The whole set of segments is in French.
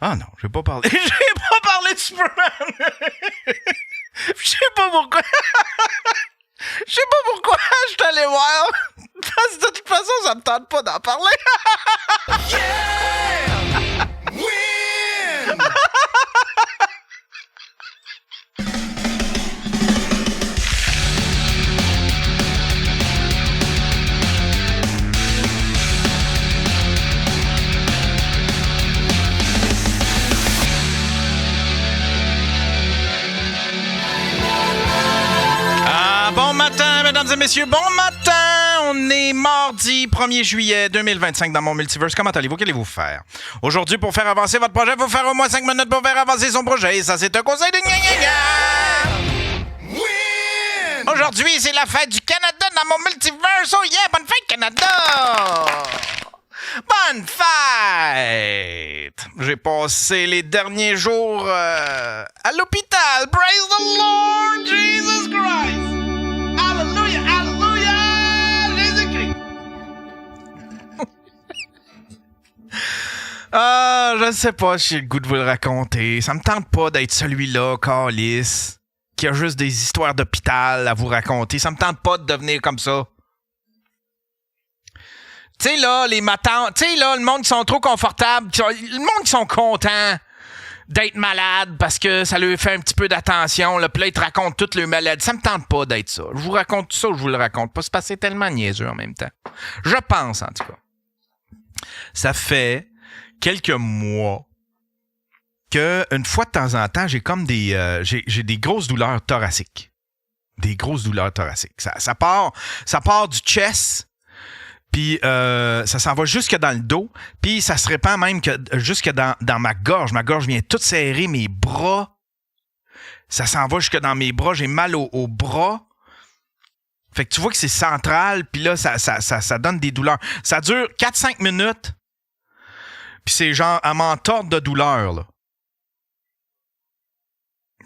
Ah non, j'ai pas parlé. J'ai pas parlé de Superman. Je sais pas pourquoi. Je sais pas pourquoi je suis allé voir. Parce que de toute façon, ça me tente pas d'en parler. Yeah! Win! Bon matin, mesdames et messieurs, bon matin! On est mardi 1er juillet 2025 dans mon multiverse. Comment allez-vous? Qu'allez-vous faire? Aujourd'hui, pour faire avancer votre projet, il faut faire au moins 5 minutes pour faire avancer son projet. Et ça, c'est un conseil de gna. Aujourd'hui, c'est la fête du Canada dans mon multiverse. Oh yeah! Bonne fête, Canada! Bonne fête! J'ai passé les derniers jours à l'hôpital. Praise the Lord Jesus Christ! Alléluia, alléluia, Jésus-Christ! Je ne sais pas si j'ai le goût de vous le raconter. Ça me tente pas d'être celui-là, câlisse, qui a juste des histoires d'hôpital à vous raconter. Ça me tente pas de devenir comme ça. Tu sais, là, les matins, tu sais, là, le monde qui sont trop confortables, le monde qui sont contents d'être malade parce que ça leur fait un petit peu d'attention, là, puis là, ils te racontent toutes leurs maladies. Ça me tente pas d'être ça. Je vous raconte ça ou je vous le raconte pas. C'est parce que c'est tellement niaiseux en même temps. Je pense, en tout cas. Ça fait quelques mois que, une fois de temps en temps, j'ai comme j'ai des grosses douleurs thoraciques. Des grosses douleurs thoraciques. Ça part du chest. Puis ça s'en va jusque dans le dos. Puis ça se répand même jusque dans ma gorge. Ma gorge vient toute serrée, mes bras. Ça s'en va jusque dans mes bras. J'ai mal au bras. Fait que tu vois que c'est central. Puis là, ça donne des douleurs. Ça dure 4-5 minutes. Puis c'est genre à m'en tordre de douleur, là.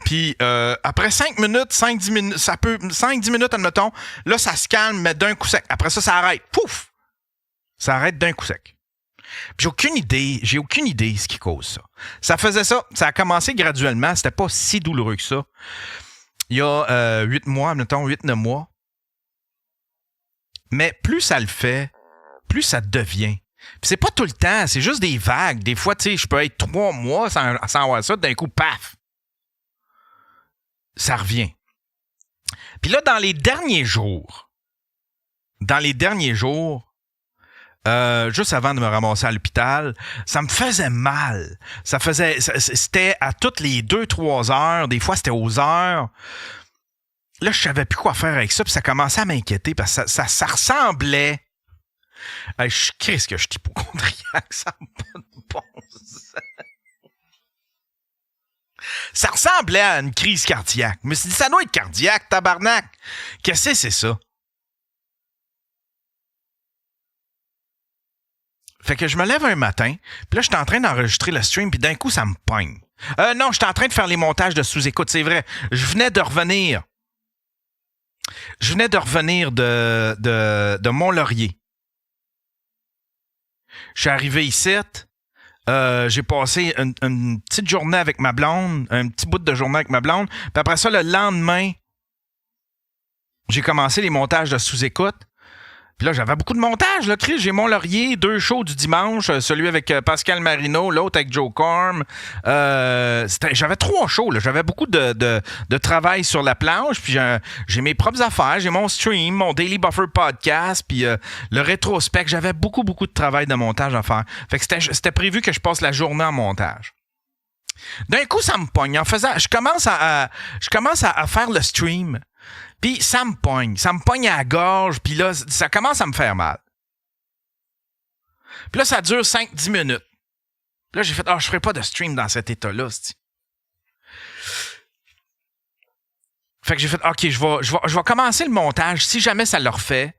Puis après 5 minutes, 5-10 minutes, 5-10 minutes, admettons, là, ça se calme, mais d'un coup sec. Après ça arrête. Pouf! Ça arrête d'un coup sec. Puis j'ai aucune idée ce qui cause ça. Ça faisait ça. Ça a commencé graduellement. C'était pas si douloureux que ça. Il y a 8 mois, mettons 8-9 mois. Mais plus ça le fait, plus ça devient. Puis c'est pas tout le temps. C'est juste des vagues. Des fois, tu sais, je peux être 3 mois sans avoir ça. D'un coup, paf! Ça revient. Puis là, dans les derniers jours, juste avant de me ramasser à l'hôpital, ça me faisait mal. C'était à toutes les 2-3 heures. Des fois, c'était aux heures. Là, je savais plus quoi faire avec ça. Puis ça commençait à m'inquiéter parce que ça ressemblait... je crie ce que je suis hypochondriaque. Ça n'a pas de bon sens. Ça ressemblait à une crise cardiaque. Je me suis dit, ça doit être cardiaque, tabarnak. Qu'est-ce que c'est ça? Fait que je me lève un matin, puis là, j'étais en train d'enregistrer le stream, puis d'un coup, ça me pogne. Non, j'étais en train de faire les montages de sous-écoute, c'est vrai. Je venais de revenir de Mont-Laurier. Je suis arrivé ici, j'ai passé une petite journée avec ma blonde, un petit bout de journée avec ma blonde, puis après ça, le lendemain, j'ai commencé les montages de sous-écoute. Puis là, j'avais beaucoup de montage, là, Chris. J'ai Mont-Laurier, 2 shows du dimanche, celui avec Pascal Marino, l'autre avec Joe Corm. J'avais 3 shows, là. J'avais beaucoup de travail sur la planche. Puis j'ai mes propres affaires. J'ai mon stream, mon Daily Buffer podcast, puis le rétrospect. J'avais beaucoup de travail de montage à faire. Fait que c'était prévu que je passe la journée en montage. D'un coup, ça me pogne. En faisant, je commence à faire le stream. Puis ça me pogne à la gorge, puis là, ça commence à me faire mal. Puis là, ça dure 5-10 minutes. Puis là, j'ai fait, je ferai pas de stream dans cet état-là, c'ti. Fait que j'ai fait, OK, je vais commencer le montage. Si jamais ça le refait,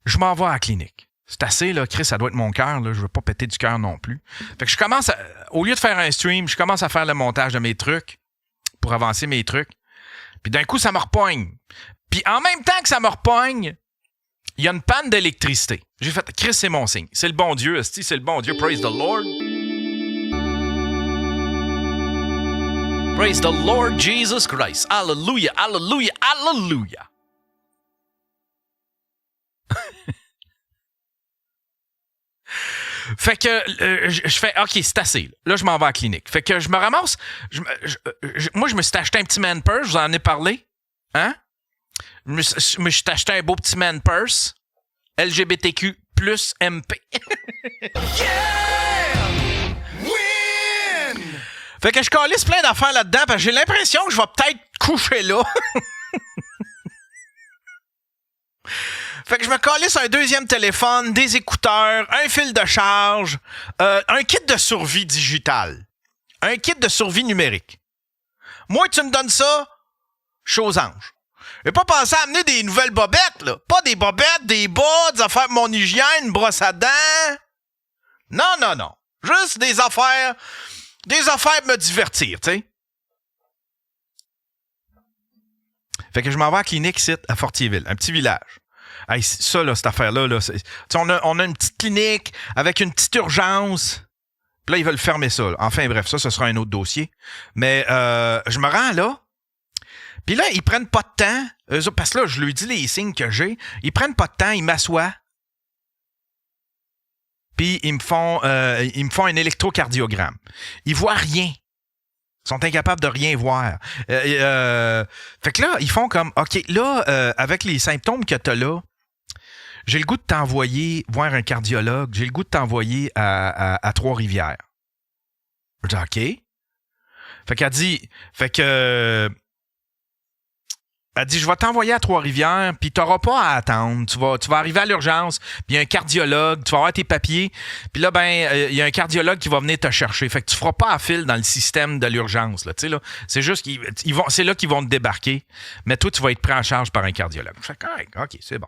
je m'en vais à la clinique. C'est assez, là, Chris, ça doit être mon cœur, là. Je veux pas péter du cœur non plus. Fait que je commence au lieu de faire un stream, je commence à faire le montage de mes trucs pour avancer mes trucs. Puis d'un coup, ça me repogne. Puis en même temps que ça me repogne, il y a une panne d'électricité. J'ai fait, Chris, c'est mon signe. C'est le bon Dieu, esti, c'est le bon Dieu. Praise the Lord. Praise the Lord Jesus Christ. Hallelujah, hallelujah, hallelujah. Fait que je fais, OK, c'est assez. Là, je m'en vais à la clinique. Fait que je me ramasse. Moi, je me suis acheté un petit man purse. Je vous en ai parlé. Hein? Je me suis acheté un beau petit man purse. LGBTQ plus MP. Yeah! Win! Fait que je calisse plein d'affaires là-dedans parce que j'ai l'impression que je vais peut-être coucher là. Fait que je me calisse un deuxième téléphone, des écouteurs, un fil de charge, un kit de survie digital, un kit de survie numérique. Moi, tu me donnes ça, je suis aux anges. J'ai pas pensé à amener des nouvelles bobettes, là. Pas des bobettes, des bas, des affaires pour mon hygiène, une brosse à dents. Non, non, non. Juste des affaires pour me divertir, tu sais. Fait que je m'en vais à la clinique ici, à Fortierville, un petit village. Hey, ça, là, cette affaire-là, là, on a une petite clinique avec une petite urgence. Puis là, ils veulent fermer ça. Là. Enfin, bref, ça, ce sera un autre dossier. Mais je me rends là. Puis là, ils prennent pas de temps. Eux, parce que là, je lui dis les signes que j'ai. Ils prennent pas de temps, ils m'assoient. Puis ils me font un électrocardiogramme. Ils voient rien. Ils sont incapables de rien voir. Fait que là, ils font comme, OK, là, avec les symptômes que t'as là, j'ai le goût de t'envoyer voir un cardiologue. J'ai le goût de t'envoyer à Trois-Rivières. Je dis, OK. Fait qu'elle dit, elle dit, je vais t'envoyer à Trois-Rivières, puis t'auras pas à attendre. Tu vas arriver à l'urgence, puis il y a un cardiologue, tu vas avoir tes papiers, puis là, il y a un cardiologue qui va venir te chercher. Fait que tu feras pas à fil dans le système de l'urgence, là. Tu sais, là, c'est juste c'est là qu'ils vont te débarquer, mais toi, tu vas être pris en charge par un cardiologue. Je fais correct, OK, c'est bon.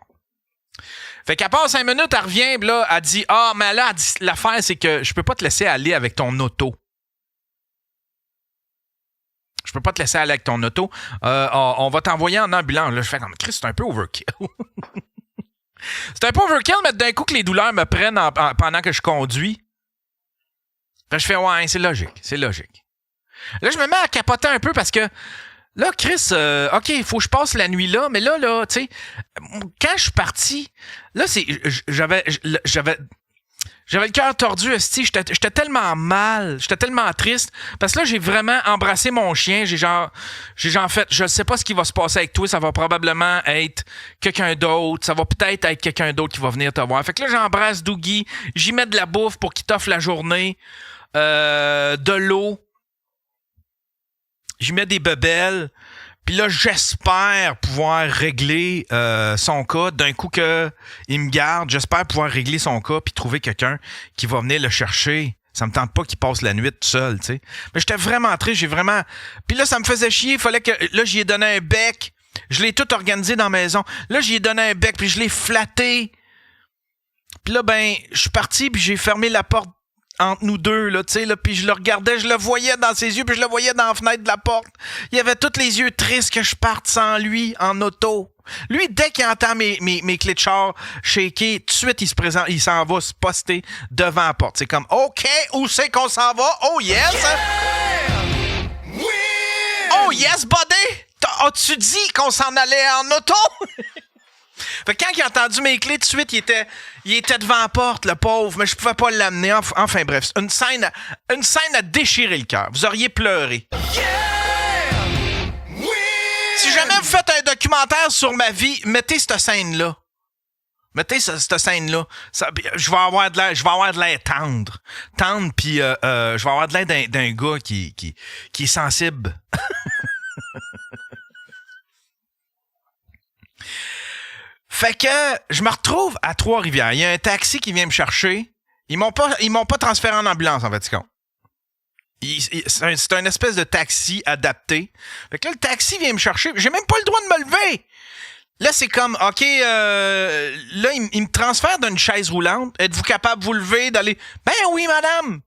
Fait qu'à part 5 minutes, elle revient, puis là, elle dit, mais là, elle dit, l'affaire, c'est que je peux pas te laisser aller avec ton auto. Je peux pas te laisser aller avec ton auto. On va t'envoyer en ambulance. Là, je fais comme, Chris, c'est un peu overkill. C'est un peu overkill, mais d'un coup que les douleurs me prennent pendant que je conduis. Là, je fais, ouais, c'est logique. Là, je me mets à capoter un peu parce que là, Chris, OK, il faut que je passe la nuit là, mais là, tu sais, quand je suis parti, là, j'avais le cœur tordu, esti. J'étais tellement mal, j'étais tellement triste. Parce que là, j'ai vraiment embrassé mon chien. J'ai genre fait, je sais pas ce qui va se passer avec toi. Ça va probablement être quelqu'un d'autre. Ça va peut-être être quelqu'un d'autre qui va venir te voir. Fait que là, j'embrasse Dougie. J'y mets de la bouffe pour qu'il t'offre la journée. De l'eau. J'y mets des bebelles. Puis là, j'espère pouvoir régler son cas d'un coup qu'il me garde. J'espère pouvoir régler son cas puis trouver quelqu'un qui va venir le chercher. Ça me tente pas qu'il passe la nuit tout seul, tu sais. Mais j'étais vraiment triste, j'ai vraiment... Puis là, ça me faisait chier. Il fallait que... Là, j'y ai donné un bec. Je l'ai tout organisé dans la maison. Là, j'y ai donné un bec puis je l'ai flatté. Puis là, je suis parti puis j'ai fermé la porte entre nous deux, là, tu sais, là, puis je le regardais, je le voyais dans ses yeux, puis je le voyais dans la fenêtre de la porte. Il avait tous les yeux tristes que je parte sans lui, en auto. Lui, dès qu'il entend mes clés de char shaker, tout de suite, il se présente, il s'en va se poster devant la porte. C'est comme, OK, où c'est qu'on s'en va? Oh, yes! Yeah! Win! Oh, yes, buddy! As-tu dit qu'on s'en allait en auto? Fait que quand il a entendu mes clés, tout de suite, il était devant la porte, le pauvre, mais je pouvais pas l'amener. Enfin bref, une scène à déchirer le cœur. Vous auriez pleuré. Yeah! Win! Si jamais vous faites un documentaire sur ma vie, mettez cette scène-là. Mettez cette scène-là. Je vais avoir de l'air tendre. Tendre, puis je vais avoir de l'air d'un gars qui est sensible. Fait que je me retrouve à Trois-Rivières. Il y a un taxi qui vient me chercher. Ils m'ont pas transféré en ambulance, en fait, c'est con. C'est un espèce de taxi adapté. Fait que là, le taxi vient me chercher. J'ai même pas le droit de me lever. Là, c'est comme, OK, là, il me transfère d'une chaise roulante. Êtes-vous capable de vous lever, d'aller? Ben oui, madame.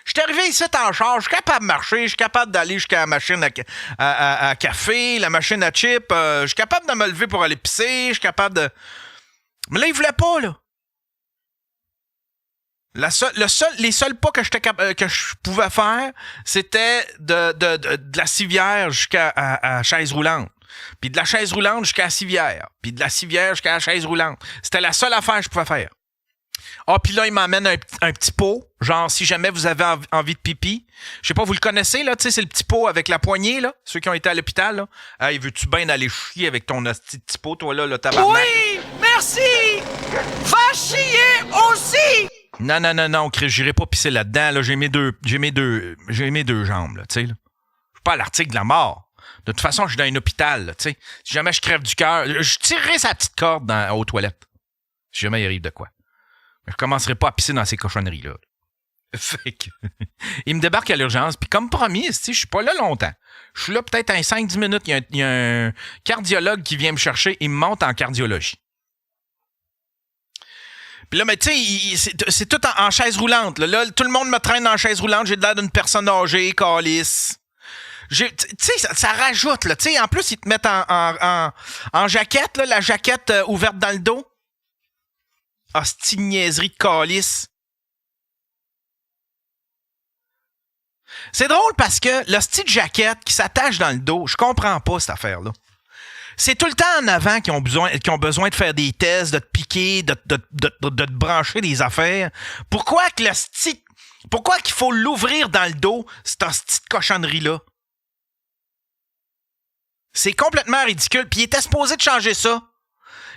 Je suis arrivé ici en charge, je suis capable de marcher, je suis capable d'aller jusqu'à la machine à café, la machine à chips, je suis capable de me lever pour aller pisser, je suis capable de... Mais là, il voulait pas, là. Les seuls pas que je pouvais faire, c'était de la civière jusqu'à à chaise roulante. Puis de la chaise roulante jusqu'à la civière. Puis de la civière jusqu'à la chaise roulante. C'était la seule affaire que je pouvais faire. Ah, puis là, il m'emmène un petit pot. Genre, si jamais vous avez envie de pipi. Je sais pas, vous le connaissez, là? Tu sais, c'est le petit pot avec la poignée, là. Ceux qui ont été à l'hôpital, là. Hey, veux-tu bien aller chier avec ton petit pot, toi, là, le tabarnak? Oui, merci. Va chier aussi. Non, Chris, j'irai pas pisser là-dedans, là. J'ai mes deux jambes, là, tu sais, là. Je suis pas à l'article de la mort. De toute façon, je suis dans un hôpital, là, tu sais. Si jamais je crève du cœur, je tirerai sa petite corde aux toilettes. Si jamais il arrive de quoi. Je commencerai pas à pisser dans ces cochonneries-là. Fait que, il me débarque à l'urgence, puis comme promis, je suis pas là longtemps. Je suis là peut-être en 5-10 minutes. Il y a un cardiologue qui vient me chercher, il me monte en cardiologie. Puis là, mais tu sais, c'est tout en chaise roulante. Là, tout le monde me traîne en chaise roulante. J'ai l'air d'une personne âgée, calice. Tu sais, ça rajoute, là. Tu sais, en plus, ils te mettent en jaquette, là, la jaquette ouverte dans le dos. Ah, c'est une niaiserie de calice. C'est drôle parce que le style de jaquette qui s'attache dans le dos, je comprends pas cette affaire-là. C'est tout le temps en avant qui ont besoin de faire des tests, de te piquer, de te brancher des affaires. Pourquoi qu'il faut l'ouvrir dans le dos, cette petite cochonnerie-là? C'est complètement ridicule. Puis il était supposé de changer ça.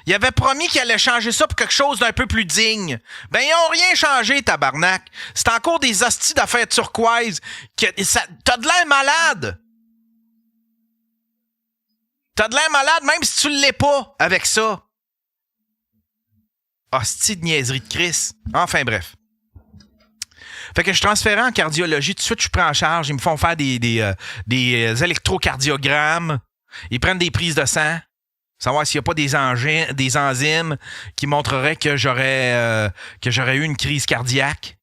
Il avait promis qu'il allait changer ça pour quelque chose d'un peu plus digne. Ben, ils ont rien changé, tabarnak. C'est encore des hosties d'affaires turquoises. T'as de l'air malade. T'as de l'air malade même si tu l'es pas avec ça. Hostie de niaiserie de Chris. Enfin, bref. Fait que je transférais en cardiologie. Tout de suite, je prends en charge. Ils me font faire des électrocardiogrammes. Ils prennent des prises de sang. Savoir s'il n'y a pas des enzymes qui montreraient que j'aurais eu une crise cardiaque.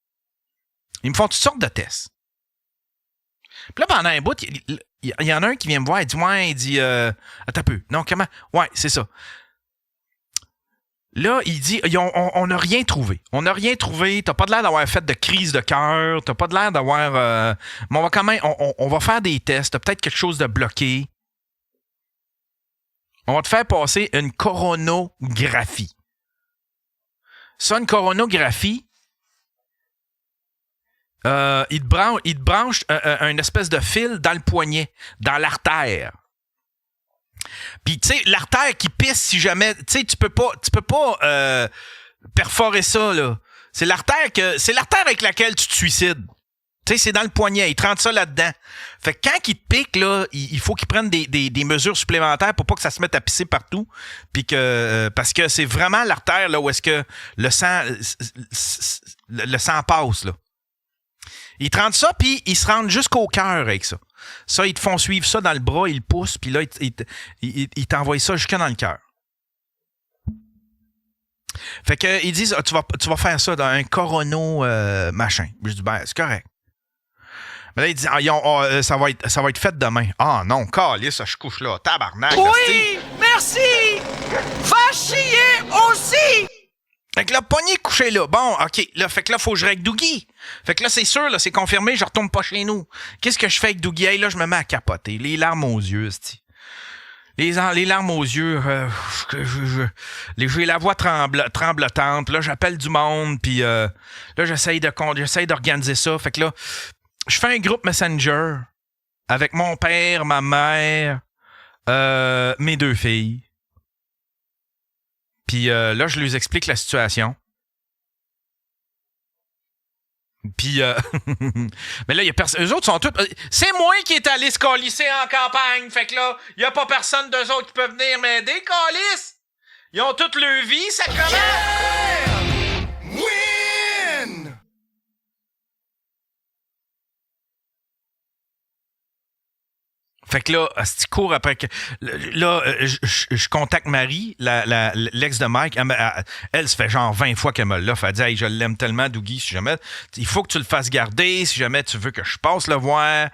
Ils me font toutes sortes de tests. Puis là, pendant un bout, il y en a un qui vient me voir, il dit attends un peu. Non, comment? Ouais, c'est ça. Là, il dit on n'a rien trouvé. On n'a rien trouvé. T'as pas de l'air d'avoir fait de crise de cœur. T'as pas de l'air d'avoir. Mais on va quand même. On va faire des tests. T'as peut-être quelque chose de bloqué. On va te faire passer une coronographie. Ça, une coronographie, il te branche une espèce de fil dans le poignet, dans l'artère. Puis, tu sais, l'artère qui pisse si jamais... Tu sais, tu peux pas perforer ça, là. C'est l'artère avec laquelle tu te suicides. Tu sais, c'est dans le poignet. Ils te rentrent ça là-dedans. Fait que quand ils te piquent, là, il faut qu'ils prennent des mesures supplémentaires pour pas que ça se mette à pisser partout. Puis que, parce que c'est vraiment l'artère, là, où est-ce que le sang passe, là. Ils te rentrent ça, puis ils se rendent jusqu'au cœur avec ça. Ça, ils te font suivre ça dans le bras, ils le poussent, puis là, ils t'envoient ça jusqu'à dans le cœur. Fait que, ils disent, tu vas faire ça dans un corono machin. Je dis, ben, c'est correct. Mais là, il dit, ça va être fait demain. Ah non, calisse, je couche là. Tabarnak. Oui, merci. Va chier aussi. Fait que là, pogné couché là. Bon, OK. Là, fait que là, faut que je règle Dougie. Fait que là, c'est sûr, là, c'est confirmé, je retourne pas chez nous. Qu'est-ce que je fais avec Dougie? Hey, là, je me mets à capoter. Les larmes aux yeux, c'ti. Les larmes aux yeux. J'ai la voix tremblotante. Là, j'appelle du monde, puis là, j'essaye d'organiser ça. Fait que là, je fais un groupe Messenger avec mon père, ma mère, mes deux filles. Puis là, je leur explique la situation. Puis, mais là, il y a personne. Eux autres sont tous. C'est moi qui est allé se calisser en campagne. Fait que là, il n'y a pas personne d'eux autres qui peut venir m'aider, calice. Ils ont toute leur vie, ça commence. Yeah! Win! Fait que là, si tu cours après que. Là, je contacte Marie, l'ex de Mike. Elle se fait genre 20 fois qu'elle me l'offre. Elle dit, hey, je l'aime tellement, Dougie, si jamais. Il faut que tu le fasses garder, si jamais tu veux que je passe le voir.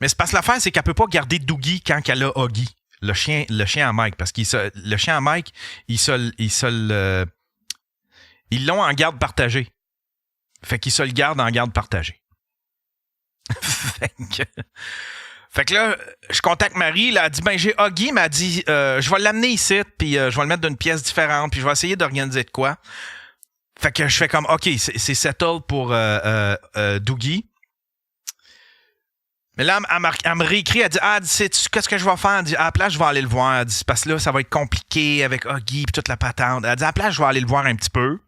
Mais c'est parce que l'affaire, c'est qu'elle peut pas garder Dougie quand elle a Huggy. Le chien à Mike, parce que le chien à Mike, ils l'ont en garde partagée. Fait qu'ils se le gardent en garde partagée. Fait que là, je contacte Marie, là, elle dit, j'ai Huggy, m'a dit, je vais l'amener ici, puis je vais le mettre d'une pièce différente, puis je vais essayer d'organiser de quoi. Fait que je fais comme, OK, c'est settled pour Doogie. Mais là, elle me réécrit, elle dit, qu'est-ce que je vais faire? Elle dit, à la place, je vais aller le voir. Elle dit, parce que là, ça va être compliqué avec Huggy et toute la patente. Elle dit, à la place, je vais aller le voir un petit peu.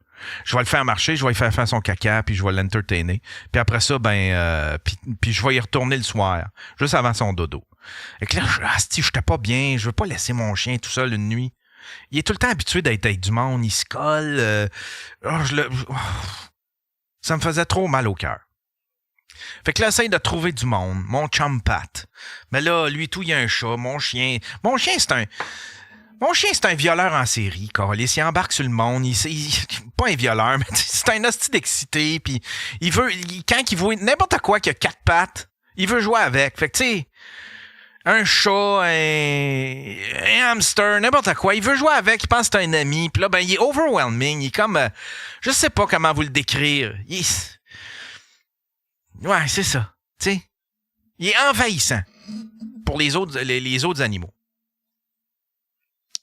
Je vais le faire marcher, je vais lui faire son caca, puis je vais l'entertainer. Puis après ça, puis je vais y retourner le soir, juste avant son dodo. Et que là, je j'étais pas bien, je veux pas laisser mon chien tout seul une nuit. Il est tout le temps habitué d'être avec du monde, il se colle. Ça me faisait trop mal au cœur. Fait que là, essaye de trouver du monde. Mon chum Pat. Mais là, lui, tout, il y a un chat. Mon chien, c'est un violeur en série, câlisse. Il embarque sur le monde. Pas un violeur, mais c'est un hostie d'excité. Puis quand il voit n'importe quoi qui a 4 pattes, il veut jouer avec. Fait que, tu sais, un chat, un hamster, n'importe quoi. Il veut jouer avec, il pense que c'est un ami. Puis là, il est overwhelming. Il est comme... je sais pas comment vous le décrire. Ouais, c'est ça. Tu sais, il est envahissant pour les autres animaux.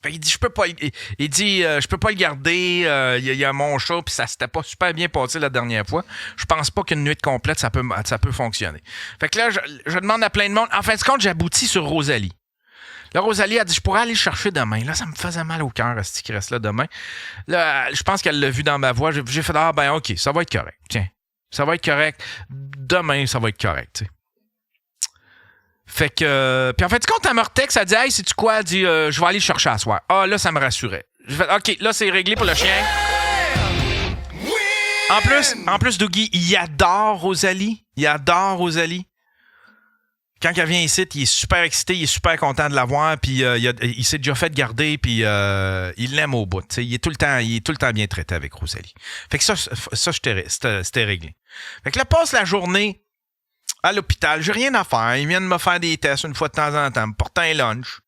Fait qu'il dit, je peux pas le garder. Il y a mon chat, puis ça s'était pas super bien passé la dernière fois. Je pense pas qu'une nuit complète, ça peut fonctionner. Fait que là, je demande à plein de monde. En fin de compte, j'aboutis sur Rosalie. Là, Rosalie a dit, je pourrais aller le chercher demain. Là, ça me faisait mal au cœur, ce qui reste là demain. Là, je pense qu'elle l'a vu dans ma voix. J'ai fait, OK, ça va être correct. Tiens, ça va être correct. Demain, ça va être correct, tu sais. Fait que... Puis en fait, quand elle me retexte, elle dit « Hey, sais-tu quoi? » Elle dit « Je vais aller le chercher à soir. » Ah, là, ça me rassurait. Je fais « OK, là, c'est réglé pour le chien. » En plus, Doogie, il adore Rosalie. Quand elle vient ici, il est super excité, il est super content de la voir, puis il s'est déjà fait garder, puis il l'aime au bout. T'sais. Il est tout le temps bien traité avec Rosalie. Fait que ça c'était réglé. Fait que là, passe la journée à l'hôpital. J'ai rien à faire. Ils viennent me faire des tests une fois de temps en temps, me porter un lunch.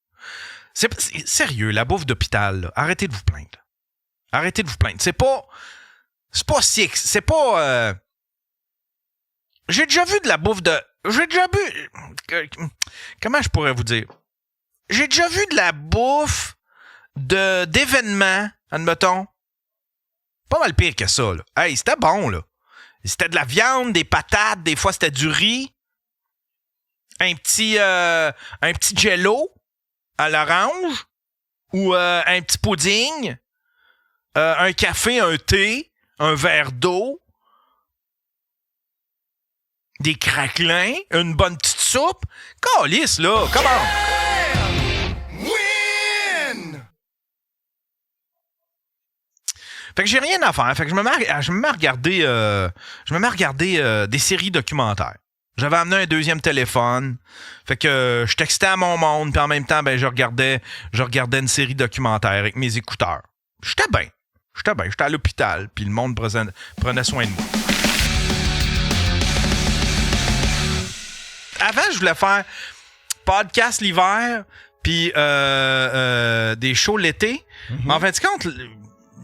C'est sérieux, la bouffe d'hôpital, là. Arrêtez de vous plaindre. Arrêtez de vous plaindre. C'est pas si... C'est pas... J'ai déjà vu de la bouffe de... J'ai déjà vu... Comment je pourrais vous dire? J'ai déjà vu de la bouffe d'événements, admettons. Pas mal pire que ça, là. Hey, c'était bon, là. C'était de la viande, des patates, des fois c'était du riz. Un petit jello à l'orange. Ou un petit pudding. Un café, un thé. Un verre d'eau. Des craquelins, une bonne petite soupe. Calisse, là, comment? Win! Fait que j'ai rien à faire. Fait que je me mets à regarder des séries documentaires. J'avais amené un deuxième téléphone. Fait que je textais à mon monde, puis en même temps, je regardais une série documentaire avec mes écouteurs. J'étais bien. J'étais à l'hôpital, puis le monde prenait soin de moi. Avant, je voulais faire podcast l'hiver, puis des shows l'été. Mais en fin de compte,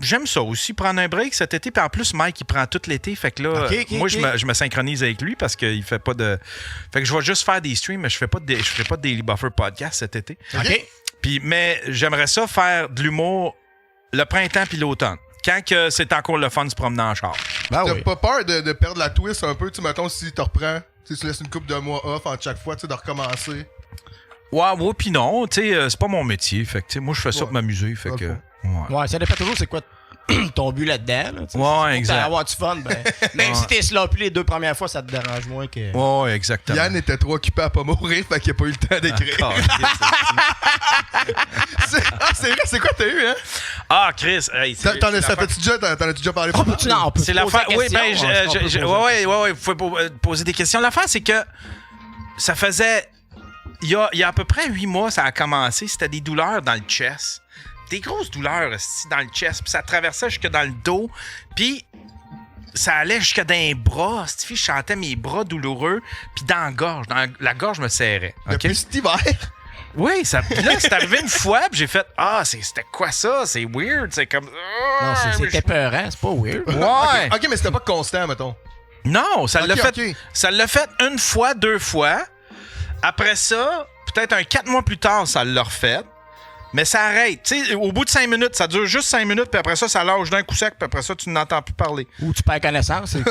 j'aime ça aussi, prendre un break cet été. Puis en plus, Mike, il prend tout l'été. Fait que là, je me synchronise avec lui parce qu'il fait pas de... Fait que je vais juste faire des streams, mais je ferai pas de Daily Buffer podcast cet été. OK. Puis, mais j'aimerais ça faire de l'humour le printemps puis l'automne. Quand que c'est encore le fun de se promener en char. Ben T'as oui. pas peur de perdre la twist un peu, tu mettons, si tu reprends, tu laisses une couple de mois off entre chaque fois, tu sais, de recommencer. Ouais, puis non, tu sais, c'est pas mon métier. Fait que, tu sais, moi, je fais ça pour m'amuser. Fait que, Ouais, ça dépend toujours c'est quoi ton but là-dedans. Là, ouais, exact. Avoir du fun, même si t'es sloppy les 2 premières fois, ça te dérange moins que... Ouais, exactement. Yann était trop occupé à pas mourir, fait qu'il a pas eu le temps d'écrire. C'est vrai, c'est quoi t'as eu, hein? Ah, Chris, hey, T'en as-tu déjà parlé? c'est l'affaire. Oui, ouais, faut poser des questions. L'affaire, c'est que ça faisait... Il y a à peu près 8 mois, ça a commencé. C'était des douleurs dans le chest. Des grosses douleurs dans le chest. Puis ça traversait jusque dans le dos. Puis ça allait jusque dans les bras. Cette fille, je sentais mes bras douloureux. Puis dans la gorge. La gorge me serrait. Okay? Depuis cet hiver? Oui, puis là, c'est arrivé une fois, puis j'ai fait « Ah, c'était quoi ça? C'est weird. C'est comme... Non, c'était peurant, c'est pas weird. Ouais. Ok, mais c'était pas constant, mettons. Non, ça l'a Ok, fait. ok. Ça l'a fait une fois, 2 fois. Après ça, peut-être 4 mois plus tard, ça l'a refait. Mais ça arrête. Tu sais, au bout de 5 minutes, ça dure juste 5 minutes, puis après ça lâche d'un coup sec, puis après ça, tu n'entends plus parler. Ou tu perds connaissance. C'est-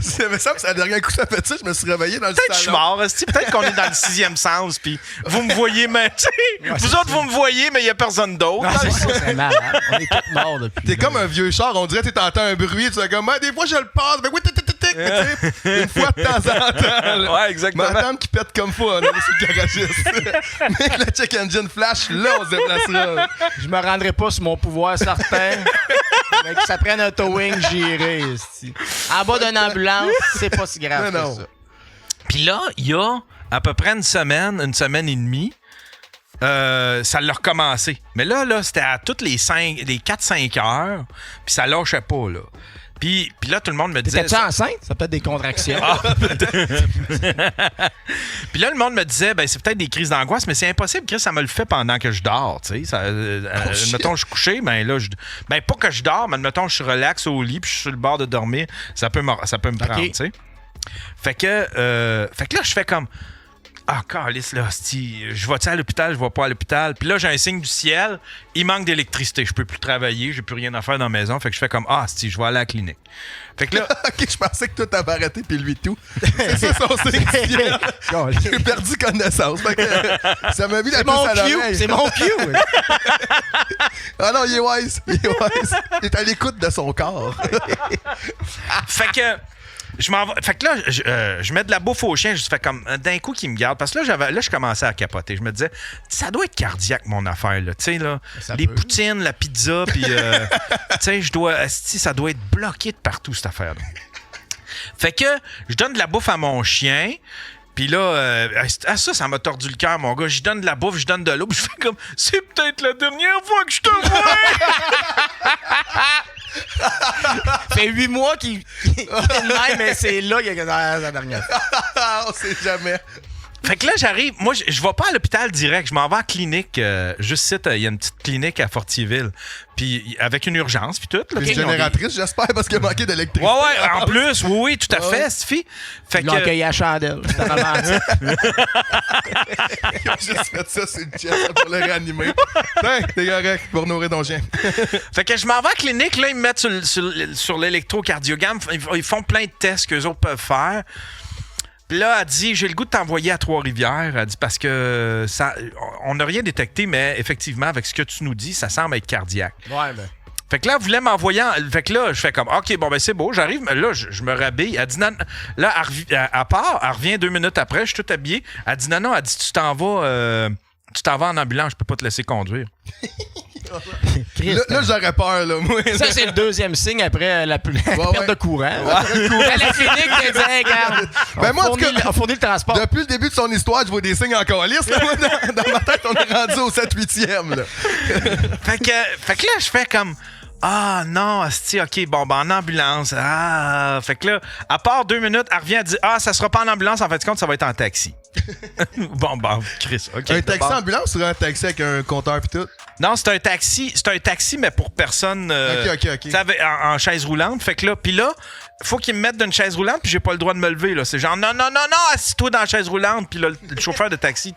Ça me semble que c'est la dernière coup que ça fait ça, je me suis réveillé dans le Peut-être que je suis salon. mort, esti. Peut-être qu'on est dans le 6e sens, puis vous me voyez, mais tu sais, vous autres, vous me voyez, mais il n'y a personne d'autre. Non, c'est ça, c'est malade. On est tous morts depuis. T'es comme un vieux char, on dirait que t'entends un bruit, tu fais comme, ah, des fois je le passe, mais oui, tic, tic, tic, tic, mais tu sais, une fois de temps en temps. là. Ouais, exactement. Ma tante qui pète comme faut, on est sur le garagiste. Mais que le check engine flash, là, on se déplacera. Je me rendrai pas sur mon pouvoir certain. Mais que ça prenne un towing, j'irai. esti. En bas d'une ambulance, c'est pas si grave Non, que non. ça. Puis là, il y a à peu près une semaine et demie, ça l'a recommencé. Mais là, c'était à toutes les 4-5 heures, puis ça lâchait pas, là. Puis là, tout le monde me disait... T'étais-tu enceinte? Ça peut être des contractions. Puis là, le monde me disait, ben c'est peut-être des crises d'angoisse, mais c'est impossible, Chris, ça me le fait pendant que je dors, tu sais. Admettons, je suis couché, ben là, ben pas que je dors, mais admettons, je suis relax au lit, puis je suis sur le bord de dormir, ça peut me prendre, tu sais. Fait que là, je fais comme... Ah, câlisse, là, hostie, je vais-tu à l'hôpital, je vais pas à l'hôpital. Puis là, j'ai un signe du ciel, il manque d'électricité, je peux plus travailler, j'ai plus rien à faire dans la maison. Fait que je fais comme, ah, hostie, je vais aller à la clinique. Fait que là... Ok, je pensais que toi t'avais arrêté, puis lui tout. C'est ça son signe. J'ai perdu connaissance. Fait que ça m'a mis la C'est puce mon à cue, l'oreille. c'est mon cue. Ah non, il est wise. Il est à l'écoute de son corps. Fait que... Je m'en vais. Fait que là, je mets de la bouffe au chien. Je fais comme d'un coup qu'il me garde. Parce que là, je commençais à capoter. Je me disais, ça doit être cardiaque, mon affaire. Là. Tu sais, là, les poutines, la pizza, puis, tu sais, ça doit être bloqué de partout, cette affaire-là. Fait que je donne de la bouffe à mon chien. Puis là, ça m'a tordu le cœur, mon gars. Je donne de la bouffe, je donne de l'eau. Puis je fais comme, c'est peut-être la dernière fois que je te vois. Ça fait 8 mois qu'il est de même, mais c'est là qu'il y a la dernière fois. On sait jamais. Fait que là, j'arrive. Moi, je vais pas à l'hôpital direct. Je m'en vais à la clinique. Juste ici, il y a une petite clinique à Fortierville. Puis avec une urgence, puis tout. Là, Une ils ont génératrice, j'espère, parce qu'il manquait des- d'électricité. Ouais, en plus. Oui, tout à fait, Stifi. Fait Ils l'ont que. accueilli à chandelle. C'était romantique. J'ai juste fait ça sur le chest pour le réanimer. Tiens, t'es correct pour nourrir ton chien. Fait que je m'en vais à la clinique. Là, ils me mettent sur l'électrocardiogramme. Ils font plein de tests qu'eux autres peuvent faire. Puis là, elle dit, j'ai le goût de t'envoyer à Trois-Rivières. Elle dit, parce que on n'a rien détecté, mais effectivement, avec ce que tu nous dis, ça semble être cardiaque. Ouais, ben. Fait que là, elle voulait m'envoyer... Fait que là, je fais comme, OK, bon, ben c'est beau, j'arrive, mais là, je me rhabille. Elle dit, non, là, elle part, elle revient 2 minutes après, je suis tout habillé. Elle dit, non, elle dit, tu t'en vas en ambulance, je peux pas te laisser conduire. Là, j'aurais peur, là, moi. Ça, c'est le deuxième signe après la perte ouais. de courant. À la clinique, elle dit, hey, regarde, Ben, moi, en tout cas, on fournit le transport. Depuis le début de son histoire, je vois des signes en calice. Là, moi, dans ma tête, on est rendu au 7-8e. Là. Fait que là, je fais comme... Ah non, asti, OK, bon, ben en ambulance. Ah, fait que là, à part 2 minutes, elle revient, elle dit, ça sera pas en ambulance, en fait, compte, ça va être en taxi. Bon, Chris, OK. Un taxi d'abord. ambulance ou un taxi avec un compteur pis tout? Non, c'est un taxi, mais pour personne. OK. Tu sais, en chaise roulante. Fait que là, puis là, faut qu'ils me mettent d'une chaise roulante, puis j'ai pas le droit de me lever. Là. C'est genre, non, assis-toi dans la chaise roulante. Puis là, le chauffeur de taxi,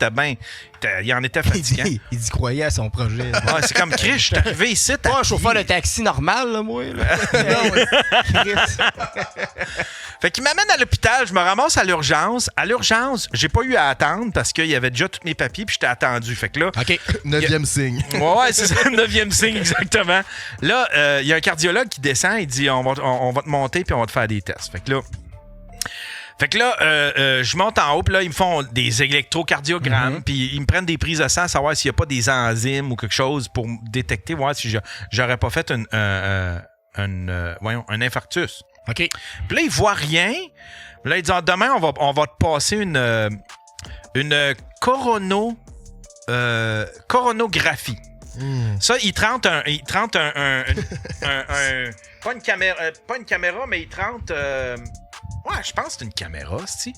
il en était fatiguant. Il dit croyait à son projet. Ouais, c'est comme Chris, je suis arrivé ici. Pas un chauffeur de taxi normal, là, moi. Là. Fait qu'il m'amène à l'hôpital, je me ramasse à l'urgence. À l'urgence, j'ai pas eu à attendre parce qu'il y avait déjà tous mes papiers, puis j'étais attendu. Fait que là. OK. 9e signe. Ouais, c'est ça, le 9e signe, exactement. Là, il y a un cardiologue qui descend, il dit on va te monter, puis on va te faire des tests. Fait que là, je monte en haut, puis là, ils me font des électrocardiogrammes, puis ils me prennent des prises de sang, savoir s'il n'y a pas des enzymes ou quelque chose pour détecter, voir si j'aurais pas fait un infarctus. OK. Puis là, ils voient rien. Puis là, ils disent demain, on va te passer une coronographie. Ça, ils tentent pas une caméra, mais ils tentent... ouais, je pense que c'est une caméra, si.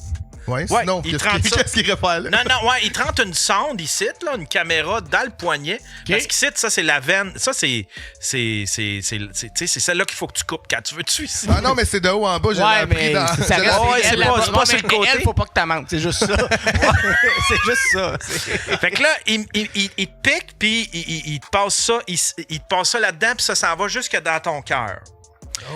Ouais, Ouais, sinon, il trempe ça. qu'est-ce qu'il irait faire là? Non, ouais, il te rentre une sonde ici, là, une caméra dans le poignet. Parce qu'ici, ça, c'est la veine. Ça, c'est celle-là qu'il faut que tu coupes quand tu veux te suicider. Ah non, mais c'est de haut en bas, j'ai Ouais, appris mais dans... ça je reste... l'ai- Ouais, c'est pas sur le côté. Elle, faut pas que t'amentes. C'est juste ça. C'est juste ça. Fait que là, il te pique, puis il te passe ça, il te passe ça là-dedans, puis ça s'en va jusque dans ton cœur.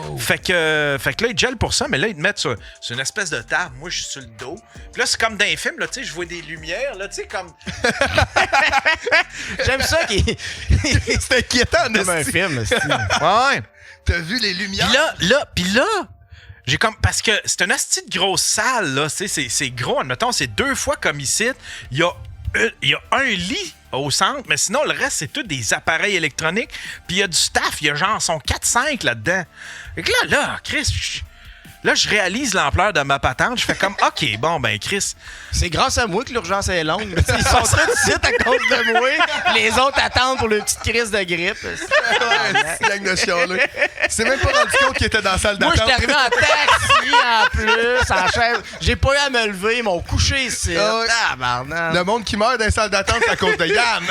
Oh. Fait que là, ils gèlent pour ça, mais là, ils te mettent sur une espèce de table. Moi, je suis sur le dos. Puis là, c'est comme dans les films, là, tu sais, je vois des lumières, là, tu sais, comme... J'aime ça qu'il... C'est inquiétant, Comme un esti. film. Ouais. T'as vu les lumières? Puis là, j'ai comme... Parce que c'est une asti de grosse salle, là, tu sais, c'est gros, admettons, c'est 2 fois comme ici. Il y a un lit au centre, mais sinon, le reste, c'est tous des appareils électroniques. Puis il y a du staff, il y a genre, sont 4-5 là-dedans. Fait que là, Chris, je réalise l'ampleur de ma patente. Je fais comme, OK, bon, ben, Chris... C'est grâce à moi que l'urgence est longue. Mais ils sont tous ici à cause de moi. Les autres attendent pour leur petite crise de grippe. Ouais, gang de chialeux. C'est même pas rendu compte qu'il était dans la salle Moi, d'attente. je suis arrivé en taxi en plus, en chaise. J'ai pas eu à me lever, ils m'ont couché ici. Ah ouais. Tabarnak. Le monde qui meurt dans les salles d'attente, c'est à cause de Yann.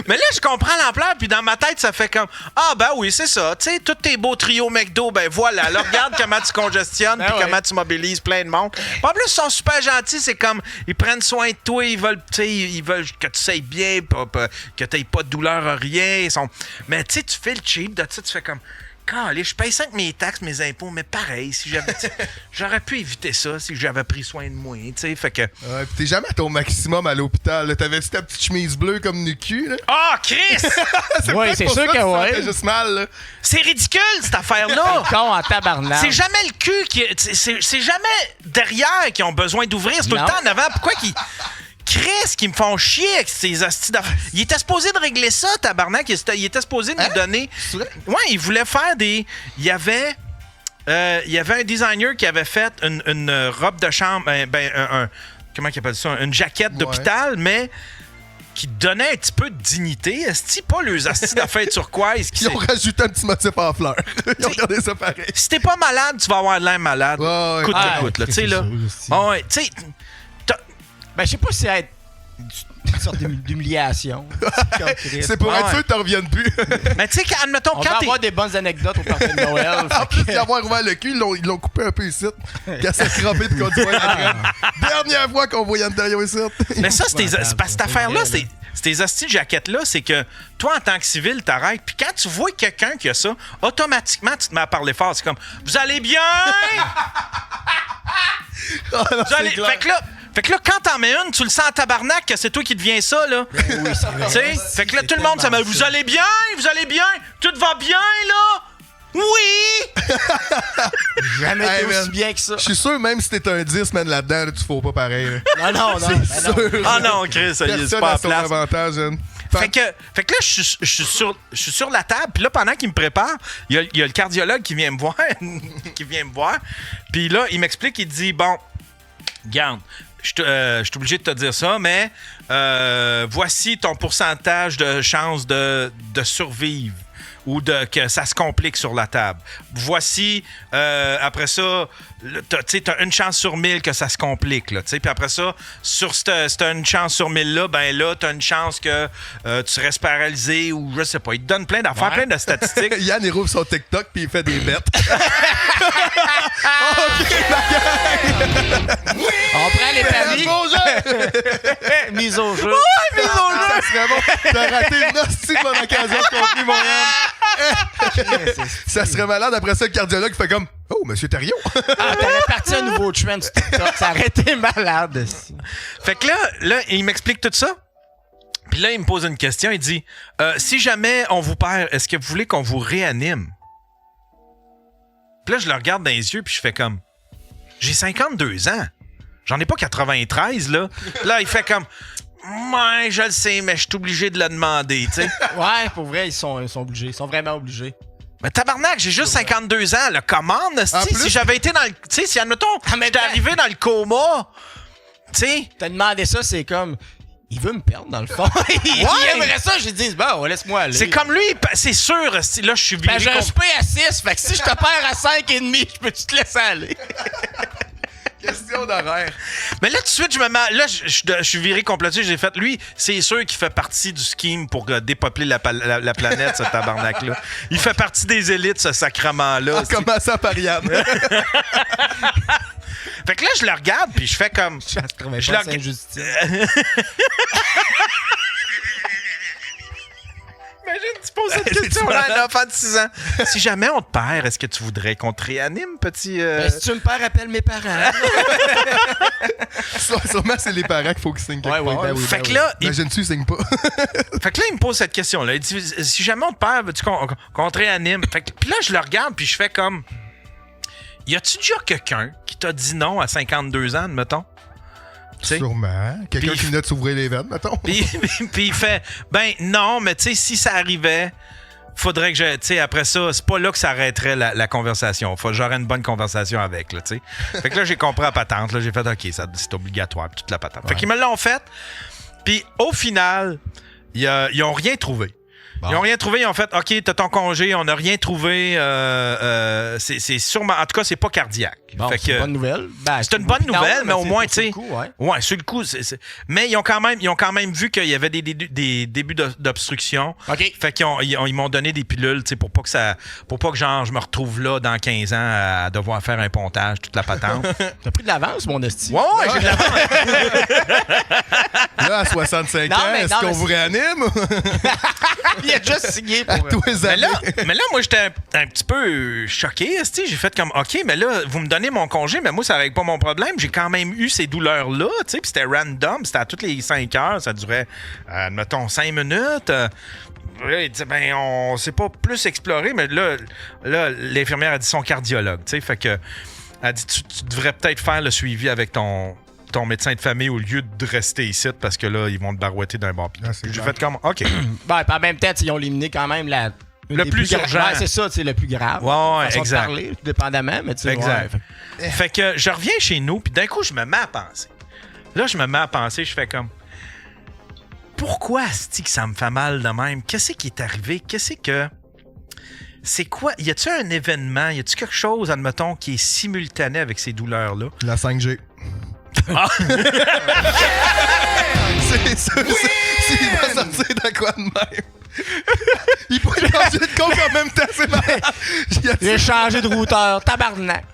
Mais là, je comprends l'ampleur, puis dans ma tête, ça fait comme ah, ben oui, c'est ça. Tu sais, tous tes beaux trios McDo, ben voilà. Là, regarde comment tu congestionnes, puis ouais. comment tu mobilises plein de monde. Puis en plus, ils sont super gentils. C'est comme, ils prennent soin de toi, ils veulent que tu sailles bien, que tu n'aies pas de douleur à rien. Mais tu sais, tu fais le cheap, de ça, tu fais comme. Calé, je paye 5 mes taxes, mes impôts, mais pareil, si j'aurais pu éviter ça si j'avais pris soin de moi, tu sais, fait que... Ouais, pis t'es jamais à ton maximum à l'hôpital. là. T'avais-tu ta petite chemise bleue comme Nuku, là? Ah, Chris! Ouais, peut-être c'est pour sûr ça que tu te ouais. sentais juste mal, là. C'est ridicule, cette affaire-là! Con en tabarnak. C'est jamais le cul qui... C'est jamais derrière qui ont besoin d'ouvrir, c'est tout le Non. temps en avant. Pourquoi qu'ils... Chris, qui me font chier avec ces hosties d'affaires. Il était supposé de régler ça, tabarnak. Il était supposé de nous donner... C'est vrai? Ouais, il voulait faire des... Il y avait un designer qui avait fait une robe de chambre... comment il appelle ça? Une jaquette d'hôpital, mais qui donnait un petit peu de dignité. Est-ce pas les hosties d'affaires turquoise qui... Ils ont rajouté un petit motif en fleurs. Ils ont regardé ça pareil. Si t'es pas malade, tu vas avoir de l'air malade. Ouais, Coûte Ah, que coûte, là. Tu sais, là. aussi. Ah ouais, tu sais... Ben, je sais pas si ça va être une sorte d'humiliation. C'est pour Ah être ouais. sûr que t'en reviennes plus. Mais tu sais, admettons, On va quand t'es... avoir des bonnes anecdotes au party de Noël. En plus d'y avoir ouvert le cul, ils l'ont coupé un peu ici. Quand ça crampé de qu'on dit ouais, la crème. Dernière fois qu'on voit Yann Terriot ici. Mais ça, c'est parce que cette affaire-là, vrai, ces hosties de jaquettes-là, c'est que toi, en tant que civil, t'arrêtes. Puis quand tu vois quelqu'un qui a ça, automatiquement, tu te mets à parler fort. C'est comme, vous allez bien? Ah, non, Vous allez... c'est clair. Fait que là, quand t'en mets une, tu le sens en tabarnak que c'est toi qui deviens ça, là. Oui, c'est vrai. Tu sais? Fait que là, tout le monde se met, vous allez bien? Vous allez bien? Tout va bien, là? Oui! Jamais Hey, été aussi man. bien que ça. Je suis sûr, même si t'es un 10, man, là-dedans, là, tu fais pas pareil. là. Non. C'est sûr. Ah non, Chris, ça y est, c'est Personne pas à à son place. avantage, Yann. Fait que là, je suis sur la table, puis là, pendant qu'il me prépare, il y a le cardiologue qui vient me voir, puis là, il m'explique, il dit, bon, garde, je suis obligé de te dire ça, mais voici ton pourcentage de chance de survivre ou que ça se complique sur la table. Voici, après ça, t'as une chance sur 1000 que ça se complique. Là, puis après ça, sur cette une chance sur 1000-là, ben là, t'as une chance que tu restes paralysé ou je sais pas. Il te donne plein d'affaires, plein de statistiques. Yann, il rouvre son TikTok puis il fait des bêtes. On prend les paris. Bon jeu! Mise au jeu. Ça serait bon. T'as raté une hostie de bonne occasion de conclure, mon Yann. Ça serait malade. Après ça, le cardiologue fait comme « Oh, monsieur Thériault! Ah, t'aurais parti un nouveau trend sur TikTok. Ça aurait été malade. Fait que là, il m'explique tout ça. Puis là, il me pose une question. Il dit si jamais on vous perd, est-ce que vous voulez qu'on vous réanime? Puis là, je le regarde dans les yeux, puis je fais comme j'ai 52 ans. J'en ai pas 93, là. Puis là, il fait comme ouais, je le sais, mais je suis obligé de le demander, tu sais. Ouais, pour vrai, ils sont obligés. Ils sont vraiment obligés. Mais tabarnak, j'ai juste 52 ans. Le commande, si j'avais été dans le. Tu sais, si, admettons, j'étais arrivé dans le coma, tu sais. T'as demandé ça, c'est comme. Il veut me perdre, dans le fond. Il aimerait ça, je dis, bon, laisse-moi aller. C'est comme lui, c'est sûr, là, je suis viré. Ben, j'ai un spé à 6, fait que si je te perds à 5,5, je peux-tu te laisser aller? Question d'horaire. Mais là, tout de suite, je me mets. Là, je suis viré complètement. J'ai fait. Lui, c'est sûr qu'il fait partie du scheme pour dépeupler la planète, ce tabarnak-là. Il fait partie des élites, ce sacrement-là. En commençant par Yann. Fait que là, je le regarde, puis je fais comme. Je la- la injustice. Imagine, tu poses cette question à un enfant de 6 ans. Si jamais on te perd, est-ce que tu voudrais qu'on te réanime, petit. Ben, si tu me perds, appelle mes parents. Sûrement, c'est les parents qu'il faut qu'ils signent quelque part. Fait que là, Imagine-tu, ils signent pas. Fait que là, il me pose cette question-là. Il dit, si jamais on te perd, veux-tu qu'on te réanime? Fait que, puis là, je le regarde, puis je fais comme... Y a-tu déjà quelqu'un qui t'a dit non à 52 ans, admettons? Tu sais? Sûrement. Quelqu'un Puis- qui venait de s'ouvrir les veines, mettons. Puis il fait, ben non, mais tu sais, si ça arrivait, faudrait que je... Tu sais, après ça, c'est pas là que ça arrêterait la conversation. J'aurais une bonne conversation avec, là, tu sais. Fait que là, j'ai compris la patente. Là, j'ai fait, OK, c'est obligatoire, toute la patente. Fait qu'ils me l'ont fait. Puis au final, ils ont rien trouvé. Ils ont rien trouvé, ils ont fait OK, t'as ton congé, on n'a rien trouvé. C'est sûrement. En tout cas, c'est pas cardiaque. Bon, Fait c'est une que- bonne nouvelle. Ben, c'est une bonne nouvelle, mais au moins, tu sais. Ouais. Ouais, sur le coup. Mais ils ont quand même vu qu'il y avait des débuts d'obstruction. OK. Fait qu'ils m'ont donné des pilules, tu sais, pour pas que genre je me retrouve là dans 15 ans à devoir faire un pontage, toute la patente. T'as pris de l'avance, mon esti. Ouais, j'ai de la Là, à 65 Non, ans, mais est-ce non, qu'on mais vous réanime? Il a juste signé pour... À tous les Mais années. là, moi, j'étais un petit peu choqué. esti. J'ai fait comme, OK, mais là, vous me donnez mon congé, mais moi, ça règle pas mon problème. J'ai quand même eu ces douleurs-là, tu sais, puis c'était random. C'était à toutes les 5 heures. Ça durait, admettons, 5 minutes. Là, il dit, ben, on s'est pas plus exploré, mais là l'infirmière a dit son cardiologue, tu sais, fait que, elle dit, tu devrais peut-être faire le suivi avec ton médecin de famille au lieu de rester ici parce que là, ils vont te barouetter d'un bon pied. Ah, c'est J'ai clair. fait comme, OK. Ben, puis en même temps, ils ont éliminé quand même Le plus urgent. Ouais, c'est ça, c'est le plus grave. Ouais, Façon de exact. parler, dépendamment, mais tu sais. Exact. ouais. Fait que je reviens chez nous, puis d'un coup, je me mets à penser. Là, je me mets à penser, je fais comme... Pourquoi est-ce que ça me fait mal de même? Qu'est-ce qui est arrivé? Qu'est-ce que... C'est quoi? Y a-tu un événement? Y a-tu quelque chose, admettons, qui est simultané avec ces douleurs-là? La 5G. Ah! C'est sûr, s'il va sortir de quoi de même. Il pourrait changer de compte en même temps, c'est malade. J'ai changé de routeur, tabarnak.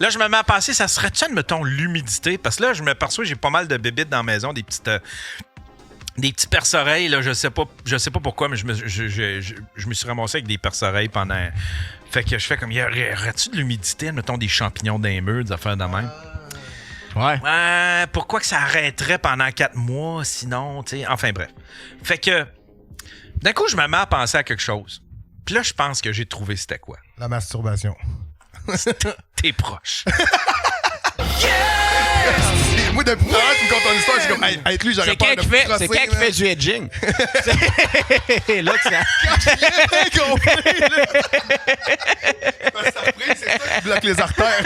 Là, je me mets à penser, ça serait-tu, admettons, l'humidité? Parce que là, je me perçois, j'ai pas mal de bébites dans la maison, des petits perce-oreilles, là, je sais pas pourquoi, mais je me suis ramassé avec des perce-oreilles pendant... Fait que je fais comme, y aurait-tu de l'humidité, admettons, des champignons dans les murs, des affaires de même? Ouais. Pourquoi que ça arrêterait pendant 4 mois, sinon, tu sais, enfin bref. Fait que, d'un coup, je me mets à penser à quelque chose. Puis là, je pense que j'ai trouvé c'était quoi. La masturbation. T'es proche. Moi, depuis tout à l'heure, tu me contes ton histoire, je suis comme, hey, avec lui, j'aurais C'est pas quand qui fait du edging. C'est là que ça... C'est ça qui bloque les artères.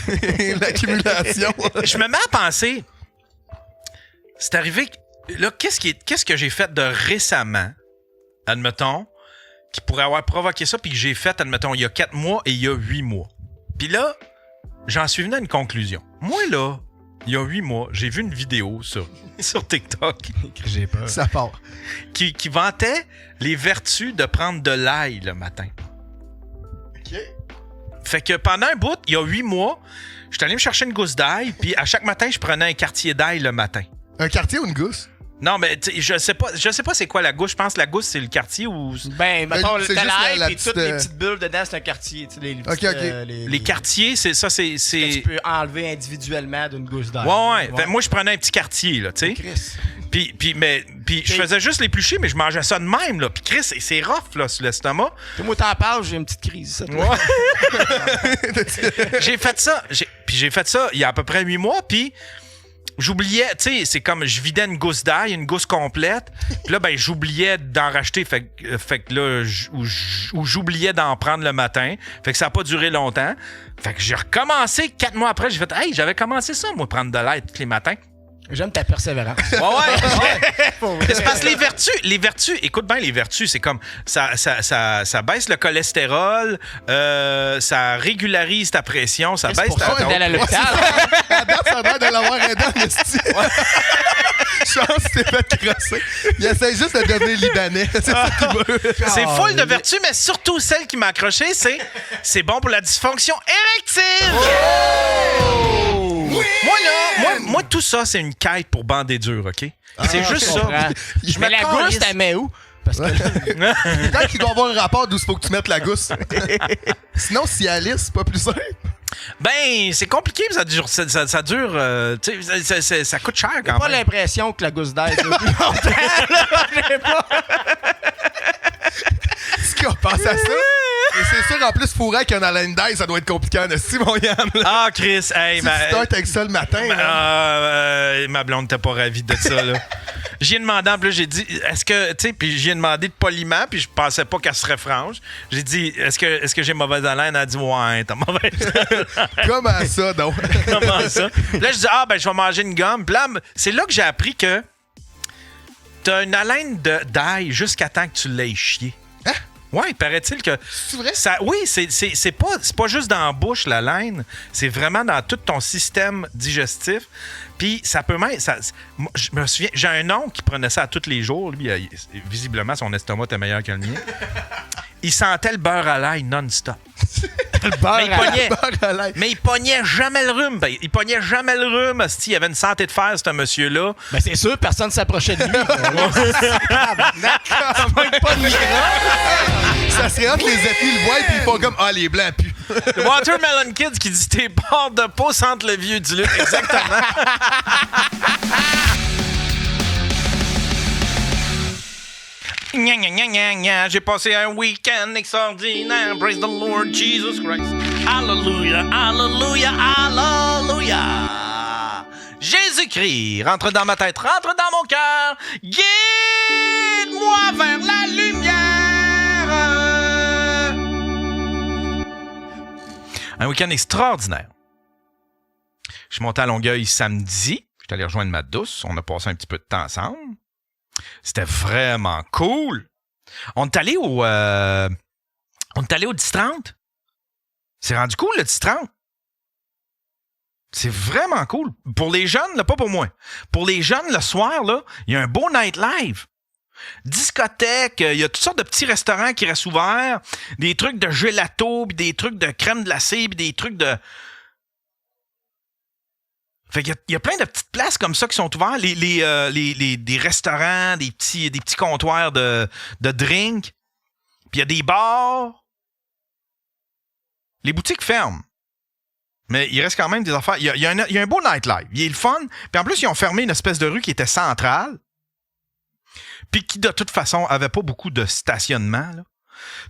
C'est l'accumulation. Je me mets à penser, c'est arrivé, là, qu'est-ce que j'ai fait de récemment, admettons, qui pourrait avoir provoqué ça, puis que j'ai fait, admettons, il y a 4 mois et il y a 8 mois. Puis là, j'en suis venu à une conclusion. Moi, là, il y a 8 mois, j'ai vu une vidéo sur TikTok J'ai peur. Ça part. qui vantait les vertus de prendre de l'ail le matin. OK. Fait que pendant un bout, il y a 8 mois, j'étais allé me chercher une gousse d'ail, puis à chaque matin, je prenais un quartier d'ail le matin. Un quartier ou une gousse? Non, mais je sais pas c'est quoi la gousse. Je pense que la gousse, c'est le quartier ou... Ben, mettons, c'est t'as juste l'ail, la puis petite, toutes les petites bulles dedans, c'est un quartier. Tu sais, les petites, ok. Les quartiers, c'est ça, c'est... que tu peux enlever individuellement d'une gousse d'ail. Ouais. Fait, moi, je prenais un petit quartier, là, tu sais. Chris. Puis je faisais juste l'éplucher, mais je mangeais ça de même, là. Puis Chris, c'est rough, là, sur l'estomac. Tu sais, moi, t'en parles, j'ai une petite crise. Ça, toi. J'ai fait ça. J'ai fait ça il y a à peu près 8 mois, puis... J'oubliais, tu sais, c'est comme je vidais une gousse d'ail, une gousse complète. Puis là, ben, j'oubliais d'en racheter. Fait que là, ou j'oubliais d'en prendre le matin. Fait que ça n'a pas duré longtemps. Fait que j'ai recommencé 4 mois après. J'ai fait, hey, j'avais commencé ça, moi, prendre de l'ail tous les matins. J'aime ta persévérance. Ouais. C'est parce que les vertus, écoute bien, les vertus, c'est comme ça baisse le cholestérol, ça régularise ta pression, ça baisse ta D'aller à l'hôpital. À date, ça a l'air de l'avoir aidé en esti. Chance, tu t'es fait crosser. Il essaie juste de devenir libanais. C'est ça qu'il veut. C'est full de vertus, mais surtout celle qui m'a accroché, c'est bon pour la dysfonction érectile. Moi, tout ça, c'est une quête pour bander dur, OK? C'est juste ça. Je mets la gousse, t'as mets où? Parce que Peut-être qu'il doit avoir un rapport d'où il faut que tu mettes la gousse. Sinon, si Alice, c'est pas plus simple. Ben, c'est compliqué, ça dure, tu sais, ça coûte cher quand j'ai pas même. l'impression que la gousse d'air est plus longtemps. J'ai pas. Est-ce qu'on pense à ça? Et c'est sûr, en plus, fourrer avec un haleine d'ail, ça doit être compliqué en esti, mon Yann. Ah, Chris, hey, Si tu startes avec ça le matin. ma blonde n'était pas ravie de ça, là. J'y ai demandé, en plus, j'ai dit, est-ce que, tu sais, puis j'y ai demandé de poliment, puis je pensais pas qu'elle serait franche. J'ai dit, est-ce que j'ai mauvaise haleine? Elle a dit, ouais, t'as mauvaise haleine. Comment ça, donc? Comment ça? Puis là, je dis, je vais manger une gomme. Puis là, c'est là que j'ai appris que t'as une haleine d'ail jusqu'à temps que tu l'aies chié. Hein? Ouais, paraît-il que. C'est vrai? Oui, c'est pas juste dans la bouche, la laine. C'est vraiment dans tout ton système digestif. Puis ça peut même. Moi, je me souviens, j'ai un oncle qui prenait ça à tous les jours. Lui, visiblement, son estomac était meilleur que le mien. Il sentait le beurre à l'ail non-stop. Mais il pognait jamais le rhume. Il pognait jamais le rhume. Il avait une santé de fer, ce monsieur-là. Ben, c'est sûr, personne ne s'approchait de lui. Ça serait hâte que les ethnies le voient, puis ils font comme les blancs puent. The Watermelon Kids qui dit t'es bord de peau centre le vieux du Luc. Exactement. Gna, gna, gna, gna, gna. J'ai passé un week-end extraordinaire. Praise the Lord Jesus Christ. Hallelujah, hallelujah, hallelujah. Jésus-Christ rentre dans ma tête, rentre dans mon cœur. Guide-moi vers la lumière. Un week-end extraordinaire. Je suis monté à Longueuil samedi. Je suis allé rejoindre ma douce. On a passé un petit peu de temps ensemble. C'était vraiment cool. On est allé au 10-30. C'est rendu cool, le 10-30. C'est vraiment cool. Pour les jeunes, là, pas pour moi. Pour les jeunes, le soir, là, il y a un beau nightlife. Discothèque, il y a toutes sortes de petits restaurants qui restent ouverts, des trucs de gelato, puis des trucs de crème glacée, puis des trucs de... Fait qu'il y a plein de petites places comme ça qui sont ouvertes, des restaurants, des petits comptoirs de drinks, puis il y a des bars. Les boutiques ferment. Mais il reste quand même des affaires. Il y a un beau nightlife. Il est le fun. Puis en plus, ils ont fermé une espèce de rue qui était centrale. Puis qui, de toute façon, avait pas beaucoup de stationnement, là.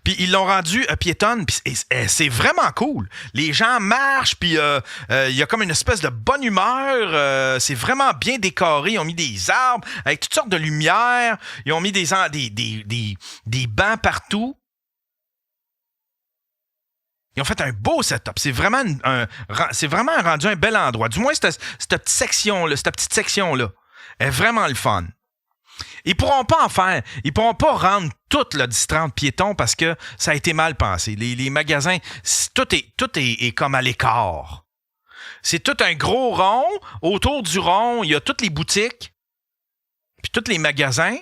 Puis ils l'ont rendu piétonne, puis c'est vraiment cool. Les gens marchent, puis il y a comme une espèce de bonne humeur. C'est vraiment bien décoré. Ils ont mis des arbres avec toutes sortes de lumières. Ils ont mis des bancs partout. Ils ont fait un beau setup. C'est vraiment rendu un bel endroit. Du moins, cette petite section-là est vraiment le fun. Ils pourront pas en faire. Ils pourront pas rendre tout le 10-30 piétons parce que ça a été mal pensé. Les magasins, tout est comme à l'écart. C'est tout un gros rond. Autour du rond, il y a toutes les boutiques, puis tous les magasins.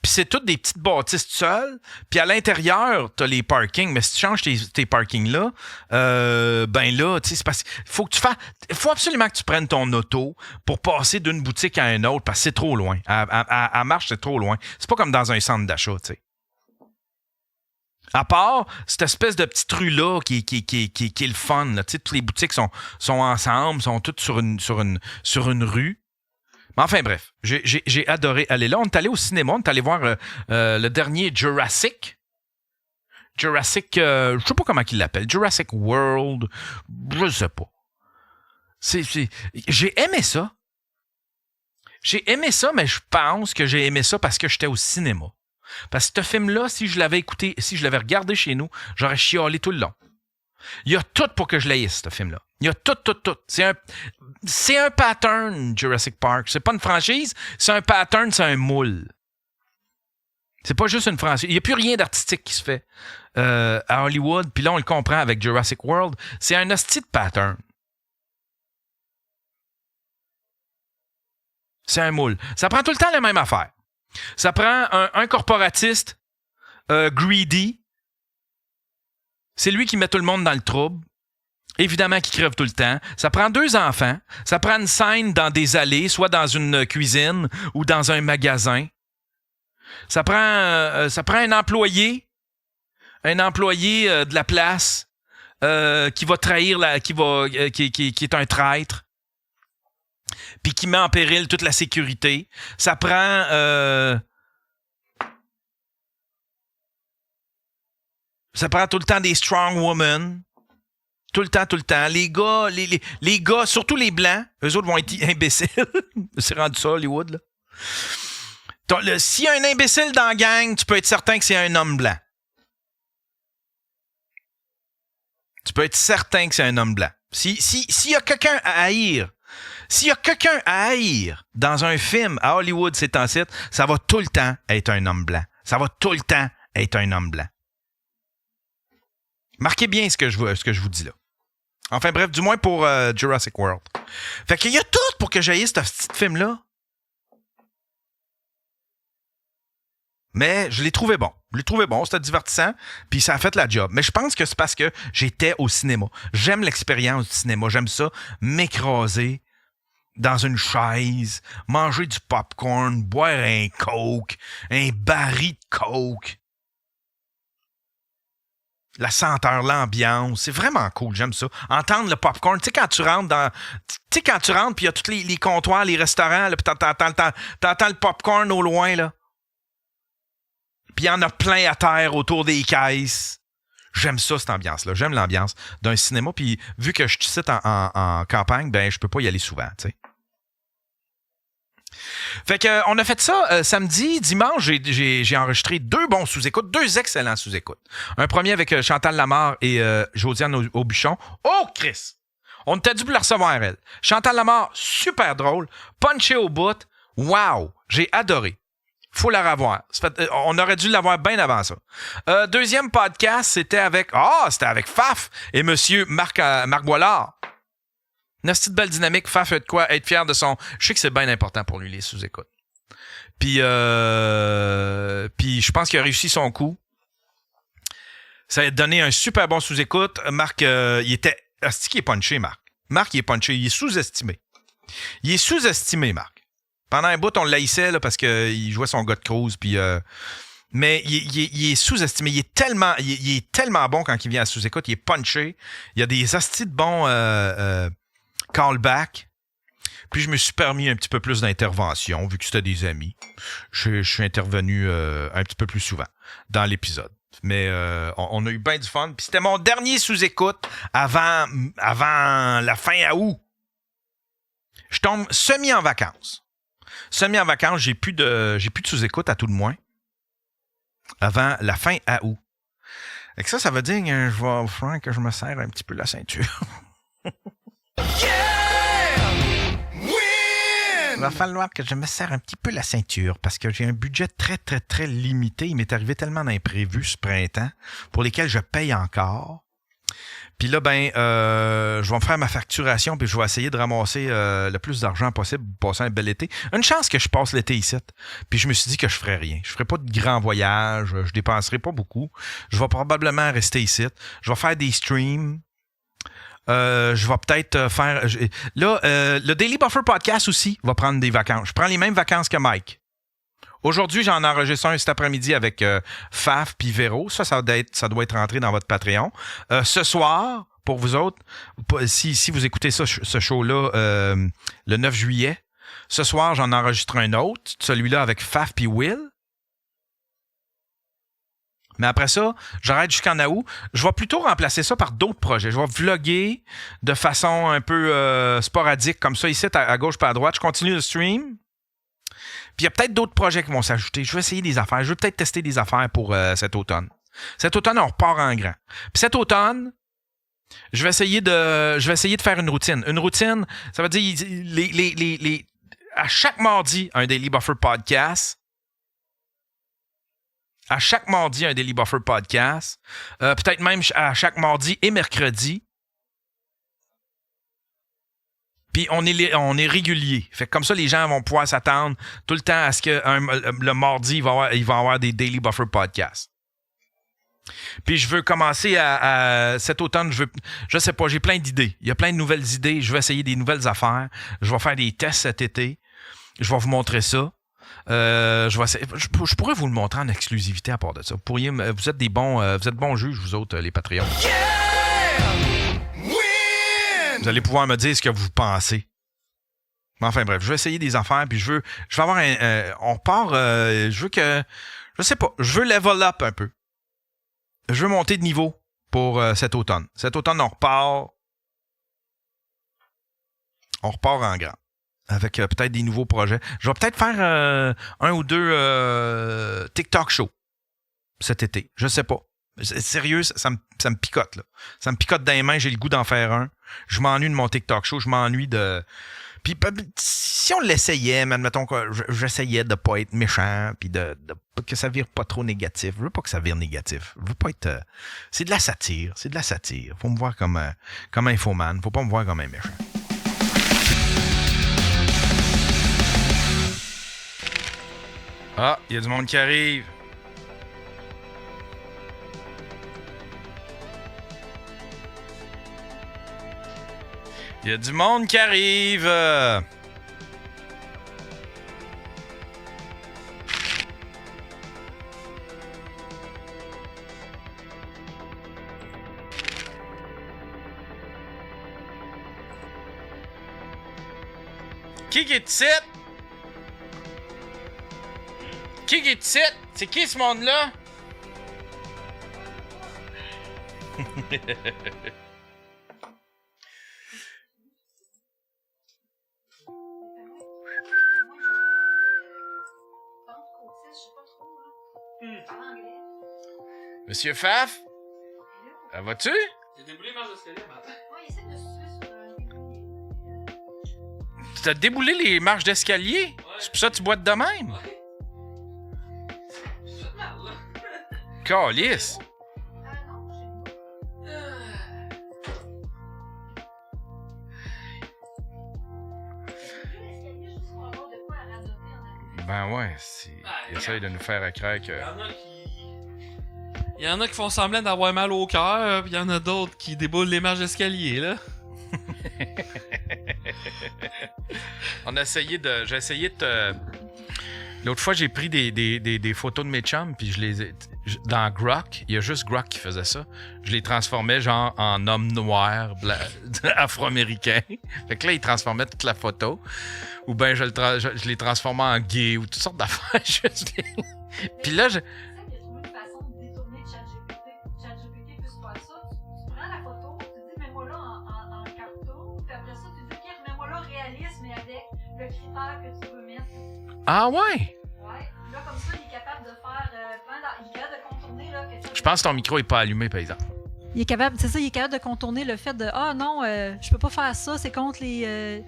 Puis c'est toutes des petites bâtisses seules. Puis à l'intérieur, t'as les parkings. Mais si tu changes tes parkings-là, ben là, tu sais, c'est parce qu'il faut que tu fasses... Il faut absolument que tu prennes ton auto pour passer d'une boutique à une autre parce que c'est trop loin. À marche, c'est trop loin. C'est pas comme dans un centre d'achat, tu sais. À part cette espèce de petite rue-là qui est le fun, là. Tu sais, toutes les boutiques sont ensemble, sont toutes sur une rue. Mais enfin, bref, j'ai adoré aller là. On est allé au cinéma, on est allé voir le dernier Jurassic. Je sais pas comment il l'appelle. Jurassic World, je sais pas. J'ai aimé ça. J'ai aimé ça, mais je pense que j'ai aimé ça parce que j'étais au cinéma. Parce que ce film-là, si je l'avais écouté, si je l'avais regardé chez nous, j'aurais chialé tout le long. Il y a tout pour que je l'haïsse, ce film-là. Il y a tout. C'est un pattern, Jurassic Park. C'est pas une franchise, c'est un pattern, c'est un moule. C'est pas juste une franchise. Il n'y a plus rien d'artistique qui se fait à Hollywood. Puis là, on le comprend avec Jurassic World. C'est un hostie de pattern. C'est un moule. Ça prend tout le temps la même affaire. Ça prend un corporatiste greedy. C'est lui qui met tout le monde dans le trouble. Évidemment qui crève tout le temps. Ça prend 2 enfants. Ça prend une scène dans des allées, soit dans une cuisine ou dans un magasin. Ça prend un employé de la place qui va trahir qui est un traître, puis qui met en péril toute la sécurité. Ça prend tout le temps des strong women. Tout le temps. Les gars, surtout les blancs, eux autres vont être imbéciles. C'est rendu ça, Hollywood, là. S'il y a un imbécile dans la gang, tu peux être certain que c'est un homme blanc. Tu peux être certain que c'est un homme blanc. S'il y a quelqu'un à haïr, dans un film à Hollywood, c'est en site, ça va tout le temps être un homme blanc. Ça va tout le temps être un homme blanc. Marquez bien ce que je vous dis là. Enfin bref, du moins pour Jurassic World. Fait qu'il y a tout pour que j'haïsse ce petit film-là. Mais je l'ai trouvé bon. C'était divertissant, puis ça a fait la job. Mais je pense que c'est parce que j'étais au cinéma. J'aime l'expérience du cinéma. J'aime ça, m'écraser dans une chaise, manger du popcorn, boire un Coke, un baril de Coke. La senteur, l'ambiance, c'est vraiment cool, j'aime ça. Entendre le popcorn, tu sais, quand tu rentres, puis il y a tous les comptoirs, les restaurants, là, puis t'entends le popcorn au loin, là. Puis il y en a plein à terre autour des caisses. J'aime ça, cette ambiance-là. J'aime l'ambiance d'un cinéma. Puis vu que je suis ici en campagne, ben je peux pas y aller souvent, tu sais. Fait que on a fait ça samedi. Dimanche, j'ai enregistré 2 bons sous-écoutes, 2 excellents sous-écoutes. Un premier avec Chantal Lamarre et Josiane Aubuchon. Oh, Chris! On t'a dû le recevoir, elle. Chantal Lamarre, super drôle. Punché au bout. Wow! J'ai adoré. Faut la revoir. On aurait dû l'avoir bien avant ça. Deuxième podcast, c'était avec Faf et monsieur Marc Boilard. Une petite belle dynamique. Faf a de quoi être fier de son... Je sais que c'est bien important pour lui, les sous-écoutes. Puis je pense qu'il a réussi son coup. Ça a donné un super bon sous-écoute. Marc, il était... Asti qu'il est punché, Marc. Marc, il est punché. Il est sous-estimé. Marc. Pendant un bout, on l'haïssait là, parce qu'il jouait son gars de cruise. Puis, mais il est sous-estimé. Il est tellement bon quand il vient à sous-écoute. Il est punché. Il y a des astis de bons callbacks. Puis je me suis permis un petit peu plus d'intervention, vu que c'était des amis. Je suis intervenu un petit peu plus souvent dans l'épisode. Mais on a eu bien du fun. Puis c'était mon dernier sous-écoute avant la fin août. Je tombe semi en vacances. J'ai plus de sous-écoute à tout le moins. Avant la fin août. Et que ça veut dire que je vais faire que je me serre un petit peu la ceinture. Il va falloir que je me serre un petit peu la ceinture parce que j'ai un budget très, très, très limité. Il m'est arrivé tellement d'imprévus ce printemps pour lesquels je paye encore. Puis là, je vais me faire ma facturation puis je vais essayer de ramasser le plus d'argent possible pour passer un bel été. Une chance que je passe l'été ici. Puis je me suis dit que je ferais rien. Je ferais pas de grands voyages. Je dépenserai pas beaucoup. Je vais probablement rester ici. Je vais faire des streams. Je vais peut-être faire... le Daily Buffer Podcast aussi va prendre des vacances. Je prends les mêmes vacances que Mike. Aujourd'hui, j'en enregistre un cet après-midi avec Faf puis Véro. Ça doit être rentré dans votre Patreon. Ce soir, pour vous autres, si vous écoutez ce show-là le 9 juillet, ce soir, j'en enregistre un autre, celui-là avec Faf puis Will. Mais après ça, j'arrête jusqu'en août. Je vais plutôt remplacer ça par d'autres projets. Je vais vlogger de façon un peu sporadique, comme ça, ici, à gauche pas à droite. Je continue le stream. Puis il y a peut-être d'autres projets qui vont s'ajouter. Je vais essayer des affaires. Je vais peut-être tester des affaires pour cet automne. Cet automne, on repart en grand. Puis cet automne, Je vais essayer de faire une routine. Une routine, ça veut dire à chaque mardi, un Daily Buffer podcast. À chaque mardi, un Daily Buffer podcast. Peut-être même à chaque mardi et mercredi. Puis on est régulier. Fait que comme ça, les gens vont pouvoir s'attendre tout le temps à ce que le mardi, il va y avoir des Daily Buffer podcasts. Puis je veux commencer à cet automne, je sais pas, j'ai plein d'idées. Il y a plein de nouvelles idées. Je vais essayer des nouvelles affaires. Je vais faire des tests cet été. Je vais vous montrer ça. Je pourrais vous le montrer en exclusivité à part de ça. Vous êtes bons juges, vous autres, les Patreons. Vous allez pouvoir me dire ce que vous pensez. Enfin bref, je vais essayer des affaires, puis je vais avoir on repart, je sais pas, je veux level up un peu. Je veux monter de niveau pour cet automne. Cet automne, on repart en grand. Avec peut-être des nouveaux projets. Je vais peut-être faire un ou deux TikTok shows cet été. Je sais pas. Sérieux, ça me picote, là. Ça me picote dans les mains, j'ai le goût d'en faire un. Je m'ennuie de mon TikTok show, je m'ennuie de... Puis si on l'essayait, admettons que j'essayais de pas être méchant, puis de que ça vire pas trop négatif. Je veux pas que ça vire négatif. Je veux pas être... c'est de la satire. Faut me voir comme un infoman. Faut pas me voir comme un méchant. Ah, il y a du monde qui arrive. Il y a du monde qui arrive. Qui est ici? Qui est ici? C'est qui ce monde-là? Monsieur Faf? Vas-tu? J'ai déboulé marche d'escalier matin. Ouais, essaie de suivre sur Tu t'as déboulé les marches d'escalier? Ouais. C'est pour ça que tu boites de même? Ouais. J'ai fait mal, là. Calice! non, l'escalier juste pour avoir de quoi à radoter en arrière. Ben ouais, il essaye de nous faire à craquer que... Il y en a qui font semblant d'avoir mal au cœur, puis il y en a d'autres qui déboulent les marches d'escalier, là. J'ai essayé de... L'autre fois, j'ai pris des photos de mes chums, puis je les ai... Dans Grok, il y a juste Grok qui faisait ça. Je les transformais genre en homme noir, afro-américain. Fait que là, ils transformaient toute la photo. Ou bien je les transformais en gay ou toutes sortes d'affaires. Puis là, Il y a trouvé une façon de détourner ChatGPT. ChatGPT peut se faire ça. Tu prends la photo, tu dis mets-moi là en carton, puis après ça, tu dis ok, remets-moi là réaliste, mais avec le critère que tu veux mettre. Ah ouais? Ouais. Là, comme ça, il est capable de faire il est capable de contourner là. Je pense que ton micro est pas allumé, par exemple. Il est capable, c'est ça, il est capable de contourner le fait de ah non, je peux pas faire ça, c'est contre les.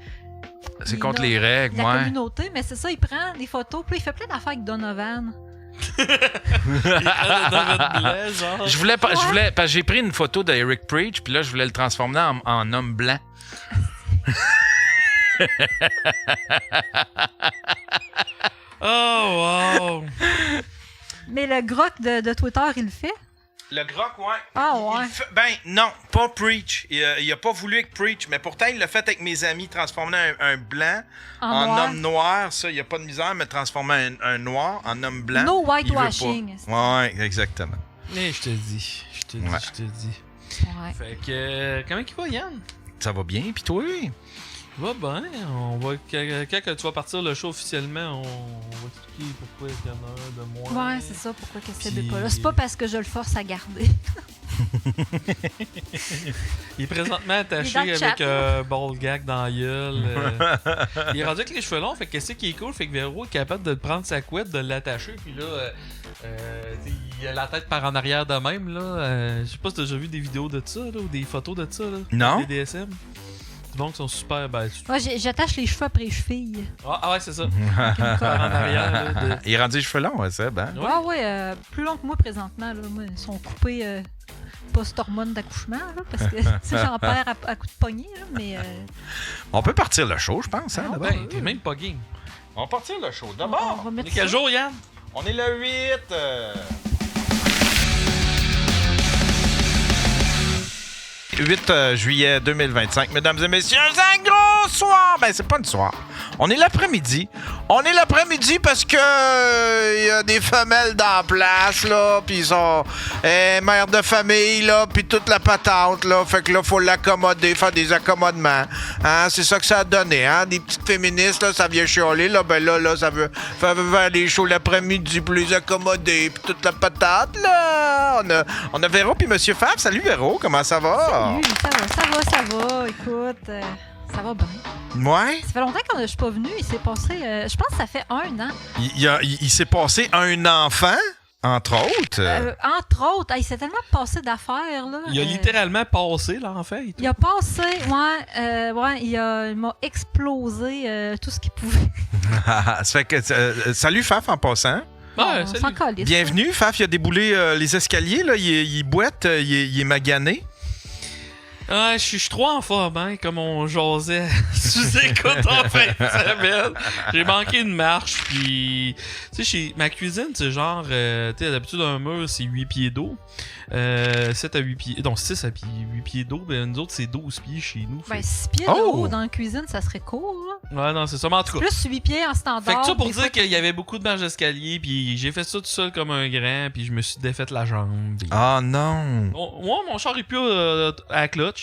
C'est contre les règles, la ouais. communauté, mais c'est ça, il prend des photos, puis il fait plein d'affaires avec Donovan. Je voulais parce que j'ai pris une photo d'Eric Preach, puis là, je voulais le transformer en homme blanc. Oh, wow! Mais le grok de Twitter, il le fait. Le Grok, ouais. Ah, ouais. Ben, non, pas Preach. Il a pas voulu avec Preach, mais pourtant, il l'a fait avec mes amis, transformer un blanc en noir. homme noir. Ça, il n'y a pas de misère, mais transformer un noir en homme blanc. No il veut pas. whitewashing. Ouais, exactement. Mais je te dis. Ouais. Fait que, comment il va, Yann? Ça va bien, pis toi? Il va bien. On va, quand tu vas partir le show officiellement, on va expliquer pourquoi il y en a un de moins. Ouais, c'est ça, pourquoi que c'est Puis- pas là. C'est pas parce que je le force à garder. Il est présentement attaché Il est dans le avec chat. un ball gag dans la gueule. Il est rendu avec les cheveux longs, fait que qu'est-ce qui est cool, fait que Véro est capable de prendre sa couette, de l'attacher, puis là, il il a la tête par en arrière de même, là. Je sais pas si t'as déjà vu des vidéos de ça, là, ou des photos de ça, là. Non. Des DSM. Du monde qui sont super... Moi, j'attache les cheveux après les chevilles. Ah ouais, c'est ça. Comme Par en quoi. arrière, là. Il est rendu les cheveux longs, ouais, ça, ben. Ouais, plus long que moi présentement. Là. Moi, ils sont coupés post-hormone d'accouchement, là, parce que j'en perds à coups de poignet. Là, mais On peut partir le show, je pense, hein, d'abord. Ben, t'es même pas game. On va partir le show. on D'abord, va On est mettre quel ça. jour, Yann? on est le 8. 8 juillet 2025, mesdames et messieurs, c'est un gros soir! Ben, c'est pas le soir. On est l'après-midi. On est l'après-midi parce que y a des femelles dans la place, là, pis ils sont mères de famille, là, pis toute la patente, là. Fait que là, faut l'accommoder, faire des accommodements. Hein? C'est ça que ça a donné, hein? Des petites féministes, là, ça vient chialer, là. Ben là, ça veut faire des shows l'après-midi pour les accommoder, pis toute la patate, là. On a Véro pis Monsieur Fab. Salut, Véro, comment ça va? Salut, ça va. Écoute, ça va bien. Ouais. Ça fait longtemps que je suis pas venue. Il s'est passé, je pense que ça fait 1 an. Il s'est passé un enfant, entre autres. Entre autres, il s'est tellement passé d'affaires. Là. Il a littéralement passé, l'enfant. et tout. Il a passé, il m'a explosé tout ce qu'il pouvait. Ça fait que, salut, Faf, en passant. Ouais, On salut. s'en calisse. Bienvenue, Faf. Il a déboulé les escaliers, là. Il boite, il est magané. Ouais, je suis trop en forme, hein, comme on jasait sous-écoute en fin de semaine. J'ai manqué une marche, puis... Tu sais, ma cuisine, c'est genre... tu sais, d'habitude, un mur, c'est 8 pieds d'eau. 7 à 8 pieds... Non, 6 à 8 pieds d'eau. Ben, nous autres, c'est 12 pieds chez nous. Ben, Fait... 6 pieds de haut dans la cuisine, ça serait cool. Là. Ouais, non, c'est ça. Mais en tout cas... Plus 8 pieds en standard. Fait que ça pour des fois dire qu'il y avait beaucoup de marches d'escalier, puis j'ai fait ça tout seul comme un grand, puis je me suis défaite la jambe. Puis... Ah non. Moi, mon char est plus à la clutch.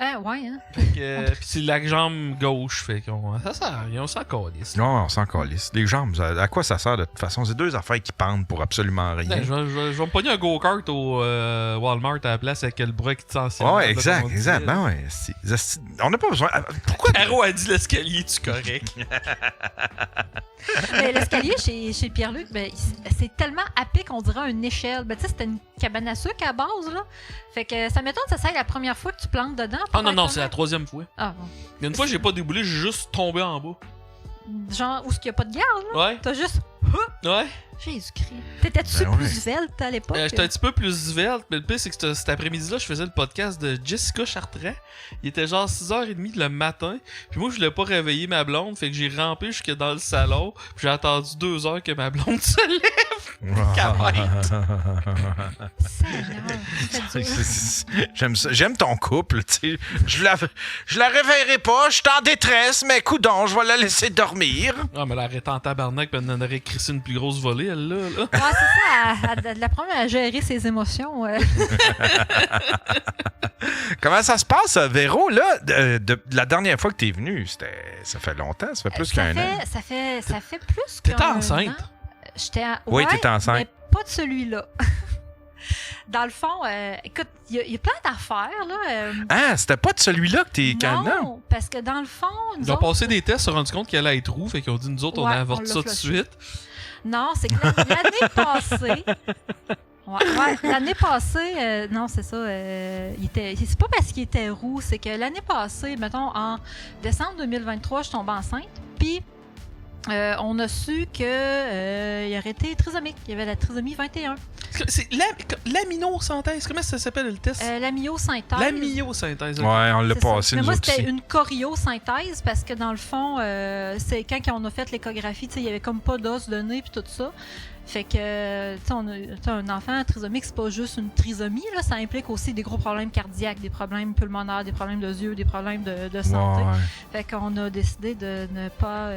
Ah, ouais, hein. Fait que, pis c'est la jambe gauche, fait qu'on ça sert à rien, on s'en calisse. Non, on s'en calisse. Les jambes, à quoi ça sert de toute façon? C'est deux affaires qui pendent pour absolument rien. Ben, je vais me pogner un go-kart au Walmart à la place avec le bras qui te sent Ouais, exact. Ben ouais. On n'a pas besoin. Pourquoi? Caro a dit l'escalier, tu correct. Mais l'escalier chez Pierre-Luc, ben, c'est tellement happé qu'on dirait une échelle. Ben, tu sais, c'était une cabane à sucre à base, là. Fait que ça m'étonne que ça soit la première fois que tu plantes dedans. Ah non, c'est la 3e fois. Ah, bon. Il y a une fois, j'ai pas déboulé, j'ai juste tombé en bas. Genre, où est-ce qu'il n'y a pas de garde, là? Ouais. T'as juste... Ouais. Jésus-Christ. T'étais-tu Ben ouais. plus svelte à l'époque? J'étais un petit peu plus svelte, mais le pire, c'est que cet après-midi-là, je faisais le podcast de Jessica Chartrand. Il était genre 6h30 le matin. Puis moi, je voulais pas réveiller ma blonde, fait que j'ai rampé jusque dans le salon. Puis j'ai attendu 2 heures que ma blonde se lève. J'aime ça. J'aime ton couple, tu sais. Je la réveillerai pas, je suis en détresse, mais coudonc, je vais la laisser dormir. Ah, mais elle arrête en tabarnak, puis elle en aurait crissé une plus grosse volée, elle, là. Ouais, c'est ça. Elle apprend à gérer ses émotions. Comment ça se passe, Véro, là? De la dernière fois que t'es venu, ça fait longtemps, ça fait plus qu'un an. Ça fait plus qu'un an. T'étais enceinte? Oui, ouais, t'étais enceinte. mais pas de celui-là. Dans le fond, écoute, il y a plein d'affaires, là. Ah, c'était pas de celui-là que t'es quand même? Non, parce que dans le fond... Ils ont passé des tests, se sont rendu compte qu'elle allait être roux, fait qu'ils ont dit, nous autres, on Ouais, avorte on ça l'a tout de flushé. suite. Non, c'est que l'année passée... Ouais, l'année passée, non, c'est ça. C'est pas parce qu'il était roux, c'est que l'année passée, mettons, en décembre 2023, je tombe enceinte, puis on a su qu'il aurait été trisomique. Il y avait la trisomie 21. C'est l'amino-synthèse, comment ça s'appelle le test? L'amyosynthèse. L'amyosynthèse. Ouais, on l'a C'est ça. passé, Mais nous moi, autres c'était aussi. une choriosynthèse parce que dans le fond, c'est quand on a fait l'échographie, il y avait comme pas d'os de nez puis tout ça. Fait que, tu sais, un enfant trisomique, c'est pas juste une trisomie, là, ça implique aussi des gros problèmes cardiaques, des problèmes pulmonaires, des problèmes de yeux, des problèmes de santé. Ouais. Fait qu'on a décidé de ne pas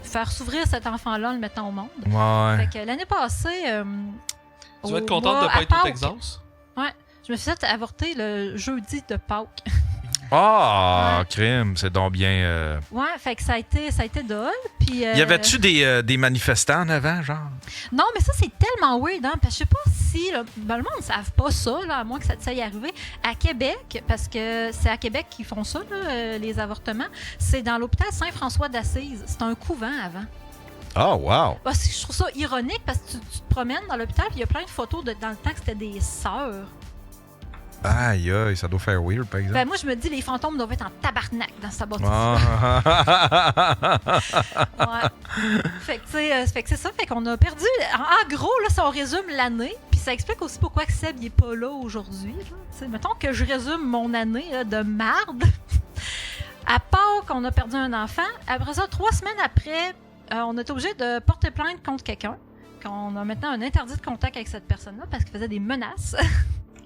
faire s'ouvrir cet enfant-là en le mettant au monde. Ouais. Fait que l'année passée, Tu vas être au contente de mois- pas à être au Pâques, Texas? je me suis fait avorter le jeudi de Pâques. Ah, Ouais. crime, c'est donc bien... Ouais, fait que ça a été dole. Puis, Y avait-tu des manifestants en avant, genre? Non, mais ça, c'est tellement weird, hein, parce que je sais pas si... Là, ben, le monde ne savent pas ça, là, à moins que ça te y arriver. À Québec, parce que c'est à Québec qu'ils font ça, là, les avortements, c'est dans l'hôpital Saint-François d'Assise. C'est un couvent avant. Oh, wow. Bah, je trouve ça ironique parce que tu te promènes dans l'hôpital et il y a plein de photos dans le temps que c'était des sœurs. Aïe, aïe, ça doit faire weird, par exemple. Ben moi, je me dis, les fantômes doivent être en tabarnak dans sa bâtisse. Ah. Ouais. Fait que, tu sais, fait que c'est ça. Fait qu'on a perdu. En gros, là, si on résume l'année, puis ça explique aussi pourquoi que Seb il est pas là aujourd'hui. Là. Tu sais, mettons que je résume mon année là, de marde. À part qu'on a perdu un enfant, après ça, 3 semaines après, on est obligé de porter plainte contre quelqu'un. Qu'on a maintenant un interdit de contact avec cette personne-là parce qu'il faisait des menaces.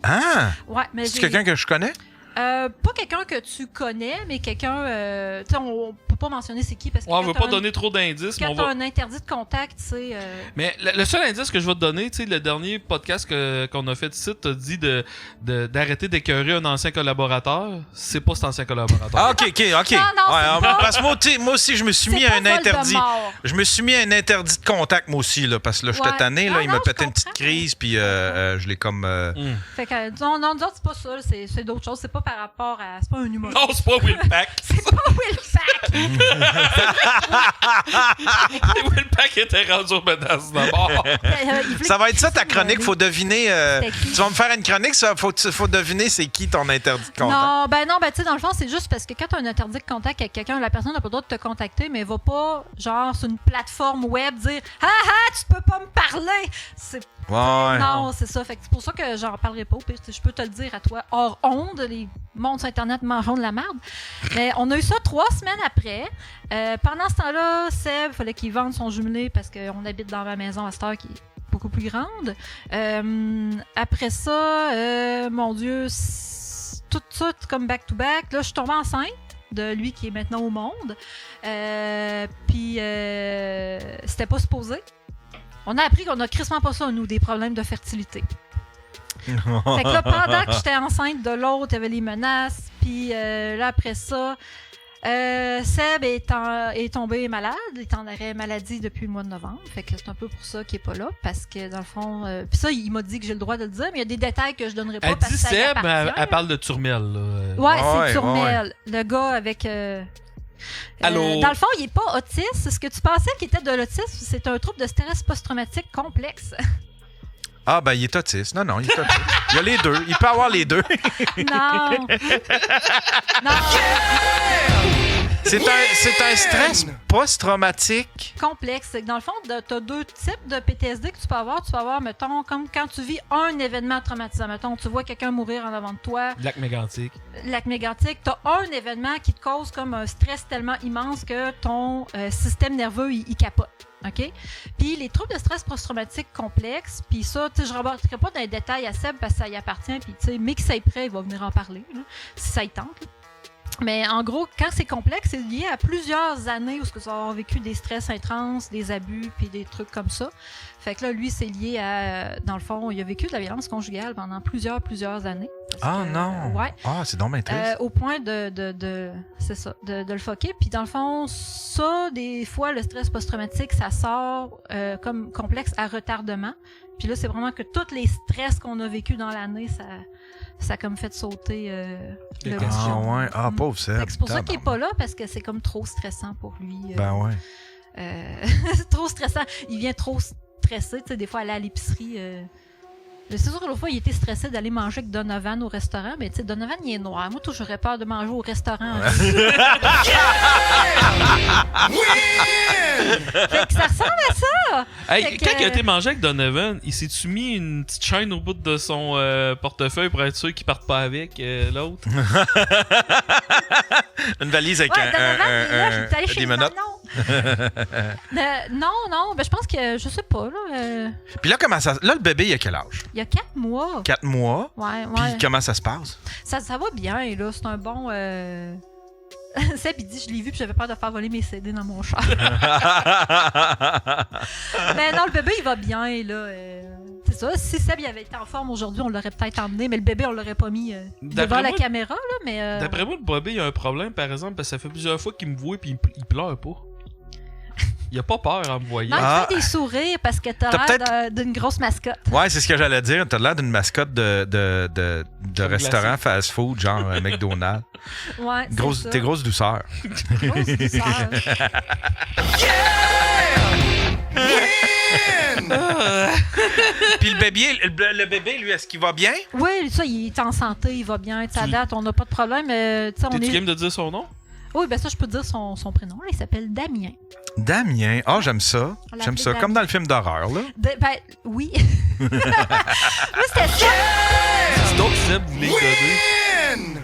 Ah! Ouais, mais C'est quelqu'un que je connais? pas quelqu'un que tu connais, mais quelqu'un... tu sais, on peut pas mentionner c'est qui parce que... Ouais, on veut pas donner trop d'indices, mais Quand on t'as va... un interdit de contact, tu sais... Mais le seul indice que je vais te donner, tu sais, le dernier podcast qu'on a fait ici, t'as dit d'arrêter d'écœurer un ancien collaborateur. C'est pas cet ancien collaborateur. Ah, OK. Non, non, c'est pas- Parce que moi aussi, je me suis c'est mis pas à un interdit. Voldemort. Je me suis mis à un interdit de contact, moi aussi, là, parce que là, j'étais Ouais. tanné, là, Ah il non, m'a je pété une petite comprends. crise, puis je l'ai comme... Fait que, non, nous autres, c'est pas ça, c'est d'autres choses. C'est pas par rapport à... C'est pas un humoriste. Non, c'est pas Will Pack. C'est pas Will Pack! Will Pack était rendu aux menaces d'abord. Ça va être ça, ta chronique. Faut deviner... C'était qui? tu vas me faire une chronique, ça, faut deviner c'est qui ton interdit de contact. Non, tu sais, dans le fond, c'est juste parce que quand tu as un interdit de contact avec quelqu'un, la personne n'a pas le droit de te contacter, mais elle va pas, genre, sur une plateforme web dire « Ah ah, tu peux pas me parler! » C'est Ouais. Non, c'est ça. Fait que c'est pour ça que j'en parlerai pas. Puis, je peux te le dire à toi hors onde. Les mondes sur Internet mangeront de la merde. Mais on a eu ça 3 semaines après. Pendant ce temps-là, Seb, il fallait qu'il vende son jumelé parce qu'on habite dans ma maison à cette heure qui est beaucoup plus grande. Après ça, mon Dieu, tout ça comme back-to-back. Là, je suis tombée enceinte de lui qui est maintenant au monde. Puis, c'était pas supposé. On a appris qu'on a crissement pas ça, nous, des problèmes de fertilité. Fait que là, pendant que j'étais enceinte de l'autre, il y avait les menaces. Puis là, après ça, Seb est tombé malade. Il est en arrêt maladie depuis le mois de novembre. Fait que c'est un peu pour ça qu'il est pas là. Parce que, dans le fond... Puis ça, il m'a dit que j'ai le droit de le dire, mais il y a des détails que je donnerai pas Elle parce dit que ça y Seb, appartient, elle parle de Turmel. Là. Ouais, Ouais, c'est Turmel. Le gars avec... Allô? Dans le fond, il n'est pas autiste. Ce que tu pensais qu'il était de l'autisme, c'est un trouble de stress post-traumatique complexe. Ah, ben, il est autiste. Non, il est autiste. Il y a les deux. Il peut avoir les deux. Non. Non. C'est un stress post-traumatique. Complexe. C'est que dans le fond, tu as 2 types de PTSD que tu peux avoir. Tu peux avoir, mettons, comme quand tu vis un événement traumatisant. Mettons, tu vois quelqu'un mourir en avant de toi. Lac mégantique. Lac mégantique, tu as un événement qui te cause comme un stress tellement immense que ton système nerveux, il capote. OK? Puis les troubles de stress post-traumatique complexes, puis ça, tu sais, je ne rentrerai pas dans les détails à Seb parce que ça y appartient, puis tu sais, mais que ça est prêt, il va venir en parler, là, si ça y tente. Là. Mais en gros, quand c'est complexe, c'est lié à plusieurs années où tu vas avoir vécu des stress intenses, des abus, puis des trucs comme ça. Fait que là, lui, c'est lié à... Dans le fond, il a vécu de la violence conjugale pendant plusieurs années. Ah non! Ouais. Ah, c'est donc bien triste. Au point c'est ça, de le fucker. Puis dans le fond, ça, des fois, le stress post-traumatique, ça sort comme complexe à retardement. Puis là, c'est vraiment que tous les stress qu'on a vécu dans l'année, ça a comme fait sauter le Ah question. ouais. Ah, pauvre Seb. Fait que c'est pour ça qu'il est pas là, parce que c'est comme trop stressant pour lui. Ben ouais. C'est trop stressant. Il vient trop stressé, tu sais, des fois aller à l'épicerie. C'est sûr que l'autre fois, il était stressé d'aller manger avec Donovan au restaurant, mais tu sais, Donovan, il est noir. Moi, j'aurais peur de manger au restaurant. Fait que ça ressemble à ça! Hey, Fait que- quand il a été mangé avec Donovan, il s'est-tu mis une petite chaîne au bout de son portefeuille pour être sûr qu'il parte pas avec l'autre? Une valise avec Ouais, Donovan, il est là, j'étais allée chez des le menottes. non, ben je pense que, je sais pas, là, Puis là, comment ça... Là, le bébé, il a quel âge? il y a 4 mois. 4 mois. Ouais, Puis ouais. comment ça se passe? Ça va bien, là, c'est un bon... Seb, il dit, je l'ai vu, puis j'avais peur de faire voler mes CD dans mon char. Mais non, le bébé, il va bien, là. C'est ça. Si Seb il avait été en forme aujourd'hui, on l'aurait peut-être emmené, mais le bébé, on l'aurait pas mis devant D'après la moi- caméra, là, mais... D'après moi, le bébé, il y a un problème, par exemple, parce que ça fait plusieurs fois qu'il me voit et il pleure pas. Il a pas peur en me voyant. Non, Ah. il fait des sourires parce que t'as T'as l'air d'une grosse mascotte. Ouais, c'est ce que j'allais dire. T'as l'air d'une mascotte de restaurant fast-food, genre McDonald's. Ouais, c'est Grosse, ça. t'es grosse douceur. Grosse douceur. Yeah! Win! Puis le bébé, lui, est-ce qu'il va bien? Oui, ça, il est en santé, il va bien. À date, on n'a pas de problème. Tu sais, on T'es-tu est... game de dire son nom? Oui, ben ça, je peux te dire son prénom. Là, il s'appelle Damien. Damien. Ah, j'aime ça. On J'aime l'appelait ça. Comme Damien. dans le film d'horreur, là. Ben, oui. Moi, c'était ça. C'est donc Seb voulait coder. Win!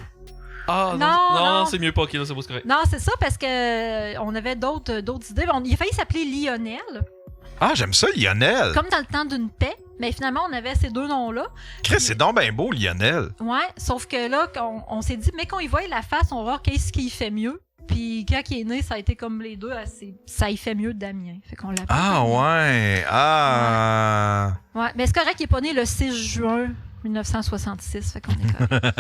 Ah, Non. c'est mieux pas qu'il là, c'est correct. Non, c'est ça, parce que on avait d'autres idées. Il a failli s'appeler Lionel, Ah, j'aime ça, Lionel. comme dans le temps d'une paix. Mais finalement, on avait ces deux noms-là. Chris, c'est donc bien beau, Lionel. Ouais, sauf que là, on s'est dit, mais quand il voit la face, on va voir qu'est-ce qu'il fait mieux. Puis quand il est né, ça a été comme les deux, ça y fait mieux Damien. Fait qu'on l'appelle. Ah, ouais. Ah. Ouais, mais c'est correct qu'il est pas né le 6 juin 1966. Fait qu'on est correct.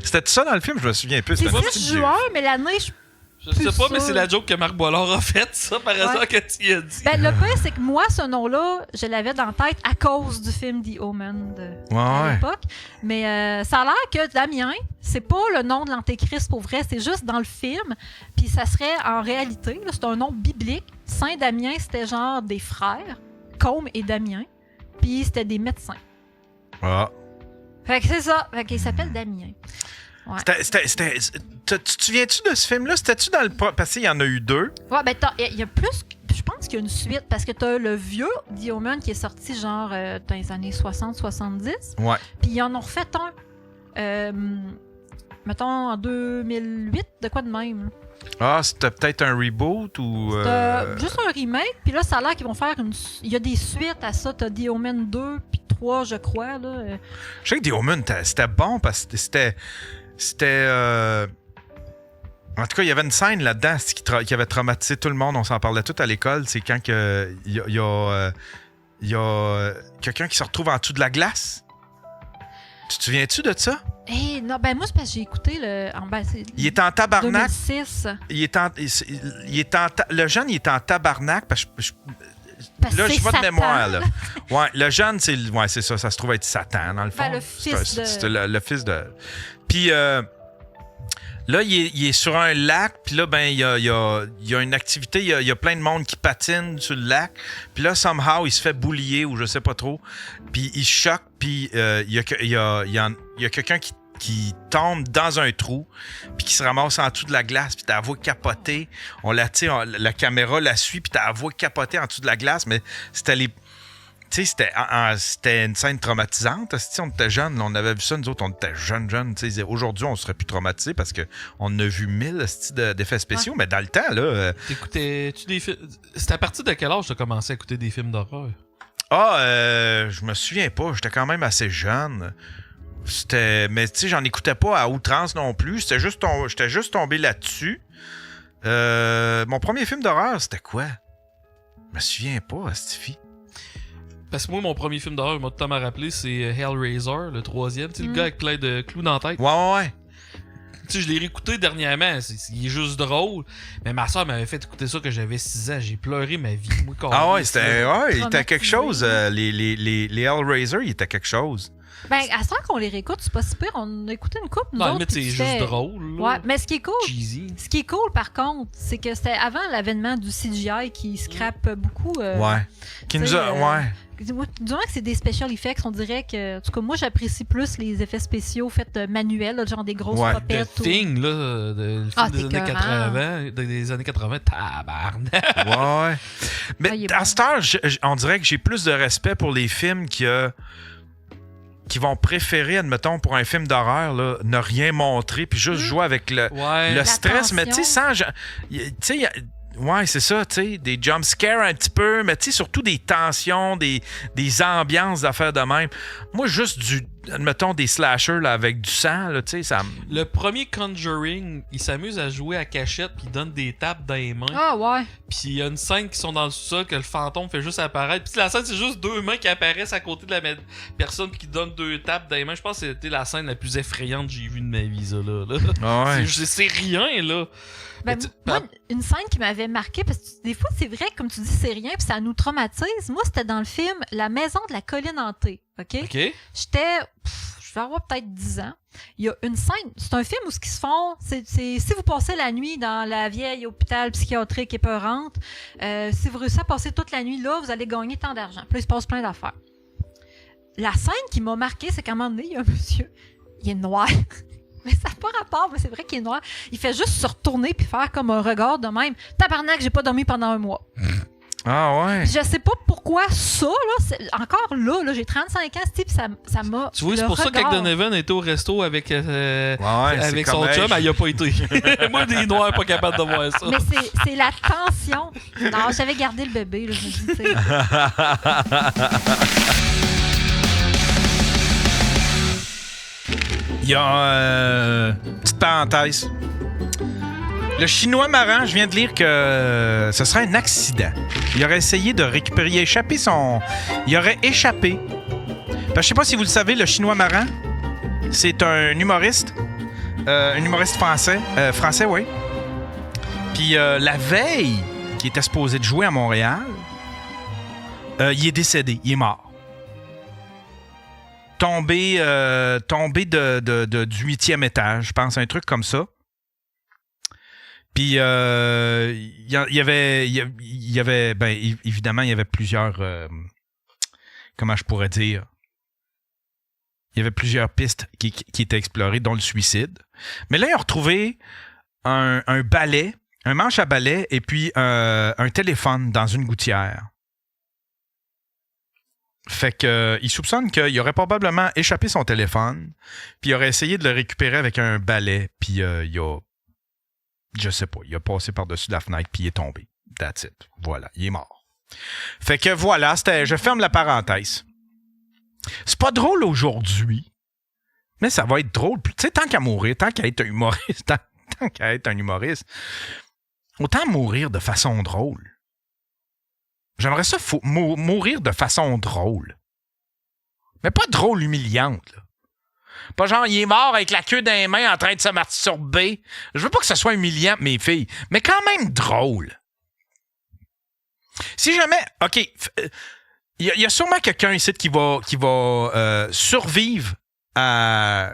C'était ça dans le film? Je me souviens plus. C'est C'était un 6 petit vieux. juin, mais l'année, Je sais pas, mais ça. c'est la joke que Marc Boilard a faite, ça, par hasard que tu y as dit. Ben, le pire, c'est que moi, ce nom-là, je l'avais dans la tête à cause du film The Omen à Ouais. l'époque. Mais ça a l'air que Damien, c'est pas le nom de l'Antéchrist pour vrai, c'est juste dans le film. Puis ça serait en réalité, là, c'est un nom biblique. Saint Damien, c'était genre des frères, Côme et Damien. Puis c'était des médecins. Ah. Fait que c'est ça. Fait qu'il s'appelle Damien. Ouais. Tu te souviens-tu de ce film-là? C'était-tu dans le... Parce qu'il y en a eu deux. Ouais, ben, il y a plus. Je pense qu'il y a une suite parce que t'as le vieux The Omen qui est sorti genre dans les années 60-70. Ouais. Puis ils en ont refait un. Mettons en 2008, de quoi de même. Ah, c'était peut-être un reboot ou... Juste un remake. Puis là, ça a l'air qu'ils vont faire une. Il y a des suites à ça. T'as The Omen 2 puis 3, je crois. Là. Je sais que The Omen, c'était bon parce que c'était... En tout cas, il y avait une scène là-dedans qui avait traumatisé tout le monde. On s'en parlait tout à l'école. C'est quand il y a quelqu'un qui se retrouve en dessous de la glace. Tu te souviens-tu de ça? Non, ben moi, c'est parce que j'ai écouté le. Il est en tabarnak. 2006. Le jeune, il est en tabarnak. Parce que Parce là, que je c'est vois de Satan. mémoire. Là. Ouais, le jeune, c'est ça. Ça se trouve être Satan, dans le fond. Ben, le fils de- C'est le fils de... Puis là, il est sur un lac. Puis là, ben, il y a une activité. Il y a plein de monde qui patine sur le lac. Puis là, somehow, il se fait boulier ou je sais pas trop. Puis il choque. Puis il y a quelqu'un qui tombe dans un trou puis qui se ramasse en dessous de la glace, puis t'as la voix capoter. La caméra la suit, puis t'as la voix capoter en dessous de la glace, mais c'était les... Tu sais, c'était une scène traumatisante. Si on était jeunes, on avait vu ça, nous autres, on était jeunes. Aujourd'hui, on serait plus traumatisés parce qu'on a vu 1000 d'effets spéciaux, mais dans le temps, là... T'écoutais-tu des films? C'était à partir de quel âge t'as commencé à écouter des films d'horreur? Je me souviens pas. J'étais quand même assez jeune. Mais tu sais, j'en écoutais pas à outrance non plus. J'étais juste tombé là-dessus. Mon premier film d'horreur, c'était quoi? Je me souviens pas, Stifi. Parce que moi, mon premier film d'horreur, moi, tout le temps m'a rappelé, c'est Hellraiser, le 3e. Tu sais, le gars avec plein de clous dans la tête. Ouais. Tu sais, je l'ai réécouté dernièrement. Il est juste drôle. Mais ma soeur m'avait fait écouter ça quand j'avais 6 ans. J'ai pleuré ma vie. Moi, Ah ouais, c'était... Ouais, il était Traumatisé. quelque chose. Les Hellraiser, il était quelque chose. Ben, à ce temps qu'on les réécoute, c'est pas si pire. On a écouté une couple, nous Non, autres, mais puis c'est c'était- juste drôle. Là. Ouais, mais ce qui est cool, Cheesy. ce qui est cool par contre, c'est que c'était avant l'avènement du CGI qui scrape beaucoup. Ouais. Qui nous a... ouais. Ouais. Du moins que c'est des special effects, on dirait que. En tout cas, moi, j'apprécie plus les effets spéciaux faits manuels, là, genre des grosses Ouais. popettes. The Thing, là, le film des c'est années écœurant. 80, des années 80, tabarnak. Ouais. Mais Ouais, il est à bon. cette heure, on dirait que j'ai plus de respect pour les films qui vont préférer, admettons, pour un film d'horreur, là, ne rien montrer, puis juste jouer avec le Ouais. stress, mais tu sais, tension. sans... Tu sais, ouais, c'est ça, tu sais, des jump scares un petit peu, mais tu sais, surtout des tensions, des ambiances d'affaires de même. Moi, juste admettons, des slashers là, avec du sang, là, tu sais, ça... Le premier Conjuring, il s'amuse à jouer à cachette puis il donne des tapes dans les mains. Ah ouais. Puis il y a une scène qui sont dans le sous-sol que le fantôme fait juste apparaître. Puis la scène, c'est juste deux mains qui apparaissent à côté de la personne qui donne deux tapes dans les mains. Je pense que c'était la scène la plus effrayante que j'ai vue de ma vie, ça, là. Ouais. C'est rien, là. Ben, Mais tu- moi, une scène qui m'avait marqué, parce que des fois, c'est vrai, comme tu dis, c'est rien, puis ça nous traumatise. Moi, c'était dans le film La maison de la colline hantée. OK? OK? J'étais. vais avoir peut-être 10 ans. Il y a une scène, c'est un film où ce qui se font, c'est si vous passez la nuit dans la vieille hôpital psychiatrique épeurante, si vous réussissez à passer toute la nuit là, vous allez gagner tant d'argent. Puis là, il se passe plein d'affaires. La scène qui m'a marqué, c'est qu'à un moment donné, il y a un monsieur, il est noir. Mais ça n'a pas rapport, mais c'est vrai qu'il est noir. Il fait juste se retourner puis faire comme un regard de même. Tabarnak, j'ai pas dormi pendant un mois. Ah ouais. Je sais pas pourquoi ça, là, encore là, j'ai 35 ans, Steve, ça m'a. Tu vois, c'est pour ça que Donovan était au resto avec, avec son comme chum, elle y a pas été. Moi, des noirs, pas capable de voir ça. Mais c'est la tension. Non, j'avais gardé le bébé, là, je me dis, tu sais. Il y a petite parenthèse. Le Chinois marrant, je viens de lire que ce serait un accident. Il aurait essayé de récupérer, il aurait échappé. Je sais pas si vous le savez, le Chinois marrant, c'est un humoriste français, oui. Puis la veille, qui était supposé de jouer à Montréal, il est décédé, il est mort. Tombé du 8e étage, je pense, un truc comme ça. Puis il y avait ben évidemment il y avait plusieurs comment je pourrais dire, il y avait plusieurs pistes qui étaient explorées, dont le suicide. Mais là ils ont retrouvé un balai, un manche à balai et puis un téléphone dans une gouttière. Fait que il soupçonne qu'il aurait probablement échappé son téléphone, puis il aurait essayé de le récupérer avec un balai, puis je sais pas, il a passé par-dessus la fenêtre puis il est tombé. That's it. Voilà, il est mort. Fait que voilà, je ferme la parenthèse. C'est pas drôle aujourd'hui, mais ça va être drôle. Tu sais, tant qu'à mourir, tant qu'à être un humoriste, tant qu'à être un humoriste, autant mourir de façon drôle. J'aimerais ça mourir de façon drôle. Mais pas drôle humiliante, là. Pas genre, il est mort avec la queue dans les mains en train de se masturber. Je veux pas que ce soit humiliant, mes filles, mais quand même drôle. Si jamais... OK, il y a sûrement quelqu'un ici qui va survivre à...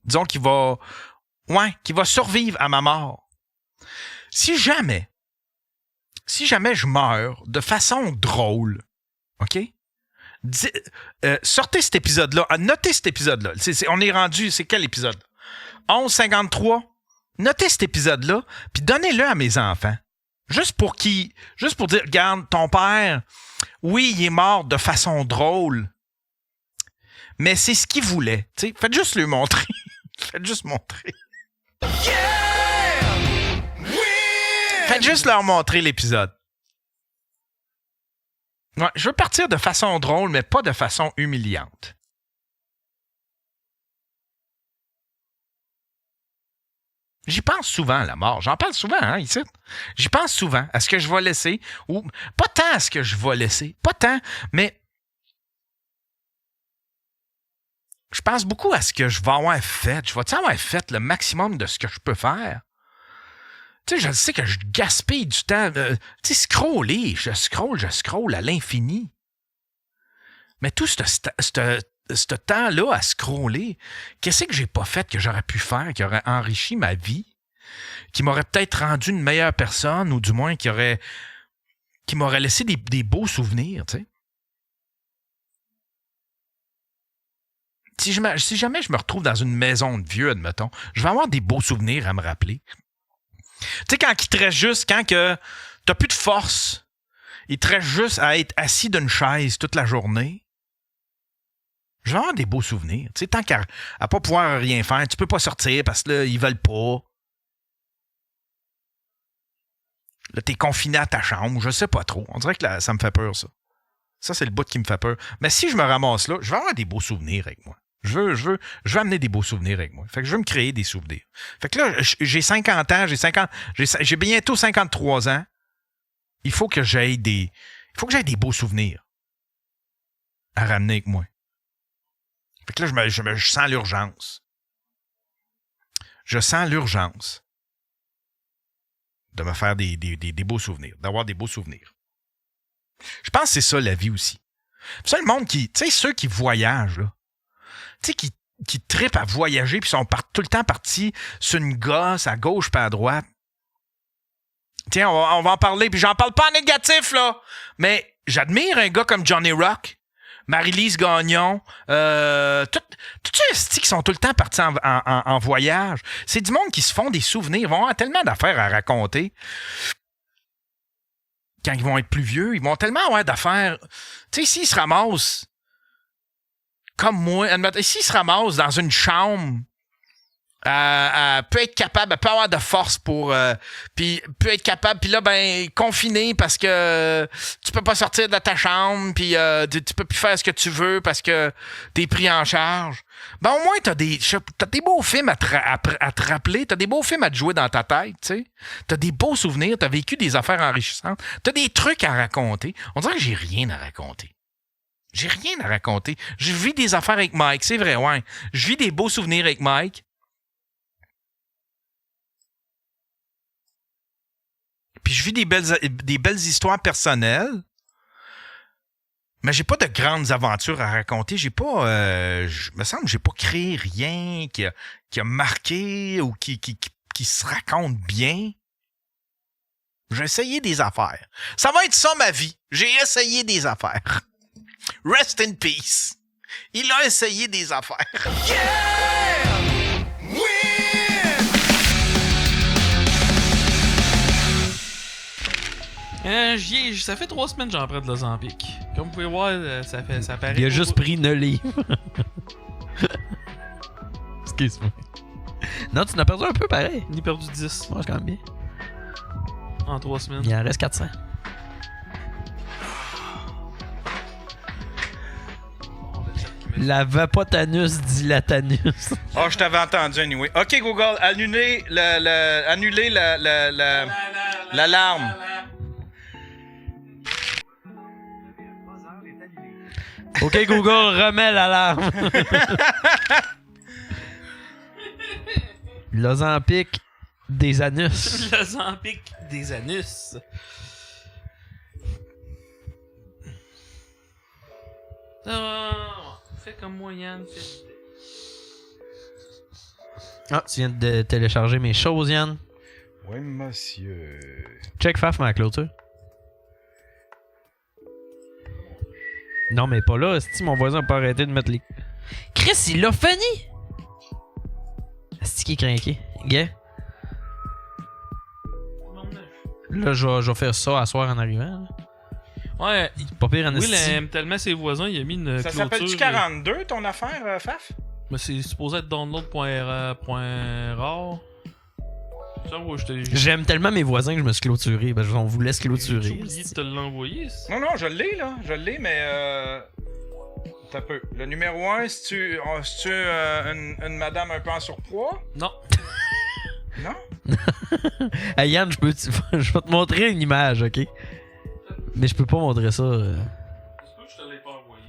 Disons qu'il va... Ouais, qui va survivre à ma mort. Si jamais je meurs de façon drôle, OK? Sortez cet épisode-là. Notez cet épisode-là. On est rendu... C'est quel épisode? 11:53. Notez cet épisode-là, puis donnez-le à mes enfants. Juste pour dire, regarde, ton père, oui, il est mort de façon drôle, mais c'est ce qu'il voulait. T'sais, faites juste lui montrer. Faites juste montrer. Faites juste leur montrer l'épisode. Ouais, je veux partir de façon drôle, mais pas de façon humiliante. J'y pense souvent à la mort. J'en parle souvent, hein, ici. J'y pense souvent à ce que je vais laisser, ou pas tant à ce que je vais laisser, pas tant, mais je pense beaucoup à ce que je vais avoir fait. Je vais avoir fait le maximum de ce que je peux faire. Tu sais, je sais que je gaspille du temps. Tu sais, scroller, je scrolle à l'infini. Mais tout ce temps-là à scroller, qu'est-ce que j'ai pas fait que j'aurais pu faire, qui aurait enrichi ma vie, qui m'aurait peut-être rendu une meilleure personne, ou du moins qui m'aurait laissé des beaux souvenirs, tu sais. Si jamais je me retrouve dans une maison de vieux, admettons, je vais avoir des beaux souvenirs à me rappeler. Tu sais, quand il te reste juste, quand que t'as plus de force, il te reste juste à être assis d'une chaise toute la journée, je vais avoir des beaux souvenirs. Tu sais, tant qu'à pas pouvoir rien faire, tu peux pas sortir parce que là, ils veulent pas. Là, t'es confiné à ta chambre, je sais pas trop. On dirait que là, ça me fait peur, ça. Ça, c'est le bout qui me fait peur. Mais si je me ramasse là, je vais avoir des beaux souvenirs avec moi. Je veux amener des beaux souvenirs avec moi. Fait que je veux me créer des souvenirs. Fait que là, j'ai 50 ans, j'ai bientôt 53 ans. Il faut que j'aille des beaux souvenirs à ramener avec moi. Fait que là, je sens l'urgence. Je sens l'urgence de me faire des beaux souvenirs, d'avoir des beaux souvenirs. Je pense que c'est ça la vie aussi. C'est ça le monde qui, tu sais, ceux qui voyagent, là. Tu sais, qui trippent à voyager puis sont tout le temps partis sur une gosse à gauche puis à droite. Tiens, on va en parler, puis j'en parle pas en négatif, là. Mais j'admire un gars comme Johnny Rock, Marie-Lise Gagnon, tous ceux qui sont tout le temps partis en voyage. C'est du monde qui se font des souvenirs. Ils vont avoir tellement d'affaires à raconter. Quand ils vont être plus vieux, ils vont tellement avoir d'affaires. Tu sais, s'ils se ramassent comme moi, s'ils se ramassent dans une chambre, peut être capable, peut avoir de force pour puis peut être capable, puis là confiné parce que tu peux pas sortir de ta chambre, puis tu peux plus faire ce que tu veux parce que t'es pris en charge. Ben au moins t'as des beaux films à te rappeler, t'as des beaux films à te jouer dans ta tête, tu sais. T'as des beaux souvenirs, t'as vécu des affaires enrichissantes, t'as des trucs à raconter. On dirait que j'ai rien à raconter. J'ai rien à raconter. Je vis des affaires avec Mike, c'est vrai, ouais. Je vis des beaux souvenirs avec Mike. Puis je vis des belles histoires personnelles. Mais j'ai pas de grandes aventures à raconter. J'ai pas... me semble que j'ai pas créé rien qui a marqué ou qui se raconte bien. J'ai essayé des affaires. Ça va être ça ma vie. J'ai essayé des affaires. Rest in peace. Il a essayé des affaires. Ça fait 3 semaines que j'en prends de l'Ozempic. Comme vous pouvez voir, ça paraît... Il a juste pris 9 livres. Excuse-moi. Non, tu n'as perdu un peu pareil. Il a perdu 10. Ouais, c'est quand même bien. En 3 semaines. Il en reste 400. La vapotanus dilatanus. Oh, je t'avais entendu, anyway. OK, Google, annulez l'alarme. OK, Google, remets l'alarme. L'Ozempic des anus. L'Ozempic des anus. Fais comme moi, Yann. Ah, tu viens de télécharger mes choses, Yann. Oui, monsieur. Check Faf ma clôture. Non, mais pas là. Si mon voisin n'a pas arrêté de mettre les... Chris, il l'a fini! C'est qui est craqué? Gay? Là, je vais faire ça à soir en arrivant. Là. Ouais. Pas pire en Oui, esti. il aime tellement ses voisins, il a mis une Ça clôture. s'appelle-tu 42, ton affaire, Faf? Mais c'est supposé être download.rare. Ça, ouais, J'aime tellement mes voisins que je me suis clôturé. Ben, on vous laisse J'ai clôturer. oublié de te l'envoyer. Non, je l'ai, là. Je l'ai, mais... T'as peu. Le numéro 1, c'est-tu une madame un peu en surpoids? Non. Non? Hey Yann, je vais te montrer une image, ok? Mais je peux pas montrer ça. Est-ce que je te l'ai pas envoyé?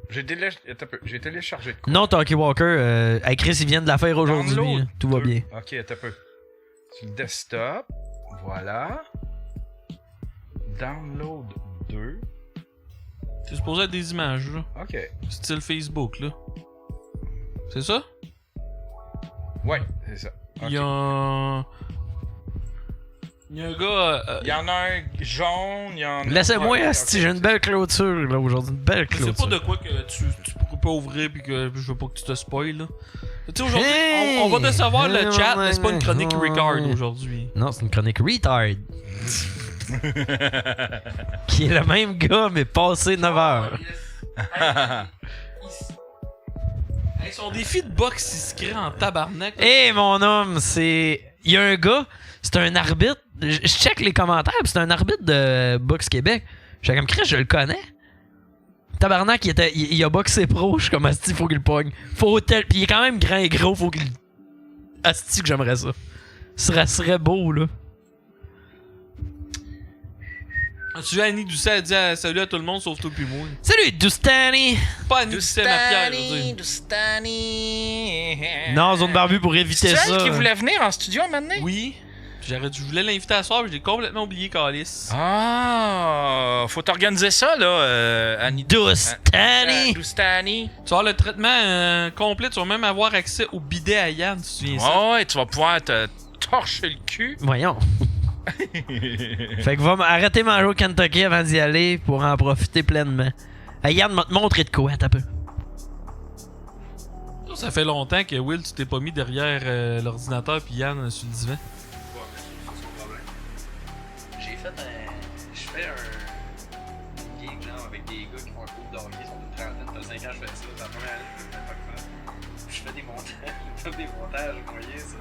J'ai téléchargé de quoi? Non, Talkie Walker, hey Chris, ils viennent de la faire aujourd'hui. Download Là. Tout va 2. bien. Ok, t'as peu. Sur le desktop. Voilà. Download 2. C'est supposé être des images, là. Ok. Style Facebook, là. C'est ça? Ouais, c'est ça. Ok. Il y a un gars... Il y en a un jaune, il y en a... Laissez-moi, Ouais, asti, ok. j'ai une belle clôture là aujourd'hui. Une belle Je sais clôture. pas de quoi que tu pourrais pas ouvrir pis que je veux pas que tu te spoil, là. Tu sais, aujourd'hui, Hey! on va décevoir le Ouais, chat, ouais, mais c'est pas une chronique ouais. Ricard aujourd'hui. Non, c'est une chronique retard. Qui est le même gars, mais passé 9 heures. Son défi de boxe, il se crée en tabarnak. Hé, mon homme, c'est... Il y a un gars, c'est un arbitre. Je check les commentaires, pis c'est un arbitre de Boxe Québec. J'étais comme, Chris, je le connais. Tabarnak, il a boxé pro. Je suis comme, asti, faut qu'il le pogne. Puis il est quand même grand et gros, faut qu'il... Asti que j'aimerais ça. Ça serait beau, là. Tu vois, Annie Doucet a dit salut à tout le monde sauf toi puis moi. Salut, Dustani! Pas Annie Doucet, ma pierre, je veux dire. Dustani. Non, zone barbu pour éviter C'est ça. elle qui voulait venir en studio maintenant? Oui. Je voulais l'inviter à soir, mais j'ai complètement oublié Calis. Ah, faut t'organiser ça, là, Annie. Doustani! Doustani. Tu vas avoir le traitement complet, tu vas même avoir accès au bidet à Yann, si tu te souviens ça. Ouais, tu vas pouvoir te torcher le cul. Voyons. Fait que va arrêter de manger au Kentucky avant d'y aller pour en profiter pleinement. Hey, Yann m'a te montré de quoi, t'as peu. Ça fait longtemps que Will, tu t'es pas mis derrière l'ordinateur puis Yann sur le divan. J'ai fait je fais un gig genre avec des gars qui font un cours de hockey, ils sont d'une trentaine, t'as 5 ans je fais ça, c'est la première année que je fais pas que ça. Je fais des montages, des montages moyens, ça.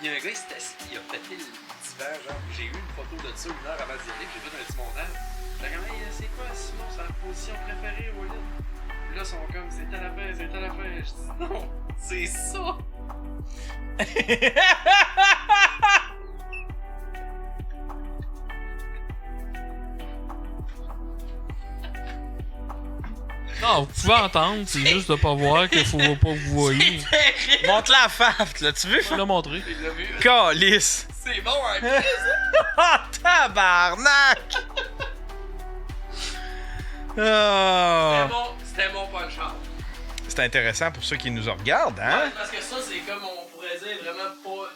Puis un gars il s'est assis, il a pété le divan, genre, j'ai eu une photo de ça 1 heure avant d'y aller, puis j'ai fait un petit montage. J'ai dit, hey, c'est quoi Simon, c'est la position préférée, Will? Puis là, ils sont comme, c'est à la fin, c'est à la fin. Je dis, non, c'est ça! Non, vous pouvez entendre, c'est juste de pas voir qu'il faut pas que vous voyez. Montre-la à Faft, là, tu veux? Je vais la montrer. Calice. C'est bon, hein? Ah, tabarnak! Oh. C'était bon punch-out. C'est intéressant pour ceux qui nous regardent, hein? Parce que ça, c'est comme on pourrait dire vraiment pas.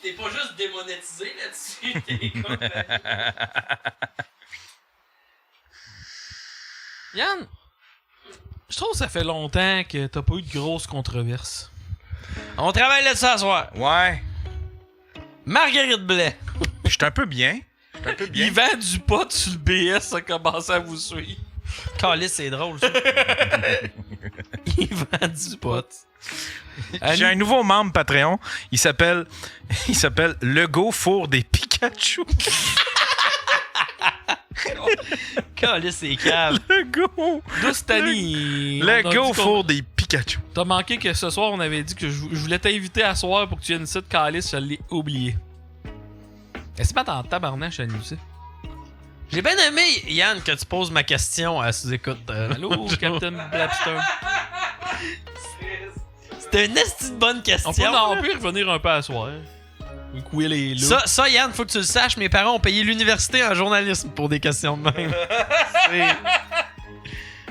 T'es pas juste démonétisé là-dessus, t'es comme. Yann, je trouve que ça fait longtemps que t'as pas eu de grosses controverses. On travaille là-dessus à soir. Ouais. Marguerite Blais. J'étais un peu bien. Il vend du pot sur le BS, ça commence à vous suivre. Calice, c'est drôle, ça. Il vend du pot. J'ai un nouveau membre Patreon. Il s'appelle Lego Four des Pikachu. Calice, c'est cave. Lego. Doustani. Lego Four des Pikachu. T'as manqué que ce soir, on avait dit que je voulais t'inviter à soir pour que tu viennes ici de Calis, je l'ai oublié. Est-ce que tu en tabarnak, je suis aussi? J'ai bien aimé, Yann, que tu poses ma question à sous-écoute. Allô, Captain Blabster. C'était une esti de bonne question. On peut y revenir un peu à soir. Will est là. Ça, Yann, faut que tu le saches, mes parents ont payé l'université en journalisme pour des questions de même.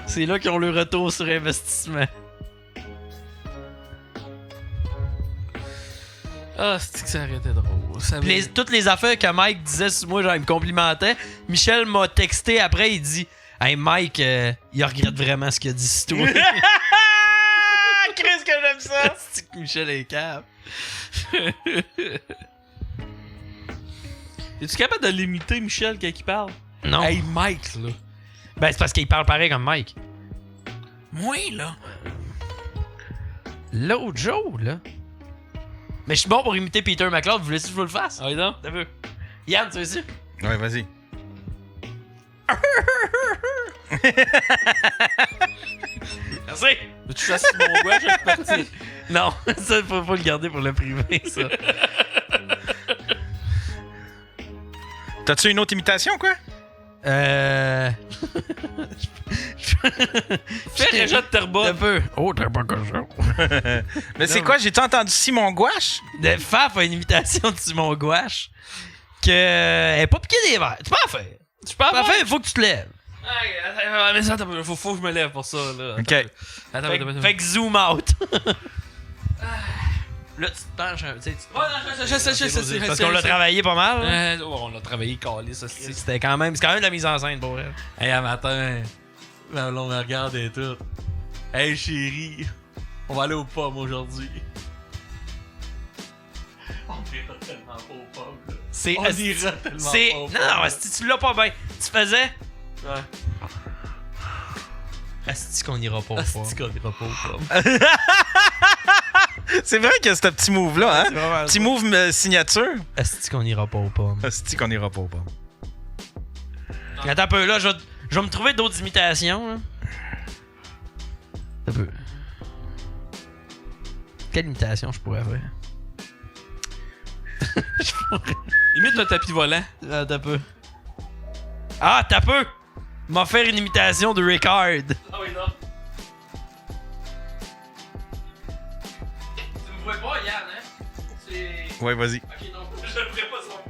C'est là qu'ils ont le retour sur investissement. Ah, c'est que ça aurait été drôle. Toutes les affaires que Mike disait sur moi, genre, il me complimentait. Michel m'a texté après, il dit hey Mike, il regrette vraiment ce qu'il a dit sur toi. Qu'est-ce que j'aime ça? C'est que Michel est cave. Es-tu capable de limiter Michel quand il parle? Non. Hey Mike, là. Ben, c'est parce qu'il parle pareil comme Mike. Moi, là. L'autre jour, là. Mais je suis bon pour imiter Peter McLeod. Vous voulez que je vous le fasse? Ah oui, non? T'as vu? Yann, tu veux ça? Ouais, vas-y. Merci! Mais tu fasses mon gouache, je vais partir. Non, ça, faut le garder pour le privé, ça. T'as-tu une autre imitation, quoi? Fais Régent de Terrebonne. un peu. Oh, t'as pas cochon. Mais c'est quoi? J'ai-tu entendu Simon Gouache? Faf a une imitation de Simon Gouache que elle est pas piquée des verres. Tu peux en faire. Tu peux avoir? Parfait, il faut que tu te lèves. Hey, attends, mais ça, faut que je me lève pour ça, là. OK. Attends. Fait que zoom out. Là, tu te penches un. Tu sais, tu te Ouais, non, je sais. parce qu'on l'a travaillé pas mal. Hein? On l'a travaillé calé, ça. C'est quand même de la mise en scène pour elle. Hey, un matin, on me regarde et tout. Hey, chérie, on va aller aux pommes aujourd'hui. On ira tellement pas aux pommes, là. C'est. On ira tellement C'est. pas aux pommes. Non, si tu l'as pas bien. Tu faisais. Ouais. Asti qu'on ira pas aux Asti pommes. qu'on ira pas aux pommes. C'est vrai qu'il y a ce petit move-là, hein? C'est vraiment Petit move signature. Asti qu'on ira pas aux pommes. C'est qu'on ira pas au pommes. Attends un peu, là, je vais me trouver d'autres imitations, là. Un peu. Quelle imitation je pourrais faire? Imite le tapis volant. T'as peu. Ah, t'as peu! M'a faire une imitation de Ricard. Ah oui, non. Tu me vois pas, Yann, hein? C'est. Ouais, vas-y. Ok, non, je le ferai pas sans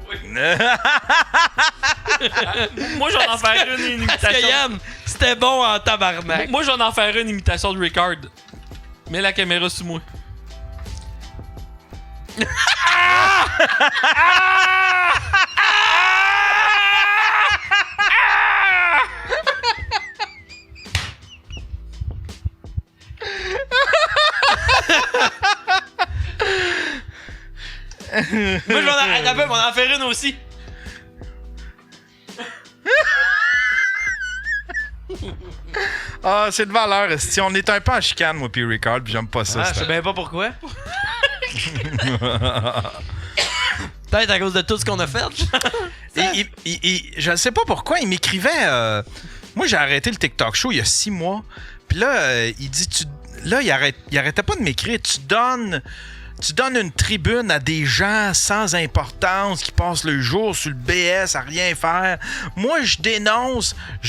Moi, j'en en faire une Parce que imitation. Yann, c'était bon en tabarnak. Moi, j'en en faire une imitation de Ricard. Mets la caméra sur moi. Moi, je vais en faire une aussi. Ah, c'est de valeur. Si on est un peu en chicane, moi, puis Ricard, puis j'aime pas ça. Ah, je sais bien pas pourquoi. Peut-être à cause de tout ce qu'on a fait. Je sais pas pourquoi, il m'écrivait. Moi, j'ai arrêté le TikTok show il y a 6 mois. Puis là, il dit. Là, il arrêtait pas de m'écrire. Tu donnes une tribune à des gens sans importance qui passent le jour sur le BS à rien faire. Moi, je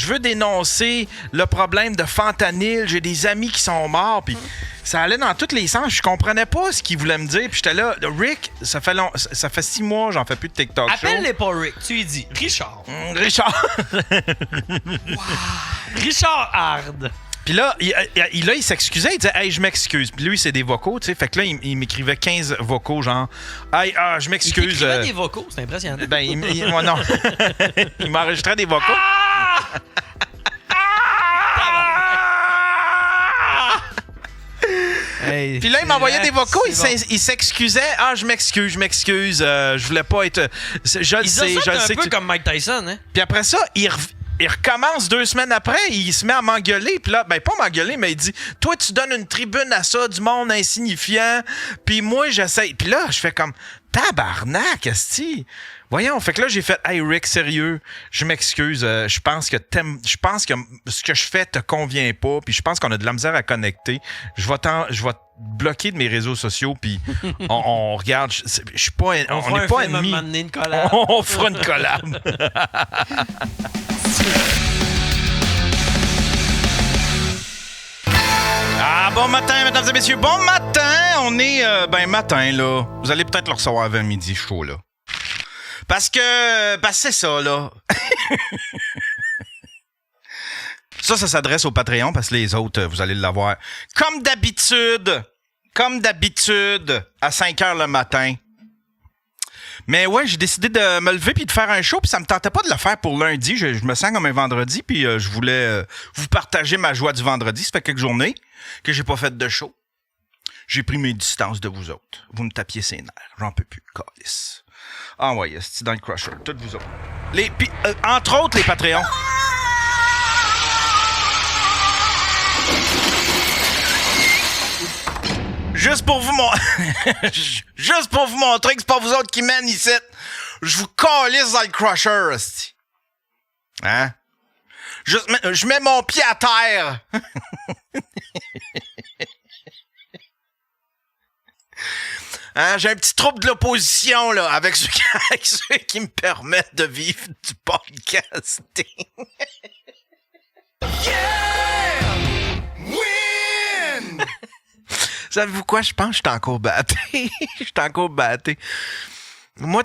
veux dénoncer le problème de fentanyl. J'ai des amis qui sont morts, puis ça allait dans tous les sens. Je comprenais pas ce qu'il voulait me dire. Puis j'étais là, Rick, ça fait 6 mois, j'en fais plus de TikTok show. Appelle-les pas Rick, tu lui dis Richard. Richard. Richard Hard. Puis là, il s'excusait, il disait « Hey, je m'excuse ». Puis lui, c'est des vocaux, tu sais. Fait que là, il m'écrivait 15 vocaux, genre « Hey, je m'excuse ». Il t'écrivait des vocaux, c'est impressionnant. Ben, moi, non. Il m'enregistrait des vocaux. Hey, Puis là, il m'envoyait des vocaux, c'est bon. il s'excusait. « Ah, je m'excuse, je voulais pas être... Je le sais, je le sais. » un peu comme Mike Tyson, hein? Puis après ça, il recommence 2 semaines après, il se met à m'engueuler, puis là, ben pas m'engueuler, mais il dit « Toi, tu donnes une tribune à ça, du monde insignifiant, puis moi, j'essaie. » Puis là, je fais comme « Tabarnak, esti! » Voyons, fait que là, j'ai fait « Hey, Rick, sérieux, je m'excuse, je pense que ce que je fais te convient pas, puis je pense qu'on a de la misère à connecter. Je vais te bloquer de mes réseaux sociaux, puis on regarde, je suis pas... On n'est pas ennemis. On fera une collab. » Ah, bon matin, mesdames et messieurs. Bon matin. On est, matin, là. Vous allez peut-être le recevoir avant midi, chaud, là. Parce que c'est ça, là. Ça s'adresse au Patreon, parce que les autres, vous allez l'avoir. Comme d'habitude, à 5 h le matin. Mais ouais, j'ai décidé de me lever puis de faire un show, puis ça me tentait pas de le faire pour lundi. Je me sens comme un vendredi, puis je voulais vous partager ma joie du vendredi. Ça fait quelques journées que j'ai pas fait de show. J'ai pris mes distances de vous autres. Vous me tapiez ses nerfs. J'en peux plus, calice. Ah ouais, c'est dans le crusher. Toutes vous autres. Puis, entre autres, les Patreons. Juste pour vous montrer que c'est pas vous autres qui mènent ici. Je vous calisse dans le crusher, hostie. Hein? Je mets mon pied à terre. Hein, j'ai un petit trouble de l'opposition, là, avec ceux qui me permettent de vivre du podcasting. Yeah! Win! Savez-vous quoi? Je pense que je suis encore batté. Moi,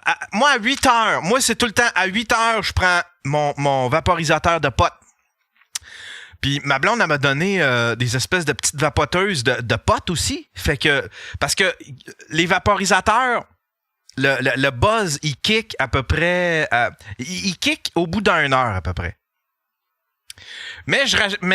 à 8 heures, moi, c'est tout le temps, à 8 heures, je prends mon vaporisateur de potes. Puis ma blonde, elle m'a donné des espèces de petites vapoteuses de potes aussi. Fait que, parce que les vaporisateurs, le buzz, il kick à peu près, il kick au bout d'1 heure à peu près. Mais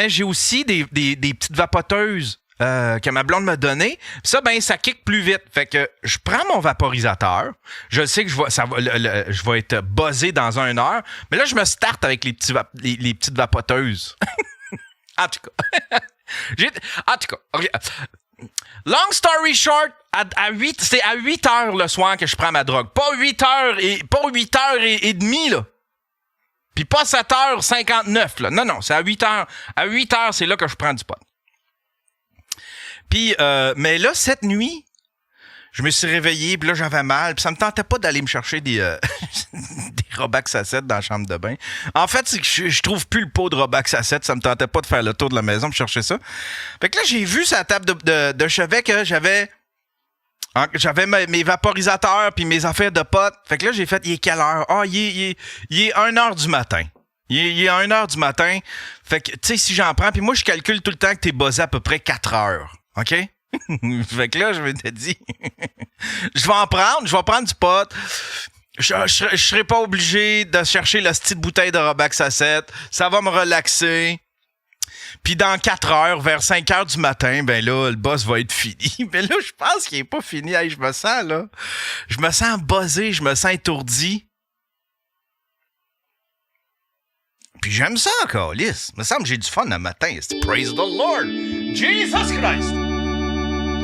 j'ai aussi des petites vapoteuses que ma blonde m'a donné. Ça, ben, ça kick plus vite. Fait que je prends mon vaporisateur. Je sais que je vais être buzzé dans 1 heure. Mais là, je me starte avec les petites vapoteuses. En tout cas, okay. Long story short, c'est à 8 heures le soir que je prends ma drogue. Pas 8 heures et demie, là. Puis pas 7h59, là. Non, c'est à 8 heures. À 8 heures, c'est là que je prends du pot. Puis, mais là, cette nuit, je me suis réveillé, puis là, j'avais mal, puis ça me tentait pas d'aller me chercher des Robax à 7 dans la chambre de bain. En fait, c'est que je trouve plus le pot de Robax à 7, ça me tentait pas de faire le tour de la maison pour chercher ça. Fait que là, j'ai vu sur la table de chevet que j'avais J'avais mes vaporisateurs puis mes affaires de potes. Fait que là, j'ai fait, il est quelle heure? Ah, il est 1h du matin. Il est 1h du matin. Fait que, tu sais, si j'en prends, puis moi, je calcule tout le temps que t'es buzzé à peu près 4 heures. OK? Fait que là, je m'étais dit, je vais prendre du pot. Je serai pas obligé de chercher la petite bouteille de Robax à 7. Ça va me relaxer. Puis dans 4 heures, vers 5 heures du matin, ben là, le boss va être fini. Mais là, je pense qu'il est pas fini. Hey, je me sens buzzé, je me sens étourdi. Puis j'aime ça, câlisse. Me semble que j'ai du fun le matin. Praise the Lord. Jesus Christ.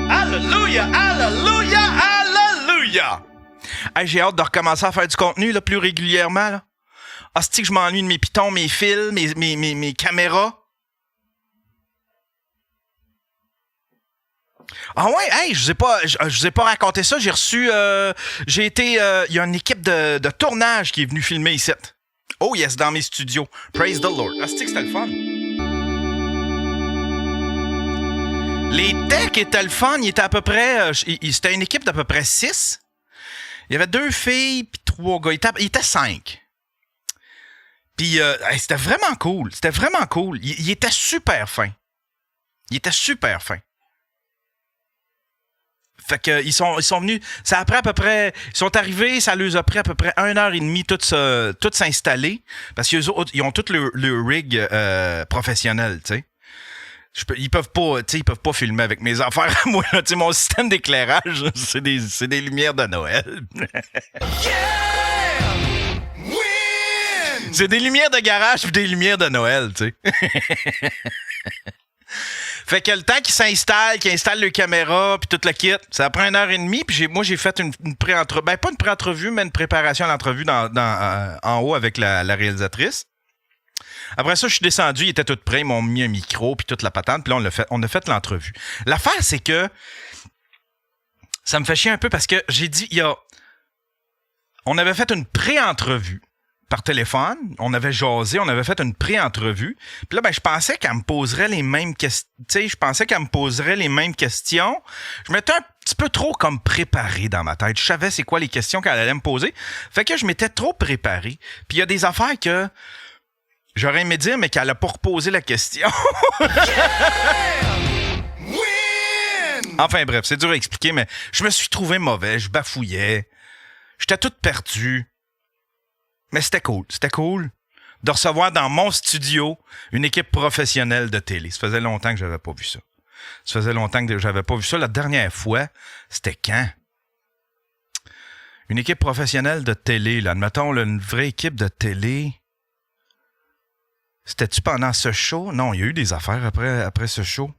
Hallelujah, hallelujah, hallelujah. Hey, j'ai hâte de recommencer à faire du contenu là, plus régulièrement. Là. Hostie que je m'ennuie de mes pitons, mes fils, mes caméras. Ah ouais, hey, je vous ai pas raconté ça. J'ai reçu, il y a une équipe de tournage qui est venue filmer ici. Oh yes, dans mes studios. Praise the Lord. Hostie que c'était le fun. Les techs étaient le fun. Ils étaient à peu près, c'était une équipe d'à peu près 6. Il y avait 2 filles puis 3 gars. Il était 5. Puis c'était vraiment cool. C'était vraiment cool. Il était super fin. Il était super fin. Fait que ils sont venus. Ça a pris à peu près. Ils sont arrivés, ça leur a pris à peu près 1h30 tout s'installer. Parce qu'ils ont tout le rig professionnel, tu sais. Ils peuvent pas filmer avec mes affaires à moi. Là, mon système d'éclairage, c'est des lumières de Noël. C'est des lumières de garage puis des lumières de Noël, tu sais. Fait que le temps qu'ils installent le caméra puis tout le kit, ça prend 1h30. Puis moi, j'ai fait une pré-entrevue. Ben, pas une pré-entrevue, mais une préparation à l'entrevue en haut avec la réalisatrice. Après ça, je suis descendu, ils étaient tous prêts, ils m'ont mis un micro puis toute la patente, puis là, on a fait l'entrevue. L'affaire, c'est que ça me fait chier un peu parce que j'ai dit, on avait fait une pré-entrevue par téléphone, on avait jasé, on avait fait une pré-entrevue, puis là, ben, je pensais qu'elle me poserait les mêmes questions, tu sais, Je m'étais un petit peu trop comme préparé dans ma tête. Je savais c'est quoi les questions qu'elle allait me poser. Fait que je m'étais trop préparé. Puis il y a des affaires que j'aurais aimé dire, mais qu'elle a pas reposé la question. Enfin bref, c'est dur à expliquer, mais je me suis trouvé mauvais, je bafouillais. J'étais tout perdu. Mais c'était cool. C'était cool de recevoir dans mon studio une équipe professionnelle de télé. Ça faisait longtemps que j'avais pas vu ça. La dernière fois, c'était quand? Une équipe professionnelle de télé, là. Admettons, là, une vraie équipe de télé. C'était-tu pendant ce show? Non, il y a eu des affaires après ce show.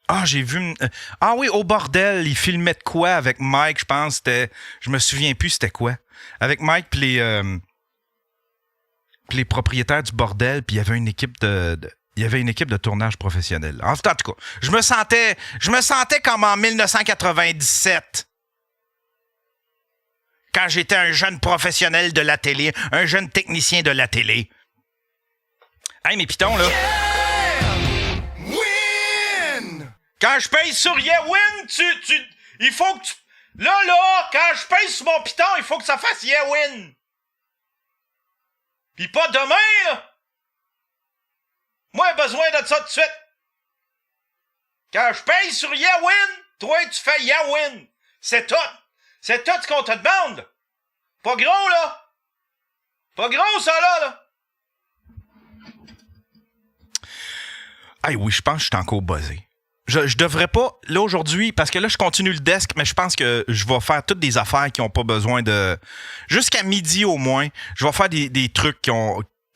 Ah, j'ai vu... Ah oui, au bordel, ils filmaient de quoi avec Mike, je pense. C'était... Je me souviens plus c'était quoi. Avec Mike puis les propriétaires du bordel, puis il y avait une équipe de tournage professionnel. En tout cas, je me sentais comme en 1997. Quand j'étais un jeune professionnel de la télé, un jeune technicien de la télé. Hey, mes pitons, là. Quand je paye sur Yewin, il faut que tu... Là, quand je paye sur mon piton, il faut que ça fasse Yewin. Pis pas demain, là. Moi, j'ai besoin de ça tout de suite. Quand je paye sur Yewin, toi, tu fais Yewin. C'est tout. C'est tout ce qu'on te demande. Pas gros, là. Pas gros, ça, là. Ah oui, je pense que je suis encore buzzé. Je devrais pas, là, aujourd'hui, parce que là, je continue le desk, mais je pense que je vais faire toutes des affaires qui ont pas besoin de... Jusqu'à midi, au moins, je vais faire des trucs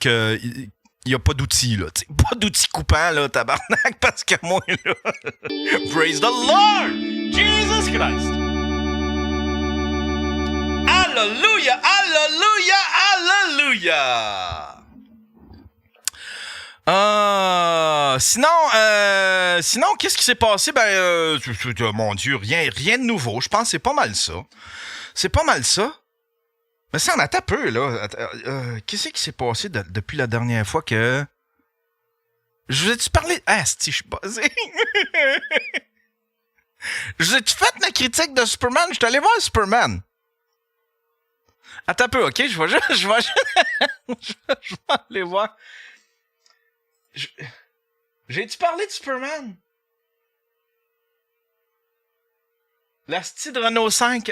il y a pas d'outils, là. T'sais, pas d'outils coupants, là, tabarnak, parce que moi, là... Praise the Lord! Jesus Christ! Hallelujah! Hallelujah! Hallelujah! Sinon, qu'est-ce qui s'est passé? Mon Dieu, rien de nouveau. Je pense que c'est pas mal ça. Mais ça en attend peu, là. Qu'est-ce qui s'est passé depuis la dernière fois que... Je vous ai-tu parlé... Ah, si, je suis buzzé. Je vous ai-tu fait ma critique de Superman? Je suis allé voir Superman. Attends un peu, OK? Je vais aller voir. J'ai-tu parlé de Superman? La style de Renault 5.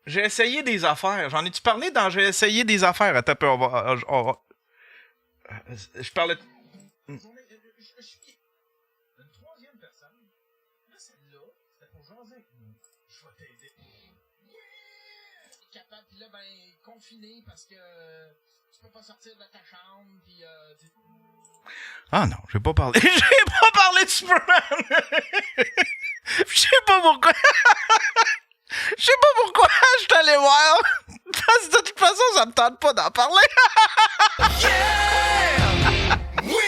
J'ai essayé des affaires. J'en ai-tu parlé dans J'ai essayé des affaires? Attends un peu, on va... Je parlais... Une troisième personne. Là, celle-là, c'était pour jaser avec nous. Je vais t'aider. Capable, pis là, ben, confiné parce que tu peux pas sortir de ta chambre, pis Ah non, j'ai pas parlé. J'ai pas parlé de Superman! Je sais pas pourquoi. Je sais pas pourquoi je suis allé voir. Parce que de toute façon, ça me tente pas d'en parler. Win!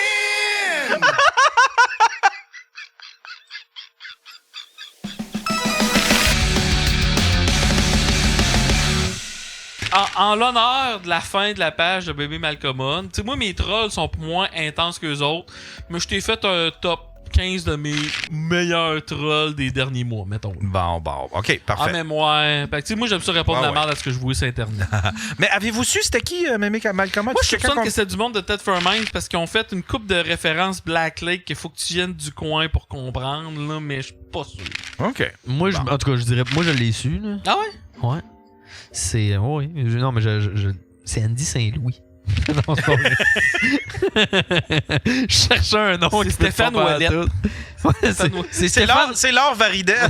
En l'honneur de la fin de la page de Baby Malcolm, tu sais, moi, mes trolls sont moins intenses qu'eux autres, mais je t'ai fait un top 15 de mes meilleurs trolls des derniers mois, mettons. Bon, OK, parfait. En mémoire. Fait que, tu sais, moi, j'aime ça répondre de la merde à ce que je voyais sur Internet. Mais avez-vous su c'était qui, Malcolm? Moi, je soupçonne que c'est du monde de Ted Fairminds parce qu'ils ont fait une coupe de références Black Lake qu'il faut que tu viennes du coin pour comprendre, là, mais je suis pas sûr. OK. Moi, en tout cas, je dirais, moi, je l'ai su, là. Ah ouais? Ouais. C'est. Oui. Non, mais c'est Andy Saint-Louis. Non, c'est pas vrai. Je cherchais un nom. C'est Stéphane Ouellette. Ouais, c'est Stéphane. C'est Laure Varidel.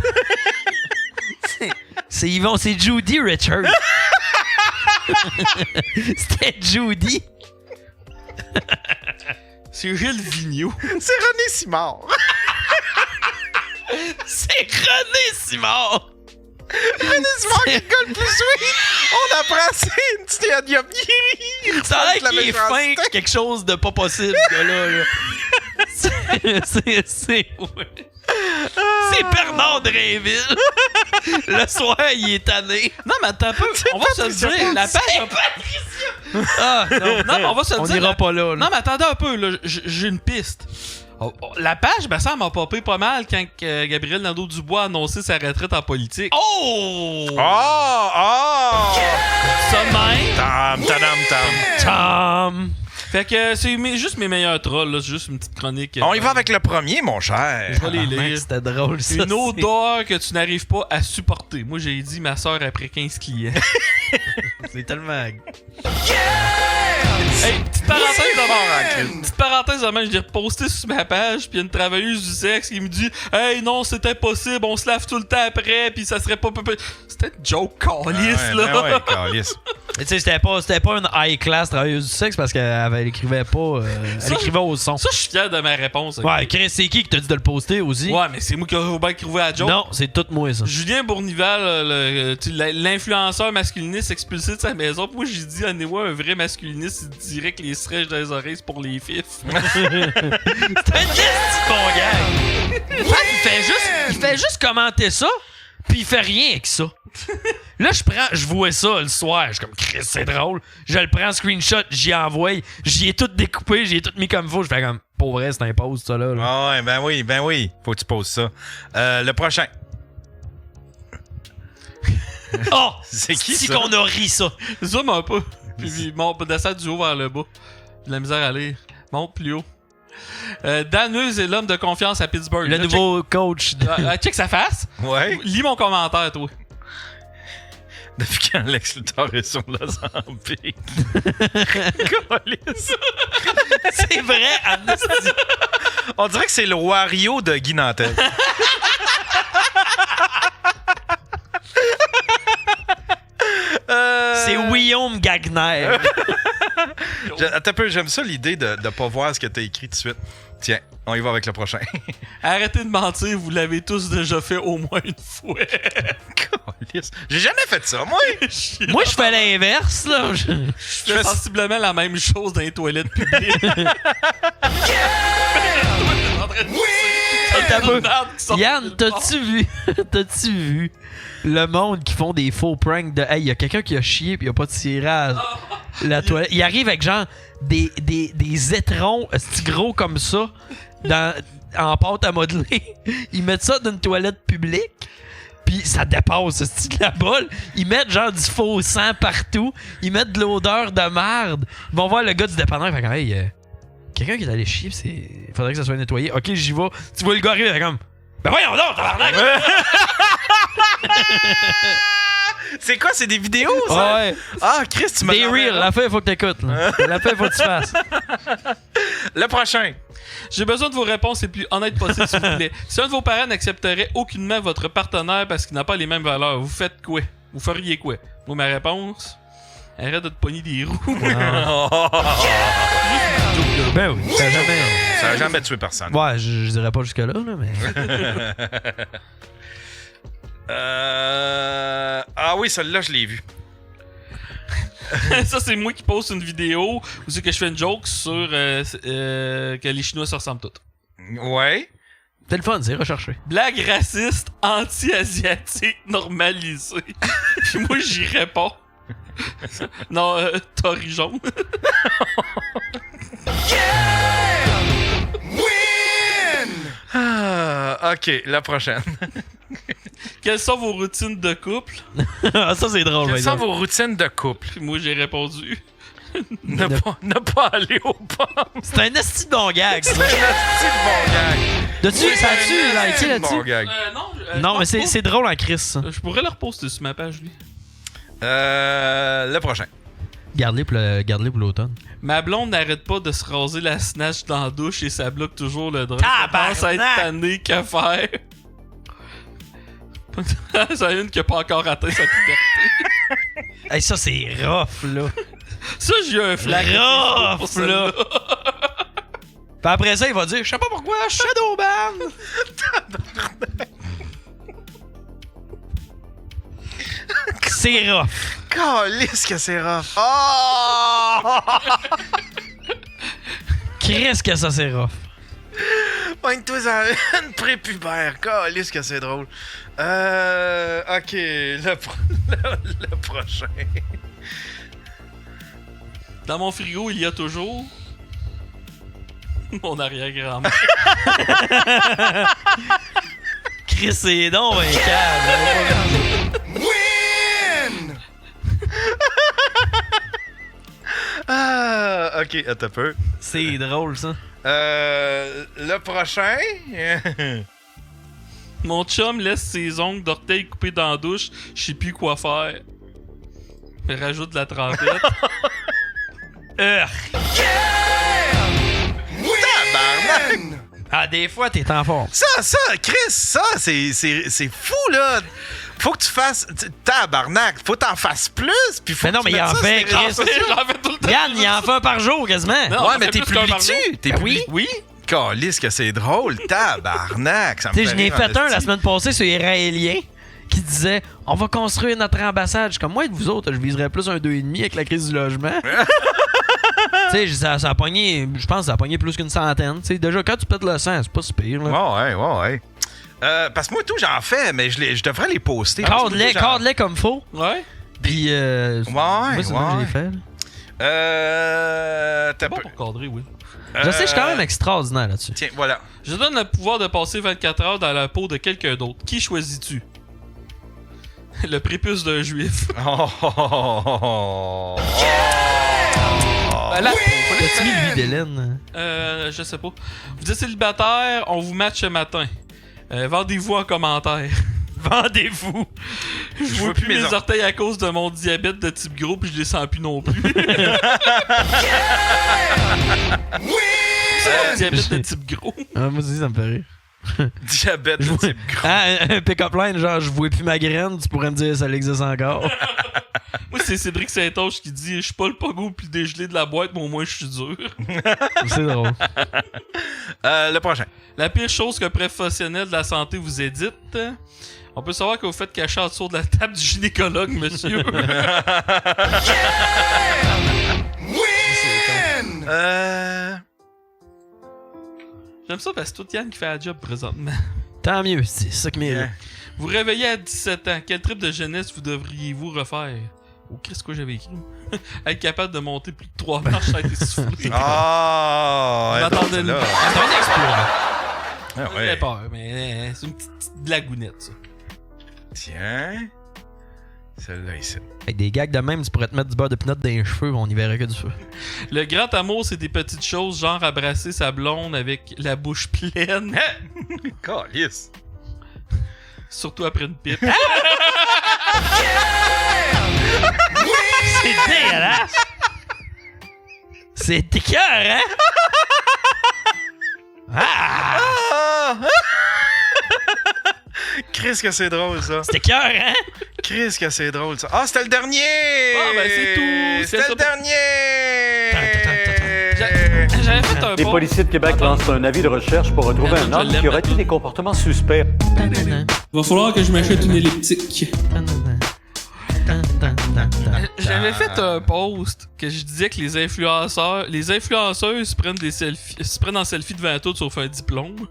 C'est Yvon, c'est Judy Richard. C'était Judy. C'est Gilles Vigneault. C'est René Simard. C'est René Simard. René Simard qui colle plus sweet. On apprend c'est une petite adiopie. Ça a l'air qu'il est fin quelque chose de pas possible, ce gars-là. Là. C'est Bernard Drinville. Le soir, il est tanné. Non, mais attends un peu. On va se le dire. La page. Ah, non, mais on va se le dire. On ira pas là. Non, mais attendez un peu. Là. J'ai une piste. La page, ben, ça m'a popé pas mal quand Gabriel Nadeau-Dubois a annoncé sa retraite en politique. Oh! Ça de même. Tom! Fait que c'est juste mes meilleurs trolls, là. C'est juste une petite chronique. On y va avec le premier, mon cher. Je vais les lire. C'était drôle, ça. Une odeur que tu n'arrives pas à supporter. Moi, j'ai dit ma soeur après 15 clients. C'est tellement... Hey, petite parenthèse de même. Petite parenthèse de même, je l'ai reposté sur ma page, puis il y a une travailleuse du sexe qui me dit hey, non, c'est impossible, on se lave tout le temps après, puis ça serait pas. C'était une joke calice, là. Ouais, calice. Mais tu sais, c'était pas une high class travailleuse du sexe parce qu'elle écrivait pas. Elle écrivait au son. Ça, je suis fier de ma réponse. Okay? Ouais, Chris, c'est qui t'a dit de le poster aussi? Ouais, mais c'est moi qui ai bien écrivé la joke. Non, c'est tout moi, ça. Julien Bournival, l'influenceur masculiniste expulsé de sa maison. Puis moi, j'ai dit, anyway, un vrai masculiniste, il dirait que les stretches dans les oreilles, c'est pour les fifs. C'est un petit bon gars. Il fait juste commenter ça, puis il fait rien avec ça. Là, je vois ça le soir. Je suis comme, Chris, c'est drôle. Je le prends, screenshot, j'y envoie. J'y ai tout découpé, j'y ai tout mis comme faut. Je fais comme, pour vrai, c'est un pause, ça, là. Ah ouais, ben oui. Faut que tu poses ça. Le prochain. Oh! C'est qui si ça? qu'on a ri ça. Zoom un peu. Puis monte, descend du haut vers le bas. J'ai de la misère à lire. Monte plus haut. Dan Hughes est l'homme de confiance à Pittsburgh. Le nouveau coach. Check sa face. Ouais. Lis mon commentaire, toi. Depuis quand Lex Luthor est sur Mozambique? C'est vrai, Amnesty. On dirait que c'est le Wario de Guy Nantel. C'est Guillaume Gagner. Attends un peu, j'aime ça l'idée de pas voir ce que t'as écrit tout de suite. Tiens, on y va avec le prochain. Arrêtez de mentir, vous l'avez tous déjà fait au moins une fois. J'ai jamais fait ça, moi. Moi, je fais l'inverse, là. Je fais sensiblement la même chose dans les toilettes publiques. Yann, t'as-tu vu le monde qui font des faux pranks de hey, y a quelqu'un qui a chié pis il a pas de tirage. la toilette. Il arrive avec genre des étrons esti gros comme ça en pâte à modeler. Ils mettent ça dans une toilette publique. Puis ça dépasse esti de la bolle. Ils mettent genre du faux sang partout. Ils mettent de l'odeur de merde. Ils vont voir le gars du dépanneur. Ils font comme, hey, quelqu'un qui est allé chier, il faudrait que ça soit nettoyé. Ok, j'y vais. Tu vois le gars arriver, il fait comme, ben voyons donc, tabarnak! C'est quoi, c'est des vidéos, ça? Ouais. Ah, Chris, tu m'as Des real, la fin, il faut que t'écoutes. La fin, il faut que tu fasses. Le prochain. J'ai besoin de vos réponses les plus honnêtes possibles, s'il vous plaît. Si un de vos parents n'accepterait aucunement votre partenaire parce qu'il n'a pas les mêmes valeurs, vous faites quoi? Vous feriez quoi? Moi, ma réponse... Arrête de te pogner des roues. Ben oui, Ça a jamais tué personne. Ouais, je dirais pas jusque-là, là, mais... Ah oui, celle-là, je l'ai vue. Ça, c'est moi qui poste une vidéo où c'est que je fais une joke sur que les Chinois se ressemblent tous. Ouais. C'est le fun, c'est recherché. Blague raciste, anti-asiatique, normalisée. Puis moi, j'y réponds. Non, Tory jaune. Ah, ok, la prochaine. Quelles sont vos routines de couple? Ça, c'est drôle. Quelles sont vos routines de couple? Puis moi, j'ai répondu. Ne pas aller au pommes. C'est un esti de bon gag. C'est un esti de bon gag. Dessus, ça a-tu liké là-dessus? Bon gag. Non, mais c'est drôle en Chris, ça. Je pourrais le reposter sur ma page, lui. Le prochain. Garde-les pour l'automne. Ma blonde n'arrête pas de se raser la snatch dans la douche et ça bloque toujours le drap. Tabarnak! Ça commence à être tanné, que faire? C'est une qui a pas encore atteint sa puberté. Hey, ça, c'est rough, là. Ça, j'ai eu un flag. Rough, là. Puis après ça, il va dire, je sais pas pourquoi, Shadowban. C'est rough. Calisse que c'est rough. Oh! Qu'est-ce que ça, c'est rough. Pointe-toi dans une prépubère. Calisse que c'est drôle. Ok, le prochain. Dans mon frigo, il y a toujours... mon arrière-grand-mère. Chris, c'est donc un câble. Win! Ah, ok, attends un peu. C'est drôle, ça. Le prochain. Mon chum laisse ses ongles d'orteil coupés dans la douche. Je sais plus quoi faire. Il rajoute de la trempette. Tabarnak! Ah, des fois, t'es en forme. Ça, Chris, ça, c'est fou, là. Faut que tu fasses... Tabarnak, faut t'en fasses plus, puis faut Mais non, que tu mais il mettes en ça fait, sur les Chris. réseaux sociaux. J'en fais tout le temps. Yann, il en fait un par jour, quasiment. Non, Ouais, on mais fait t'es plus qu'un par publies-tu? jour. T'es publié? Oui. Calisse que c'est drôle. Tabarnak, ça me Tu sais, fait je n'ai rire fait en un la esti. semaine passée sur les Raéliens qui disait on va construire notre ambassade. Je suis comme moi et vous autres, je viserais plus un 2,5 avec la crise du logement. Tu sais, ça a pogné, je pense que ça a pogné plus qu'une centaine. Tu sais, déjà, quand tu pètes le sang, c'est pas si pire. Là. Ouais. Parce que moi, tout, j'en fais, mais je devrais les poster. Corde-les comme faut. Ouais. Puis, moi, c'est moi que je l'ai fait. Là. T'as Bon peu. pour cadrer, oui. Je sais, je suis quand même extraordinaire là-dessus. Tiens, voilà. Je donne le pouvoir de passer 24 heures dans la peau de quelqu'un d'autre. Qui choisis-tu? Le prépuce d'un juif. Ben, la peau. T'as-tu mis lui d'Hélène? Je sais pas. Vous êtes célibataire, on vous match ce matin. Vendez-vous en commentaire. Vendez-vous. Je vois plus mes orteils à cause de mon diabète de type gros puis je les sens plus non plus. Diabète de type gros. Ah, moi aussi, ça me fait rire. Diabète de type gros. Ah, un pick-up line, genre, je vois plus ma graine, tu pourrais me dire ça existe encore. Moi, c'est Cédric Saint-Onge qui dit « Je suis pas le pogo plus dégelé de la boîte, mais au moins je suis dur. » C'est drôle. Le prochain. La pire chose qu'un professionnel de la santé vous édite. On peut savoir que vous faites cacher en dessous de la table du gynécologue, monsieur. J'aime ça parce que c'est tout Yann qui fait la job présentement. Tant mieux, c'est ça qui mérite. Vous réveillez à 17 ans. Quel trip de jeunesse vous devriez-vous refaire? Oh, qu'est-ce que j'avais écrit? Être capable de monter plus de 3 marches sans être essoufflé. Ah! Je m'attendais là. là. C'est un exploit. Ah, J'avais ouais. peur, mais c'est une petite blagounette, ça. Tiens. Celle-là ici. Avec des gags de même, tu pourrais te mettre du beurre de pinot dans les cheveux, on y verrait que du feu. Le grand amour, c'est des petites choses, genre abrasser sa blonde avec la bouche pleine. Calice. Surtout après une pipe. C'est dégueulasse! C'est écœurant, hein? Ah! Chris que c'est drôle, ça. C'est écœurant, hein? Chris que c'est drôle, ça. Ah, c'était le dernier! Ah, ben, c'est tout. C'était C'est le ça. dernier! J'avais fait un Les bon... policiers de Québec lancent un avis de recherche pour retrouver un homme qui aurait eu des comportements suspects. Va falloir que je m'achète une elliptique. J'avais fait un post que je disais que les influenceuses prennent des selfies, se prennent en selfie devant tout sauf un diplôme.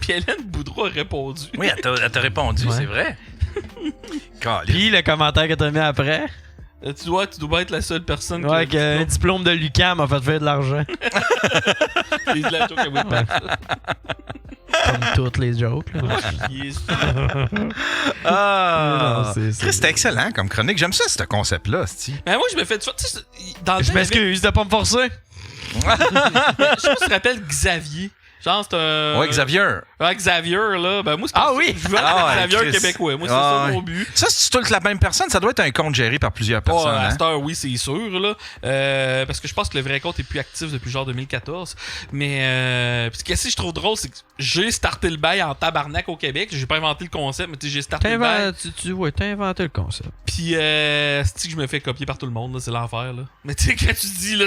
Puis Hélène Boudreau a répondu. Oui, elle t'a répondu, Ouais. c'est vrai. Calice. Puis le commentaire que t'as mis après, Tu dois être la seule personne qui a ouais, un qu'un diplôme de l'UQAM m'a fait faire de l'argent. C'est de la joke à bout de pain. Comme toutes les jokes, là. Ah! Non, c'est- Chris, c'était excellent comme chronique. J'aime ça, ce concept-là, c'ti. Mais moi, je me fais... Tu sais, dans le Je temps, il y avait- m'excuse de pas me forcer. Je sais pas si tu te rappelles Xavier. Genre, c'est un... Ouais, Xavier. Ouais, Xavier, là. Ben, moi, c'est Ah pour ça. oui! Je veux être Ah ouais, Xavier Chris. québécois. Moi, c'est Ah ça ouais. mon but. Ça, si tu touches la même personne, ça doit être un compte géré par plusieurs personnes. À hein? cette heure, oui, c'est sûr, là. Parce que je pense que le vrai compte est plus actif depuis genre 2014. Mais, puis qu'est-ce que je trouve drôle, c'est que j'ai starté le bail en tabarnak au Québec. J'ai pas inventé le concept, mais tu sais, j'ai starté le bail. T'as inventé le concept. Puis, c'est que je me fais copier par tout le monde, là, c'est l'enfer, là. Mais tu sais, quand tu dis, là,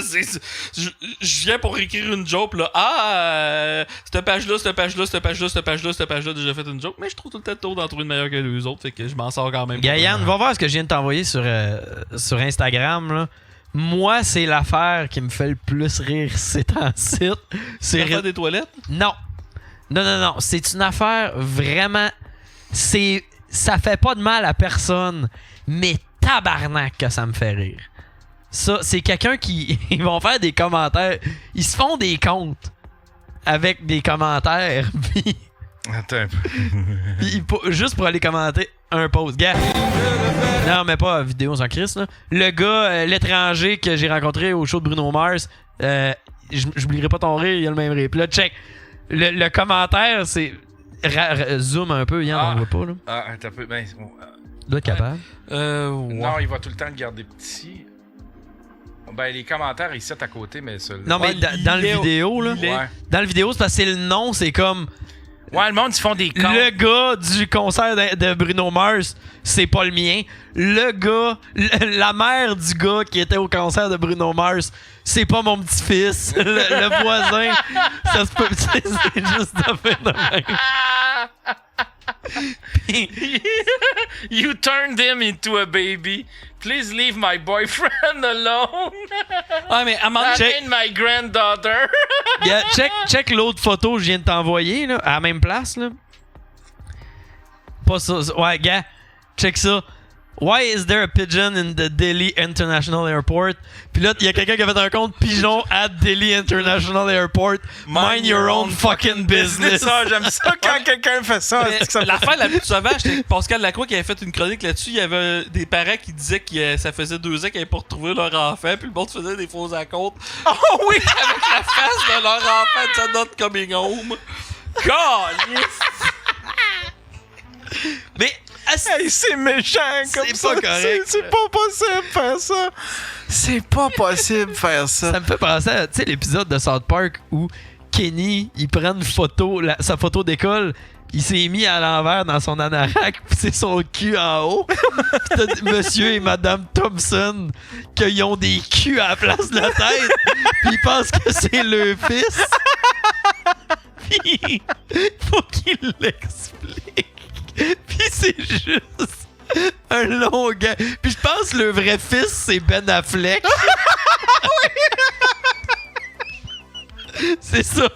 je viens pour écrire une joke, là. Cette page-là, cette page-là, cette page-là, cette page-là, cette page-là, déjà fait une joke. Mais je trouve tout le temps tôt d'en trouver une meilleure que les autres, fait que je m'en sors quand même. Gaïane, va voir ce que je viens de t'envoyer sur Instagram, là. Moi, c'est l'affaire qui me fait le plus rire ces temps-ci. C'est pas des toilettes? Non. Non. C'est une affaire vraiment... Ça fait pas de mal à personne, mais tabarnak que ça me fait rire. Ça, c'est quelqu'un qui... Ils vont faire des commentaires. Ils se font des comptes avec des commentaires, puis... Attends un peu. Juste pour aller commenter un post. Gars. Non, mais pas vidéo sans Chris, là. Le gars, l'étranger que j'ai rencontré au show de Bruno Mars, j'oublierai pas ton rire, il a le même rire. Puis là, check. Le commentaire, c'est. Zoom un peu, Yann, on voit pas, là. Ah, attends un peu. Ben, bon, Il doit être capable. Ouais. non, il va tout le temps le garder petit. Ben, les commentaires, ils sont à côté, mais ça. Non, mais dans le vidéo, là. Ouais. Dans le vidéo, c'est parce que c'est le nom, c'est comme. Ouais, le monde, ils font des comptes. Le gars du concert de Bruno Mars, c'est pas le mien. Le gars, la mère du gars qui était au concert de Bruno Mars, c'est pas mon petit-fils. Le voisin, ça se peut. C'est juste de faire de même. You turned him into a baby. Please leave my boyfriend alone. Ouais, mais à un moment donné, I my granddaughter. Yeah, check l'autre photo que je viens de t'envoyer, là, à la même place, là. Pas ça. Ouais, gars, check ça. Why is there a pigeon in the Delhi International Airport? Puis là, il y a quelqu'un qui a fait un compte pigeon at Delhi International Airport. Mind your own fucking business. Ça, j'aime ça quand quelqu'un fait ça. mais l'affaire la plus sauvage, c'était Pascal Lacroix qui avait fait une chronique là-dessus. Il y avait des parents qui disaient que ça faisait 2 ans qu'ils n'avaient pas retrouvé leur enfant, puis le monde faisait des faux acomptes. Oh oui! Avec la face de leur enfant de sa not coming home. God! Mais hey, c'est méchant comme c'est ça. pas correct. C'est pas possible de faire ça. C'est pas possible de faire ça. ça me fait penser à l'épisode de South Park où Kenny, il prend une photo, sa photo d'école, il s'est mis à l'envers dans son anorak, pis c'est son cul en haut. Pis t'as monsieur et madame Thompson qu'ils ont des culs à la place de la tête, pis ils pensent que c'est le fils. Pis faut qu'il l'explique. Pis c'est juste un long gars. Pis je pense que le vrai fils, c'est Ben Affleck. C'est ça.